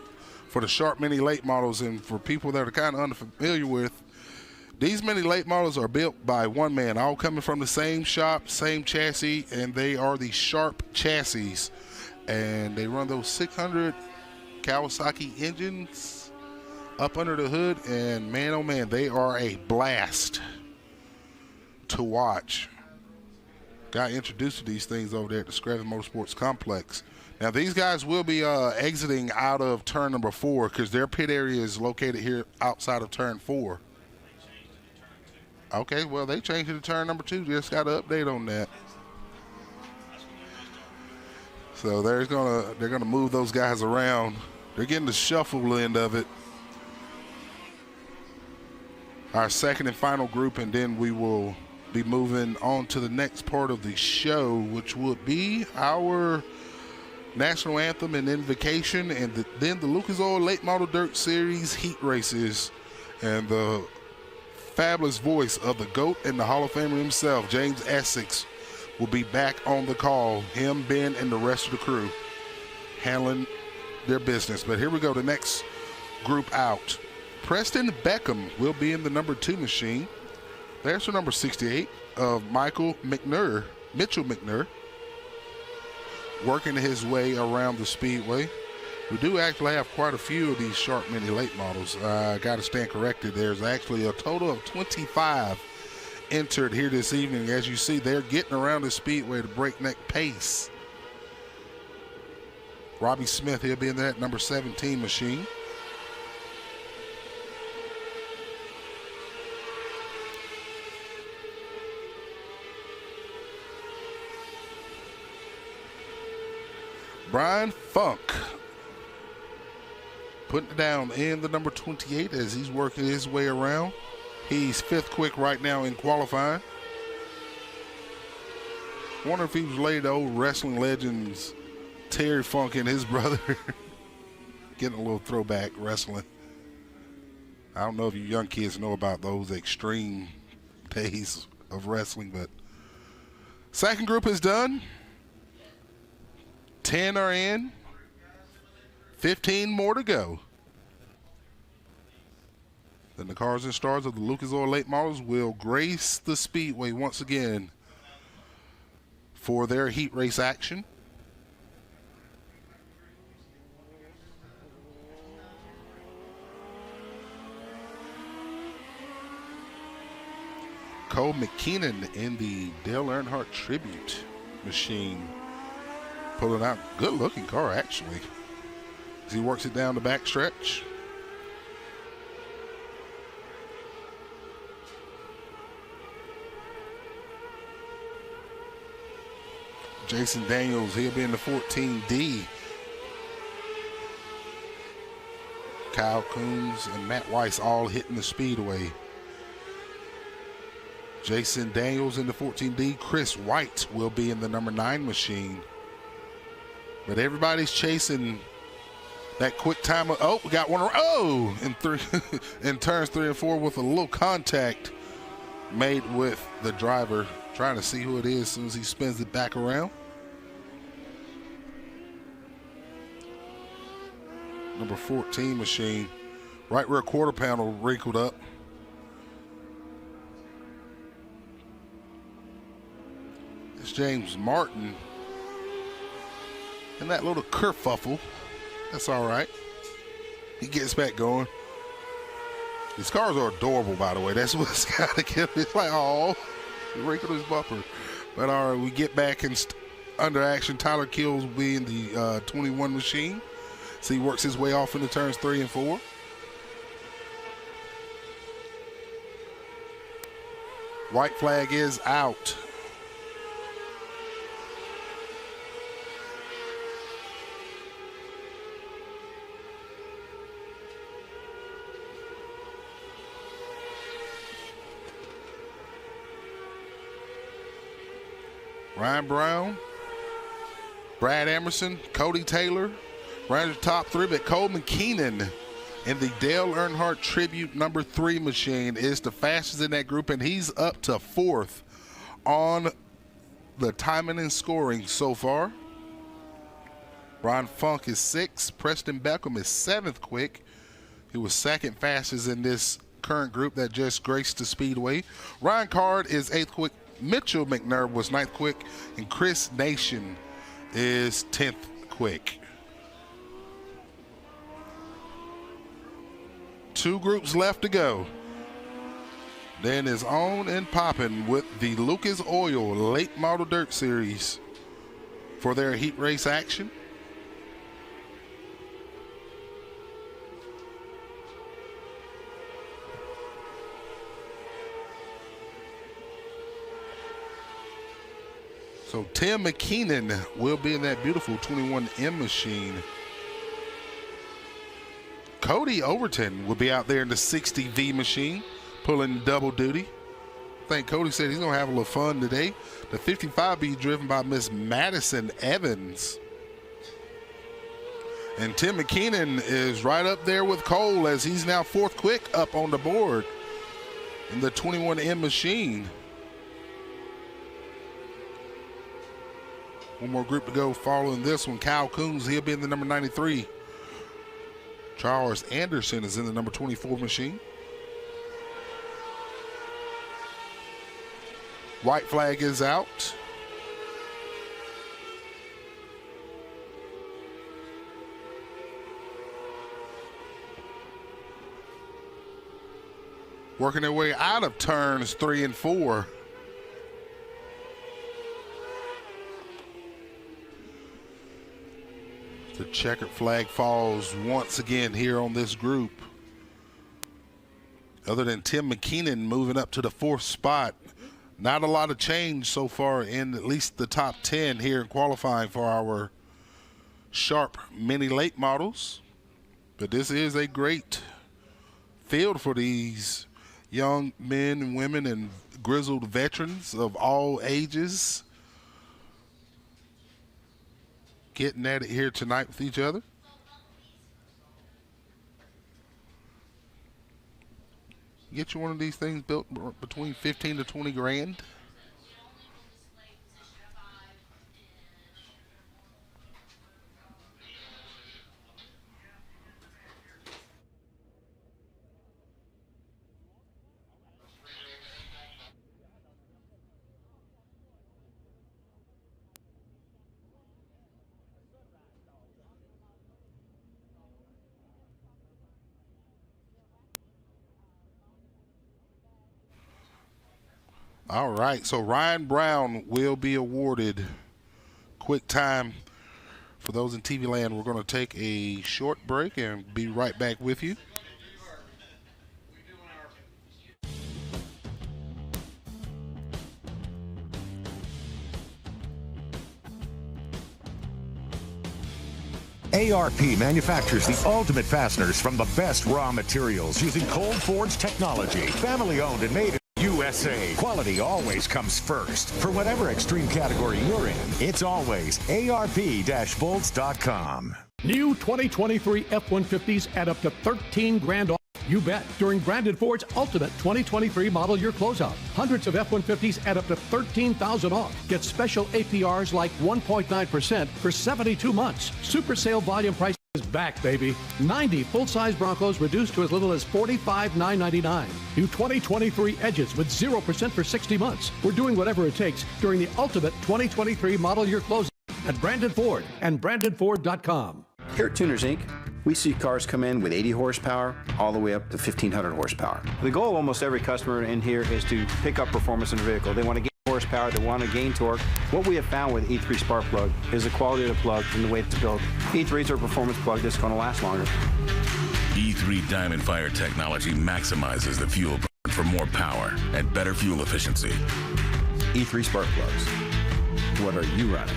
for the Sharp Mini late models. And for people that are kind of unfamiliar with, these mini late models are built by one man, all coming from the same shop, same chassis, and they are the Sharp chassis. And they run those 600 Kawasaki engines up under the hood, and man, oh man, they are a blast to watch. Got introduced to these things over there at the Scranton Motorsports Complex. Now, these guys will be exiting out of turn number 4 because their pit area is located here outside of turn 4. Okay, well, they changed it to turn number 2. Just got an update on that. So they're gonna move those guys around. They're getting the shuffle end of it. Our second and final group, and then we will be moving on to the next part of the show, which would be our national anthem and invocation, and then the Lucas Oil Late Model Dirt Series heat races, and the fabulous voice of the GOAT and the Hall of Famer himself, James Essex, will be back on the call. Him, Ben, and the rest of the crew handling their business. But here we go, the next group out. Preston Beckham will be in the number 2 machine. There's the number 68 of Mitchell McNair, working his way around the Speedway. We do actually have quite a few of these Sharp Mini late models. Got to stand corrected. There's actually a total of 25 entered here this evening. As you see, they're getting around the Speedway at a breakneck pace. Robbie Smith, he'll be in that number 17 machine. Brian Funk putting it down in the number 28 as he's working his way around. He's 5th quick right now in qualifying. Wonder if he was related to old wrestling legends Terry Funk and his brother. Getting a little throwback wrestling. I don't know if you young kids know about those extreme days of wrestling, but second group is done. 10 are in. 15 more to go. Then the cars and stars of the Lucas Oil late models will grace the Speedway once again for their heat race action. Cole McKinnon in the Dale Earnhardt Tribute machine, pulling out a good looking car actually as he works it down the back stretch. Jason Daniels, he'll be in the 14D. Kyle Coons and Matt Weiss all hitting the Speedway. Jason Daniels in the 14D. Chris White will be in the number 9 machine. But everybody's chasing that quick time. Oh, we got one. Oh, in turns 3 and 4 with a little contact made with the driver. Trying to see who it is as soon as he spins it back around. Number 14 machine. Right rear quarter panel wrinkled up. It's James Martin. And that little kerfuffle. That's all right. He gets back going. These cars are adorable, by the way. That's what's got to get. It's like, oh. He wrinkled his bumper. But all right, we get back under action. Tyler Kills will be in the 21 machine. So he works his way off into turns 3 and 4. White flag is out. Ryan Brown, Brad Emerson, Cody Taylor, ran the top 3, but Coleman Keenan in the Dale Earnhardt Tribute number 3 machine is the fastest in that group, and he's up to 4th on the timing and scoring so far. Ron Funk is 6th. Preston Beckham is 7th quick. He was 2nd fastest in this current group that just graced the Speedway. Ryan Card is 8th quick. Mitchell McNair was 9th quick, and Chris Nation is 10th quick. 2 groups left to go. Then is on and popping with the Lucas Oil Late Model Dirt Series for their heat race action. So Tim McKeenan will be in that beautiful 21M machine. Cody Overton will be out there in the 60V machine, pulling double duty. I think Cody said he's gonna have a little fun today. The 55 be driven by Miss Madison Evans. And Tim McKeenan is right up there with Cole as he's now 4th quick up on the board in the 21M machine. One more group to go following this one. Kyle Coons, he'll be in the number 93. Charles Anderson is in the number 24 machine. White flag is out. Working their way out of turns 3 and 4. The checkered flag falls once again here on this group. Other than Tim McKeenan moving up to the 4th spot, not a lot of change so far in at least the top 10 here in qualifying for our Sharp Mini Late models. But this is a great field for these young men and women and grizzled veterans of all ages, getting at it here tonight with each other. Get you one of these things built between 15 to 20 grand. All right, so Ryan Brown will be awarded quick time. For those in TV land, we're going to take a short break and be right back with you. ARP manufactures the ultimate fasteners from the best raw materials using cold forged technology. Family owned and made in USA. Quality always comes first. For whatever extreme category you're in, it's always ARP-bolts.com. New 2023 F-150s add up to 13 grand off. You bet. During Brandon Ford's Ultimate 2023 Model Year Closeout. Hundreds of F-150s add up to $13,000 off. Get special APRs like 1.9% for 72 months. Super sale volume price is back, baby. 90 full-size Broncos reduced to as little as $45,999. New 2023 Edges with 0% for 60 months. We're doing whatever it takes during the Ultimate 2023 Model Year Closeout at Brandon Ford and BrandonFord.com. Here at Tuners Inc., we see cars come in with 80 horsepower all the way up to 1,500 horsepower. The goal of almost every customer in here is to pick up performance in a vehicle. They want to get horsepower that want to gain torque, what we have found with E3 spark plug is the quality of the plug and the way it's built. E3s are a performance plug that's going to last longer. E3 Diamond Fire technology maximizes the fuel burn for more power and better fuel efficiency. E3 spark plugs. What are you running?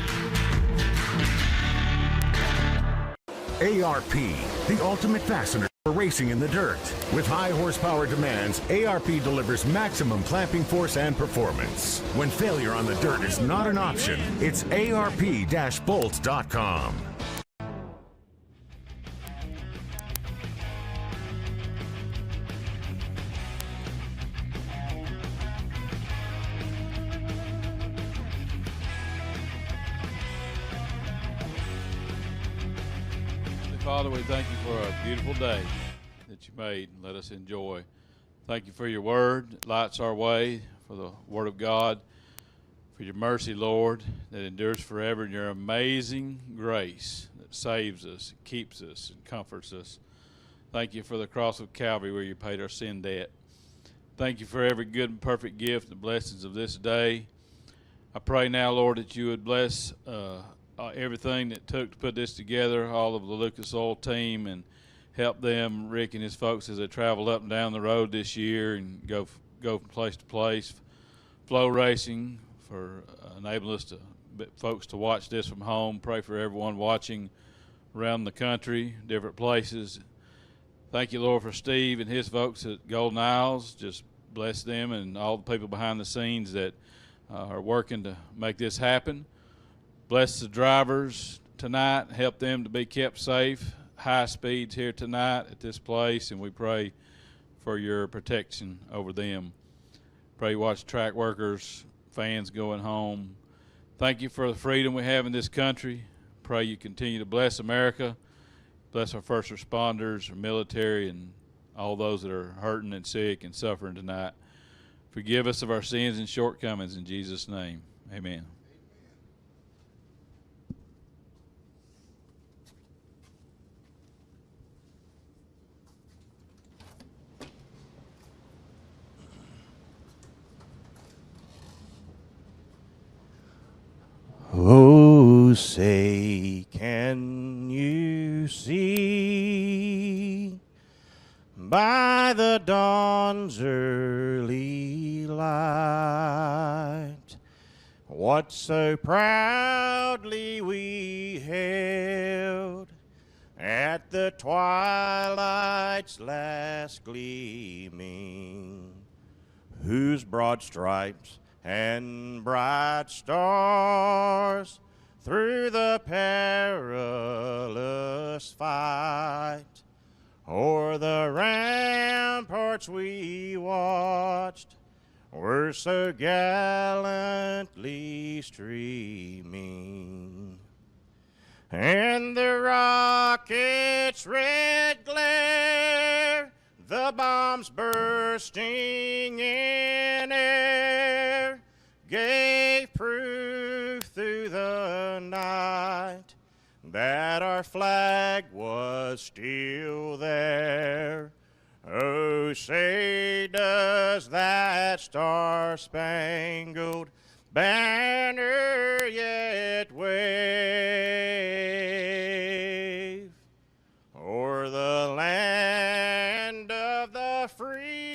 ARP, the ultimate fastener for racing in the dirt. With high horsepower demands, ARP delivers maximum clamping force and performance. When failure on the dirt is not an option, it's ARP-bolts.com. Father, we thank you for a beautiful day that you made and let us enjoy. Thank you for your word that lights our way, for the word of God, for your mercy, Lord, that endures forever, and your amazing grace that saves us, keeps us, and comforts us. Thank you for the cross of Calvary where you paid our sin debt. Thank you for every good and perfect gift and blessings of this day. I pray now, Lord, that you would bless everything that took to put this together, all of the Lucas Oil team, and help them, Rick and his folks, as they travel up and down the road this year and go from place to place. FloRacing for enabling us to folks to watch this from home. Pray for everyone watching around the country, different places. Thank you, Lord, for Steve and his folks at Golden Isles. Just bless them and all the people behind the scenes that are working to make this happen. Bless the drivers tonight, help them to be kept safe. High speeds here tonight at this place, and we pray for your protection over them. Pray you watch track workers, fans going home. Thank you for the freedom we have in this country. Pray you continue to bless America, bless our first responders, our military, and all those that are hurting and sick and suffering tonight. Forgive us of our sins and shortcomings in Jesus' name. Amen. Oh, say, can you see by the dawn's early light what so proudly we hailed at the twilight's last gleaming, whose broad stripes and bright stars through the perilous fight o'er the ramparts we watched were so gallantly streaming, and the rocket's red glare, the bombs bursting in air, gave proof through the night that our flag was still there. Oh, say does that star-spangled banner yet wave o'er the land of the free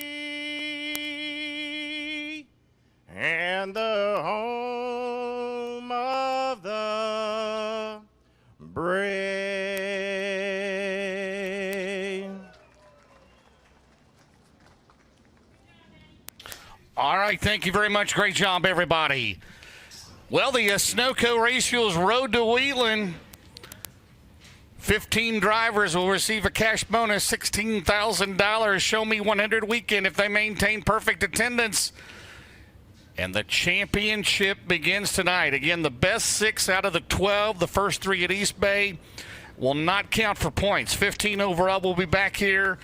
and the home of the brave. All right, thank you very much. Great job, everybody. Well, the Sunoco Race Fuels Road to Wheatland. 15 drivers will receive a cash bonus, $16,000. Show Me 100 weekend if they maintain perfect attendance. And the championship begins tonight. Again, the best 6 out of the 12, the first 3 at East Bay, will not count for points. 15 overall will be back here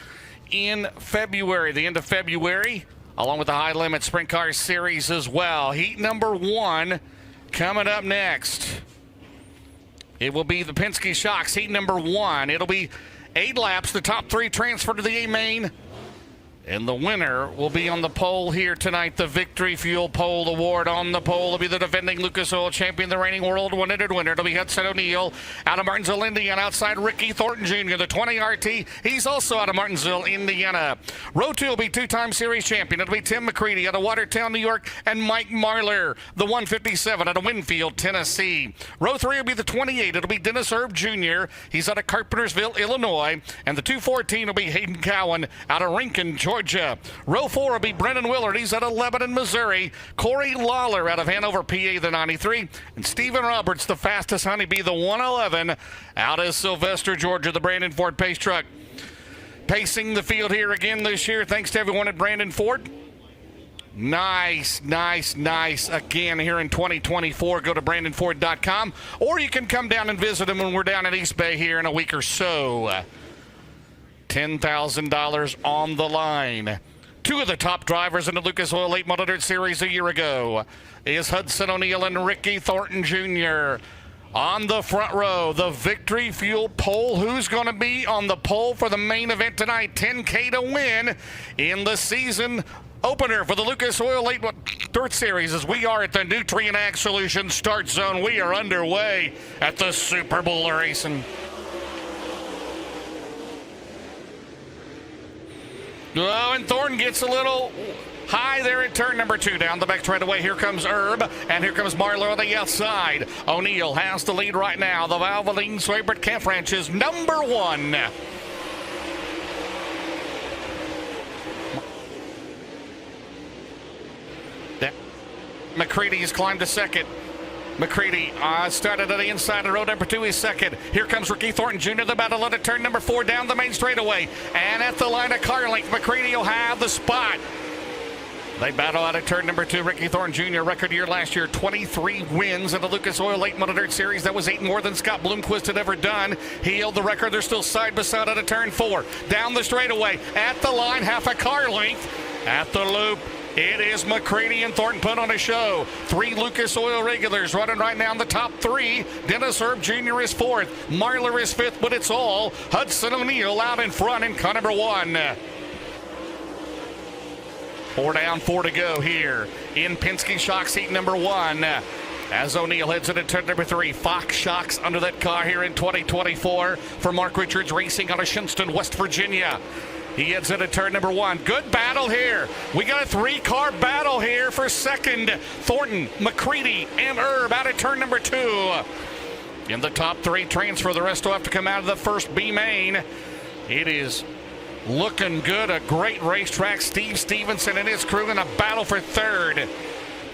in February, the end of February, along with the High Limit Sprint Car Series as well. Heat number 1 coming up next. It will be the Penske Shocks, heat number 1. It'll be 8 laps. The top 3 transfer to the A main. And the winner will be on the pole here tonight. The Victory Fuel Pole Award. On the pole will be the defending Lucas Oil champion, the reigning World 100 winner. It'll be Hudson O'Neal out of Martinsville, Indiana, outside Ricky Thornton Jr., the 20 RT. He's also out of Martinsville, Indiana. Row 2 will be two-time series champion. It'll be Tim McCready out of Watertown, New York, and Mike Marlar, the 157 out of Winfield, Tennessee. Row 3 will be the 28. It'll be Dennis Erb Jr. He's out of Carpentersville, Illinois. And the 214 will be Hayden Cowan out of Rincon, Georgia. Row 4 will be Brendan Willard. He's out of Lebanon, Missouri. Corey Lawler out of Hanover, PA, the 93. And Stephen Roberts, the fastest honeybee, the 111, out of Sylvester, Georgia, the Brandon Ford Pace truck. Pacing the field here again this year. Thanks to everyone at Brandon Ford. Nice again here in 2024. Go to BrandonFord.com, or you can come down and visit them when we're down at East Bay here in a week or so. $10,000 on the line. Two of the top drivers in the Lucas Oil Late Model Dirt Series a year ago is Hudson O'Neal and Ricky Thornton Jr. On the front row, the Victory Fuel pole. Who's going to be on the pole for the main event tonight? $10K to win in the season opener for the Lucas Oil Late Dirt Series, as we are at the Nutrient Ag Solutions start zone. We are underway at the Super Bowl racing. Oh, and Thornton gets a little high there at turn number 2. Down the back straightaway, here comes Erb, and here comes Marlar on the outside. O'Neal has the lead right now. The Valvoline Swaybert Calf Ranch is number 1. McCready has climbed to second. McCready started at the inside of row number 2. He's second. Here comes Ricky Thornton Jr. The battle at turn number 4 down the main straightaway. And at the line of car length, McCready will have the spot. They battle out at turn number 2. Ricky Thornton Jr. record year last year, 23 wins in the Lucas Oil Late Model Dirt Series. That was 8 more than Scott Bloomquist had ever done. He held the record. They're still side by side out of turn 4. Down the straightaway, at the line, half a car length. At the loop, it is McCready and Thornton put on a show. 3 Lucas Oil regulars running right now in the top 3. Dennis Erb Jr. is 4th. Marlar is 5th, but it's all Hudson O'Neal out in front in car number 1. 4 down, 4 to go here in Penske Shocks heat number 1. As O'Neal heads into turn number 3. Fox Shocks under that car here in 2024 for Mark Richards Racing out of Shinston, West Virginia. He heads into turn number 1. Good battle here. We got a 3-car battle here for second. Thornton, McCready, and Erb out of turn number 2. In the top 3 transfer. The rest will have to come out of the first B main. It is looking good. A great racetrack. Steve Stevenson and his crew in a battle for third.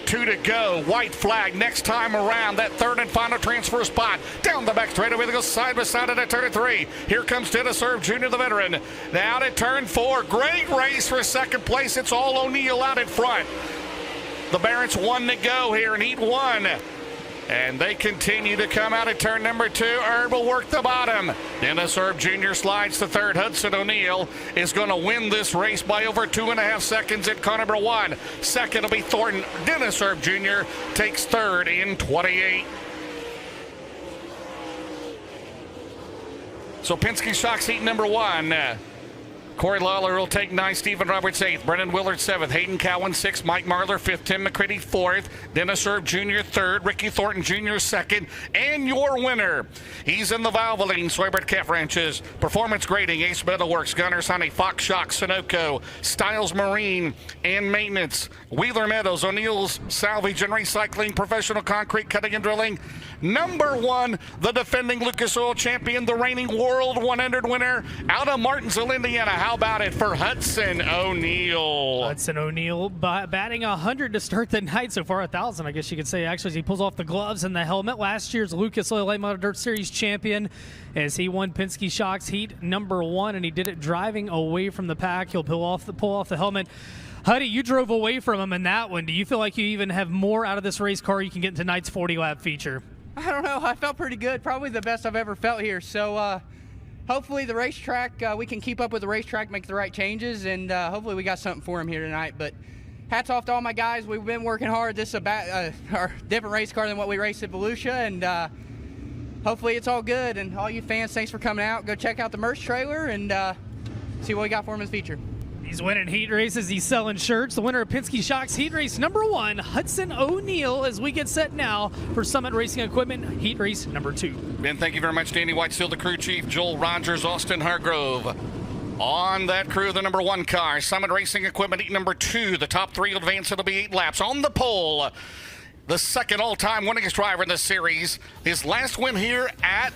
2 to go. White flag next time around. That third and final transfer spot. Down the back straightaway. They go side by side at turn 3. Here comes Dennis Erb Jr., the veteran. Now to turn 4. Great race for second place. It's all O'Neal out in front. The Barrett's 1 to go here in heat 1. And they continue to come out at turn number 2. Erb will work the bottom. Dennis Erb Jr. slides to third. Hudson O'Neal is going to win this race by over 2.5 seconds at car number 1. Second will be Thornton. Dennis Erb Jr. takes third in 28. So Penske Shocks heat number 1. Corey Lawler will take 9th, Stephen Roberts 8th, Brendan Willard 7th, Hayden Cowan 6th, Mike Marlar 5th, Tim McCready 4th, Dennis Erb Jr. 3rd, Ricky Thornton Jr. 2nd, and your winner. He's in the Valvoline, Swaybert Calf Ranches, Performance Grading, Ace Metalworks, Gunners Honey, Fox Shock, Sunoco, Styles Marine, and Maintenance, Wheeler Meadows, O'Neal's Salvage and Recycling, Professional Concrete Cutting and Drilling. Number 1, the defending Lucas Oil champion, the reigning World 100 winner, out of Martinsville, Indiana. How about it for Hudson O'Neal? Hudson O'Neal batting 100 to start the night so far, 1,000, I guess you could say, actually, as he pulls off the gloves and the helmet. Last year's Lucas Oil Late Model Dirt Series champion, as he won Penske Shocks heat number 1, and he did it driving away from the pack. He'll pull off the helmet. Huddy, you drove away from him in that one. Do you feel like you even have more out of this race car you can get in tonight's 40-lap feature? I don't know. I felt pretty good. Probably the best I've ever felt here. So hopefully the racetrack, we can keep up with the racetrack, make the right changes, and hopefully we got something for him here tonight. But hats off to all my guys. We've been working hard. This is our different race car than what we raced at Volusia, and hopefully it's all good. And all you fans, thanks for coming out. Go check out the merch trailer and see what we got for him in the future. He's winning heat races. He's selling shirts. The winner of Penske Shock's Heat Race number 1, Hudson O'Neal, as we get set now for Summit Racing Equipment Heat Race number 2. Ben, thank you very much. Danny Whitestill, the crew chief, Joel Rogers, Austin Hargrove. On that crew, the number 1 car, Summit Racing Equipment Heat number 2. The top 3 will advance. It'll be 8 laps. On the pole, the second all-time winningest driver in the series. His last win here at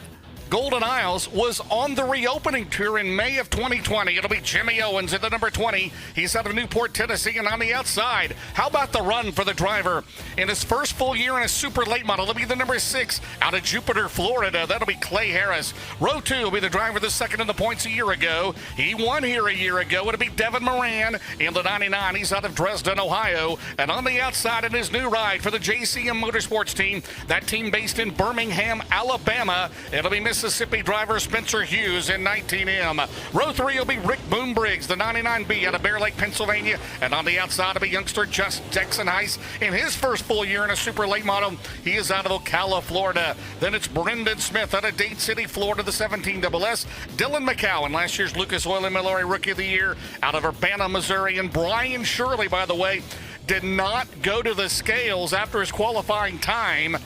Golden Isles was on the reopening tour in May of 2020. It'll be Jimmy Owens at the number 20. He's out of Newport, Tennessee, and on the outside, how about the run for the driver in his first full year in a super late model? It'll be the number 6 out of Jupiter, Florida. That'll be Clay Harris. Row 2 will be the driver the second in the points a year ago. He won here a year ago. It'll be Devin Moran in the 99. He's out of Dresden, Ohio. And on the outside in his new ride for the JCM Motorsports team, that team based in Birmingham, Alabama, it'll be Mississippi driver Spencer Hughes in 19M. Row 3 will be Rick Boom Briggs, the 99B out of Bear Lake, Pennsylvania. And on the outside will be youngster Jackson Heiss in his first full year in a super late model. He is out of Ocala, Florida. Then it's Brendan Smith out of Dade City, Florida, the 17SS. Dylan McCowan, last year's Lucas Oil and Mallory Rookie of the Year out of Urbana, Missouri. And Brian Shirley, by the way, did not go to the scales after his qualifying time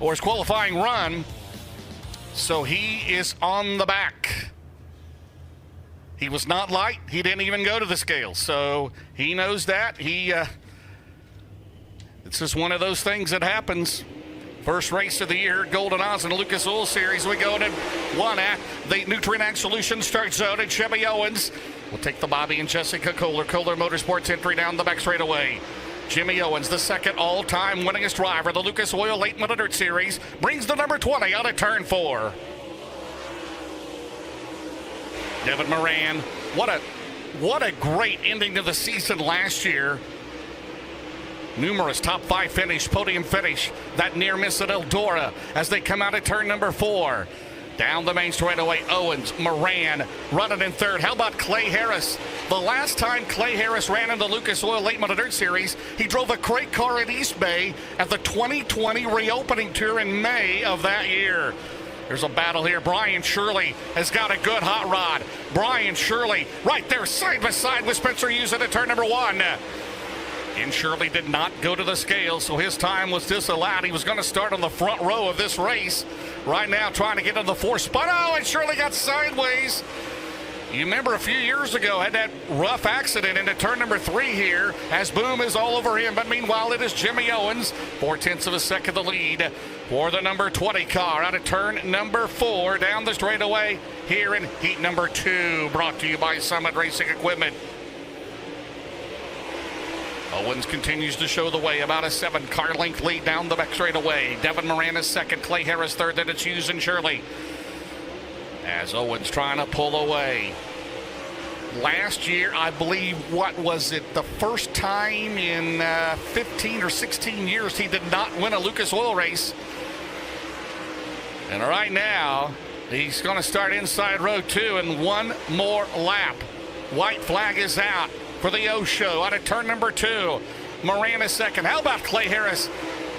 or his qualifying run. So he is on the back. He was not light. He didn't even go to the scales. So he knows that. It's just one of those things that happens. First race of the year, Golden Isles and the Lucas Oil Series. We go to one at the Nutrient Ag Solutions start zone, and Chevy Owens will take the Bobby and Jessica Kohler Motorsports entry down the back straightaway. Jimmy Owens, the second all-time winningest driver, the Lucas Oil Late Model Dirt Series, brings the number 20 out of turn 4. Devin Moran, what a great ending to the season last year. Numerous top 5 finish, podium finish, that near miss at Eldora as they come out of turn number 4. Down the main straightaway, Owens, Moran running in third. How about Clay Harris? The last time Clay Harris ran in the Lucas Oil Late Model Dirt Series, he drove a crate car at East Bay at the 2020 reopening tour in May of that year. There's a battle here. Brian Shirley has got a good hot rod. Brian Shirley right there side by side with Spencer Hughes at turn number 1. And Shirley did not go to the scales, so his time was disallowed. He was going to start on the front row of this race. Right now trying to get in the 4th spot. Oh, and Shirley got sideways. You remember a few years ago, had that rough accident into turn number 3 here as Boom is all over him. But meanwhile, it is Jimmy Owens, 0.4 of a second the lead for the number 20 car out of turn number 4 down the straightaway here in heat number 2, brought to you by Summit Racing Equipment. Owens continues to show the way, about a 7-car length lead down the back straightaway. Devin Moran is second, Clay Harris third, then it's Hughes and Shirley. As Owens trying to pull away. Last year, I believe, what was it, the first time in 15 or 16 years he did not win a Lucas Oil race. And right now, he's going to start inside row 2 in one more lap. White flag is out for the O show out of turn number 2. Moran is second. How about Clay Harris?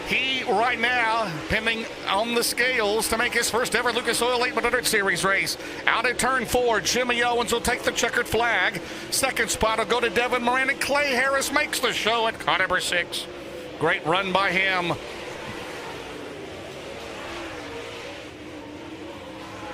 He right now pending on the scales to make his first ever Lucas Oil Late Model Dirt Series race. Out of turn 4, Jimmy Owens will take the checkered flag. Second spot will go to Devin Moran, and Clay Harris makes the show at car number 6. Great run by him.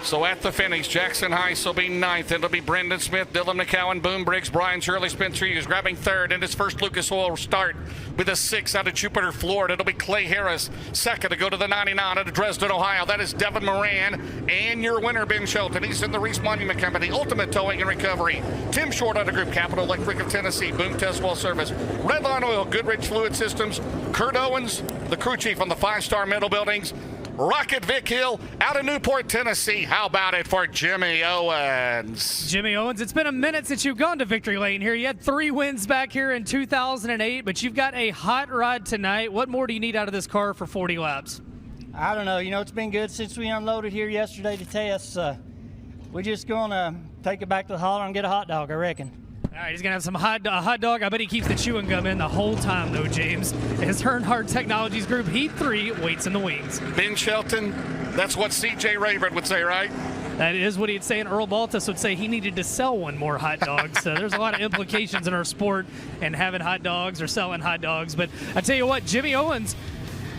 So at the finish, Jackson Heiss will be 9th. It'll be Brendan Smith, Dylan McCowan, Boom Briggs, Brian Shirley, Spencer Hughes grabbing 3rd in his first Lucas Oil start with a 6 out of Jupiter, Florida. It'll be Clay Harris, 2nd to go to the 99 out of Dresden, Ohio. That is Devin Moran and your winner, Ben Shelton. He's in the Reese Monument Company, Ultimate Towing and Recovery. Tim Short out of Group Capital Electric of Tennessee, Boom Test Well Service, Redline Oil, Goodrich Fluid Systems, Kurt Owens, the crew chief on the 5-star metal buildings. Rocket Vic Hill out of Newport, Tennessee. How about it for Jimmy Owens? Jimmy Owens, it's been a minute since you've gone to victory lane here. You had 3 wins back here in 2008, but you've got a hot rod tonight. What more do you need out of this car for 40 laps? I don't know. You know, it's been good since we unloaded here yesterday to test. We're just going to take it back to the holler and get a hot dog, I reckon. All right, he's going to have some hot dog. I bet he keeps the chewing gum in the whole time, though, James. As Earnhardt Technologies Group Heat 3 waits in the wings. Ben Shelton, that's what C.J. Rayburn would say, right? That is what he'd say, and Earl Baltus would say he needed to sell one more hot dog. So there's a lot of implications in our sport and having hot dogs or selling hot dogs. But I tell you what, Jimmy Owens,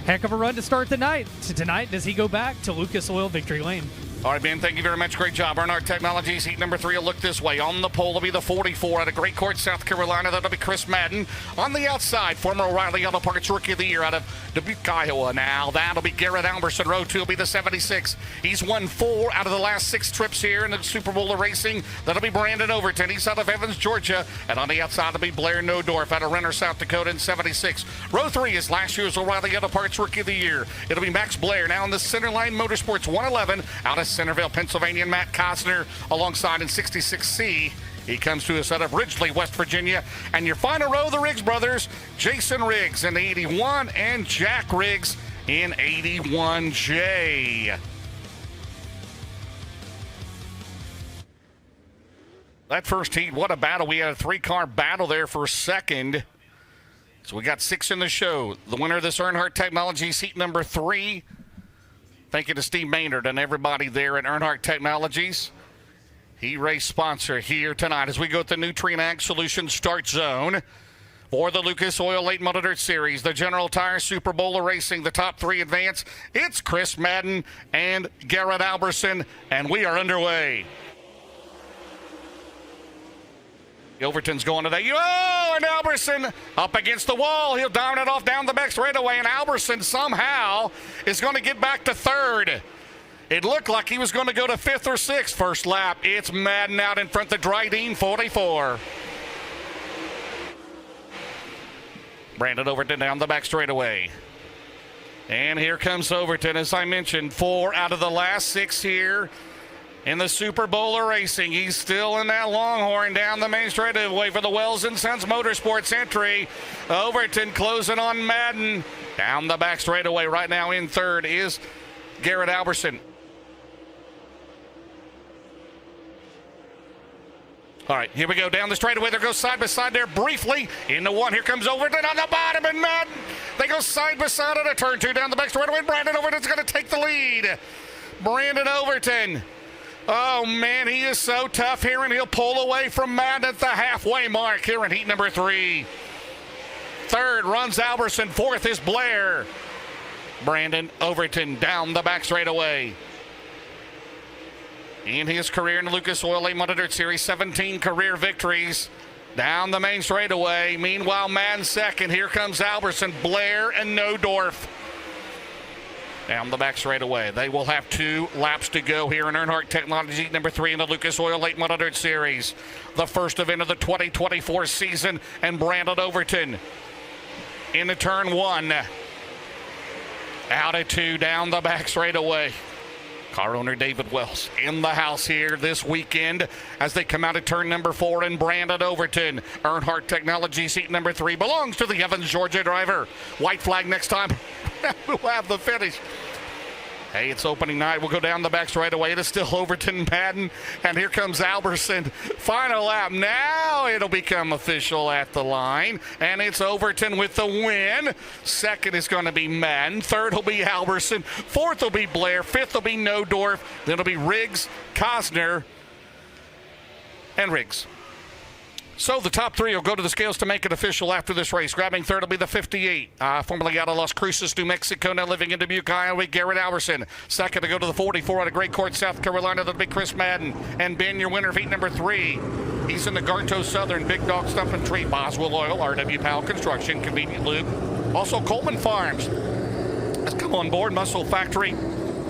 heck of a run to start the night. So tonight, does he go back to Lucas Oil Victory Lane? All right, Ben, thank you very much. Great job. Earnart Technologies, heat number 3 will look this way. On the pole will be the 44 out of Great Court, South Carolina. That'll be Chris Madden. On the outside, former O'Reilly Auto Parts Rookie of the Year out of Dubuque, Iowa. Now, that'll be Garrett Alberson. Row 2 will be the 76. He's won 4 out of the last 6 trips here in the Super Bowl of racing. That'll be Brandon Overton. He's out of Evans, Georgia. And on the outside will be Blair Nodorf out of Renner, South Dakota in 76. Row 3 is last year's O'Reilly Auto Parts Rookie of the Year. It'll be Max Blair now in the Centerline Motorsports 111 out of Centerville, Pennsylvania. And Matt Cosner alongside in 66C. He comes to us out of Ridgely, West Virginia. And your final row, the Riggs brothers, Jason Riggs in the 81 and Jack Riggs in 81J. That first heat, what a battle. We had a 3-car battle there for second. So we got 6 in the show. The winner of this Earnhardt Technologies heat number 3. Thank you to Steve Maynard and everybody there at Earnhardt Technologies. He race sponsor here tonight as we go with the Nutrient Ag Solutions start zone for the Lucas Oil Late Model Dirt Series, the General Tire Super Bowl of Racing, the top 3 advance. It's Chris Madden and Garrett Alberson, and we are underway. Overton's going today. Oh, and Alberson up against the wall. He'll dominate off down the back straightaway, and Alberson somehow is going to get back to 3rd. It looked like he was going to go to 5th or 6th first lap. It's Madden out in front, the Dryden 44. Brandon Overton down the back straightaway. And here comes Overton, as I mentioned, 4 out of the last 6 here in the Super Bowl of racing. He's still in that Longhorn down the main straightaway for the Wells & Sons Motorsports entry. Overton closing on Madden. Down the back straightaway right now in 3rd is Garrett Alberson. All right, here we go down the straightaway. They go side by side there briefly. Into 1, here comes Overton on the bottom, and Madden. They go side by side on a turn 2 down the back straightaway. Brandon Overton's going to take the lead. Brandon Overton. Oh, man, he is so tough here, and he'll pull away from Madden at the halfway mark here in heat number 3. 3rd runs Alberson. 4th is Blair. Brandon Overton down the back straightaway. In his career in the Lucas Oil Late Model Dirt Series, 17 career victories. Down the main straightaway. Meanwhile, Madden 2nd. Here comes Alberson, Blair, and Nodorf. Down the back straightaway. They will have 2 laps to go here in Earnhardt Technology number 3 in the Lucas Oil Late Model Dirt Series. The first event of the 2024 season, and Brandon Overton into turn 1. Out of 2 down the back straightaway. Car owner David Wells in the house here this weekend as they come out of turn number 4, and Brandon Overton. Earnhardt Technology seat number 3 belongs to the Evans, Georgia driver. White flag next time. We'll have the finish. Hey, it's opening night. We'll go down the back straightaway. It is still Overton, Madden, and here comes Alberson. Final lap. Now it'll become official at the line, and it's Overton with the win. 2nd is going to be Madden. 3rd will be Alberson. 4th will be Blair. 5th will be Nodorf. Then it'll be Riggs, Cosner, and Riggs. So the top 3 will go to the scales to make it official after this race. Grabbing 3rd will be the 58, formerly out of Las Cruces, New Mexico, now living in Dubuque, Iowa, Garrett Alberson. 2nd to go to the 44 out of Great Court, South Carolina. That'll be Chris Madden. And Ben, your winner of heat number 3. He's in the Garto Southern Big Dog Stump and Tree, Boswell Oil, RW Powell Construction, Convenient Lube. Also Coleman Farms has come on board, Muscle Factory.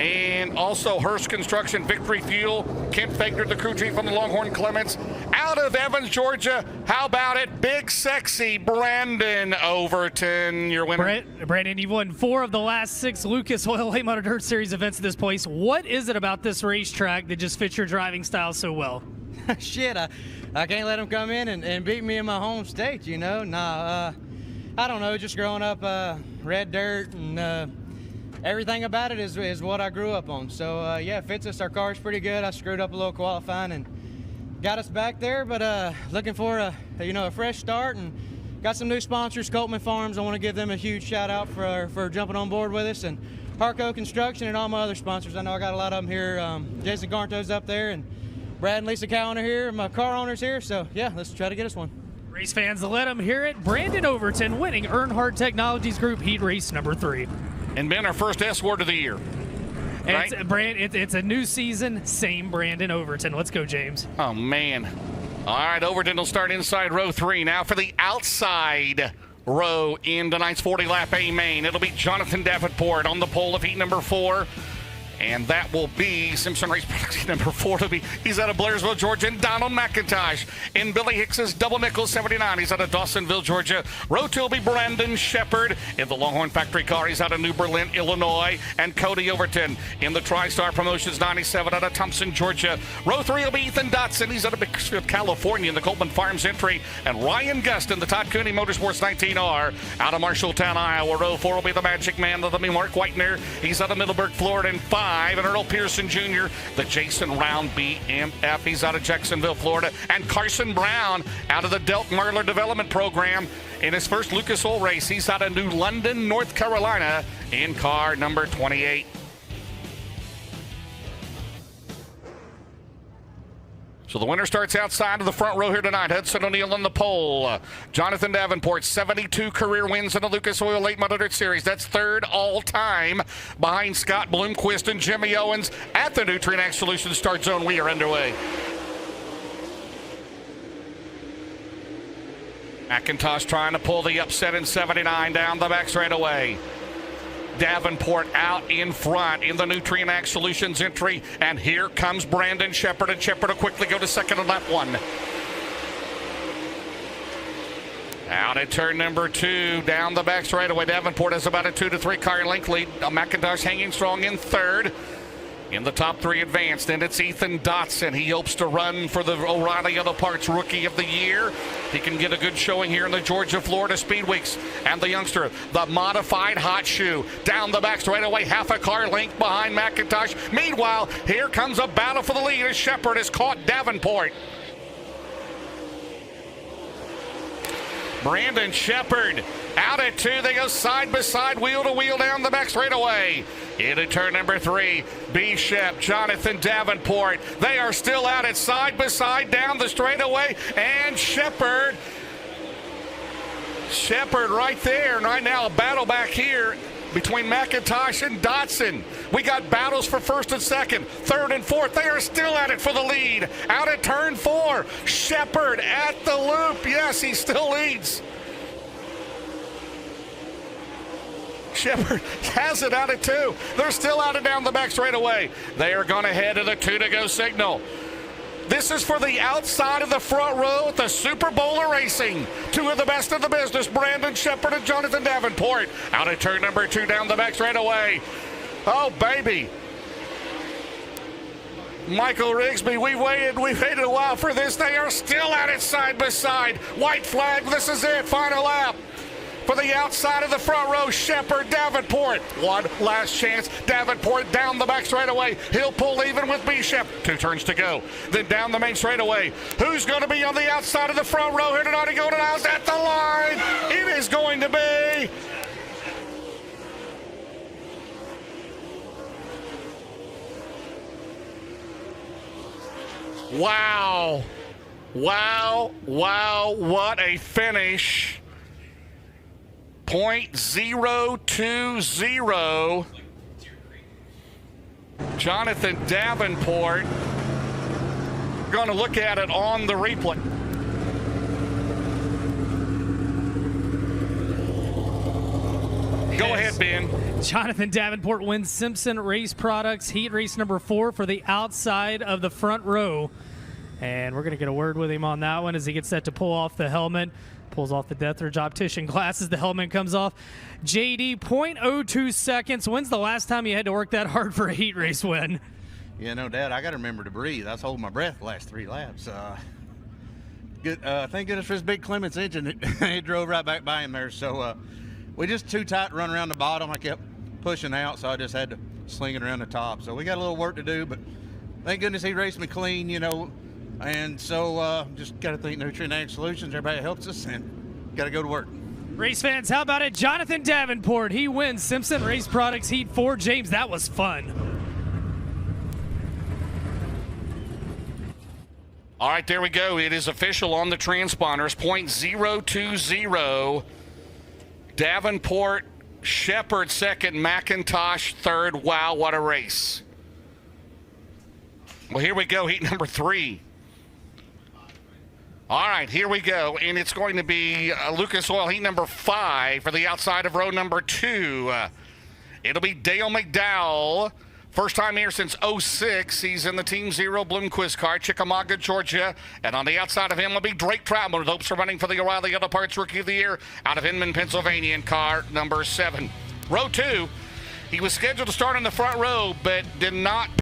And also Hearst Construction, Victory Fuel, Kent Fagner, the crew chief from the Longhorn Clements. Out of Evans, Georgia, how about it? Big, sexy Brandon Overton, your winner. Brandon, you've won 4 of the last 6 Lucas Oil Late Model Dirt Series events at this place. What is it about this racetrack that just fits your driving style so well? Shit, I can't let them come in and beat me in my home state, you know? I don't know, just growing up red dirt and everything about it is what I grew up on. So, yeah, it fits us. Our car's pretty good. I screwed up a little qualifying and got us back there, but looking for a fresh start, and got some new sponsors, Coleman Farms. I want to give them a huge shout out for jumping on board with us, and Harco Construction and all my other sponsors. I know I got a lot of them here. Jason Garnto's up there, and Brad and Lisa Cowan are here, my car owners here. So, yeah, let's try to get us one. Race fans, let them hear it. Brandon Overton winning Earnhardt Technologies Group Heat Race number 3. And Ben, our first S word of the year. And Right? it's a new season, same Brandon Overton. Let's go, James. Oh, man. All right, Overton will start inside row 3. Now for the outside row in tonight's 40-lap A main. It'll be Jonathan Davenport on the pole of heat number 4. And that will be Simpson Race Products number 4. He's out of Blairsville, Georgia, and Donald McIntosh. In Billy Hicks's Double Nickel 79, he's out of Dawsonville, Georgia. Row 2 will be Brandon Shepard. In the Longhorn Factory car, he's out of New Berlin, Illinois. And Cody Overton in the TriStar Promotions 97 out of Thompson, Georgia. Row 3 will be Ethan Dotson. He's out of Bakersfield, California in the Coleman Farms entry. And Ryan Gust in the Todd Cooney Motorsports 19R out of Marshalltown, Iowa. Row 4 will be the Magic Man of the Mark Whitener. He's out of Middleburg, Florida. And 5, and Earl Pearson Jr., the Jason Round BMF. He's out of Jacksonville, Florida. And Carson Brown out of the Delk Merler Development Program in his first Lucas Oil race. He's out of New London, North Carolina in car number 28. So the winner starts outside of the front row here tonight. Hudson O'Neal on the pole. Jonathan Davenport, 72 career wins in the Lucas Oil Late Model Dirt Series. That's third all-time behind Scott Bloomquist and Jimmy Owens at the Nutrient Ag Solutions Start Zone. We are underway. McIntosh trying to pull the upset in 79 down the back straightaway. Davenport out in front in the Nutrient Ag Solutions entry. And here comes Brandon Shepard, and Shepard will quickly go to second on lap 1. Out at turn number 2, down the back straightaway. Davenport has about a 2 to 3 car length lead. McIntosh hanging strong in third. In the top 3 advanced, and it's Ethan Dotson. He hopes to run for the O'Reilly Auto Parts Rookie of the Year. He can get a good showing here in the Georgia-Florida Speedweeks. And the youngster, the modified hot shoe, down the back straightaway, half a car length behind McIntosh. Meanwhile, here comes a battle for the lead as Shepard has caught Davenport. Brandon Shepard out at 2. They go side by side, wheel to wheel down the back straightaway. Into turn number 3, B. Shep, Jonathan Davenport. They are still out at side by side down the straightaway. And Shepard right there. Right now, a battle back here between McIntosh and Dotson. We got battles for first and second, third and fourth. They are still at it for the lead. Out at turn 4, Shepard at the loop. Yes, he still leads. Shepard has it out at 2. They're still out and down the back straightaway. They are going to head to the 2 to go signal. This is for the outside of the front row at the Super Bowl of Racing. 2 of the best of the business, Brandon Shepard and Jonathan Davenport. Out at turn number 2, down the back straightaway. Oh, baby. Michael Rigsby, we waited a while for this. They are still at it side by side. White flag, this is it, final lap. For the outside of the front row, Shepard, Davenport. One last chance. Davenport down the back straightaway. He'll pull even with B. Shep. 2 turns to go. Then down the main straightaway. Who's going to be on the outside of the front row here tonight? Golden Isles at the line. It is going to be wow. Wow. Wow. What a finish. .020. Jonathan Davenport. Going to look at it on the replay. Go ahead, Ben. Jonathan Davenport wins Simpson Race Products Heat Race number 4 for the outside of the front row. And we're going to get a word with him on that one as he gets set to pull off the helmet. Pulls off the Death Ridge optician glasses. The helmet comes off. JD, 0.02 seconds. When's the last time you had to work that hard for a heat race win? Yeah, no doubt. I got to remember to breathe. I was holding my breath the last 3 laps. Good. Thank goodness for his big Clements engine. It drove right back by him there. So we just too tight to run around the bottom. I kept pushing out, so I just had to sling it around the top. So we got a little work to do, but thank goodness he raced me clean, you know. And so just got to thank Nutrient Ag Solutions. Everybody helps us, and got to go to work. Race fans, how about it? Jonathan Davenport, he wins Simpson Race Products Heat 4. James, that was fun. All right, there we go. It is official on the transponders. .020. Davenport, Shepard second, McIntosh third. Wow, what a race. Well, here we go, heat number 3. All right, here we go, and it's going to be Lucas Oil heat number 5 for the outside of row number 2. It'll be Dale McDowell. First time here since 06. He's in the Team Zero Bloomquist car, Chickamauga, Georgia. And on the outside of him will be Drake Troutman with hopes for running for the O'Reilly Auto Parts Rookie of the Year out of Inman, Pennsylvania in car number 7. Row 2, he was scheduled to start in the front row, but did not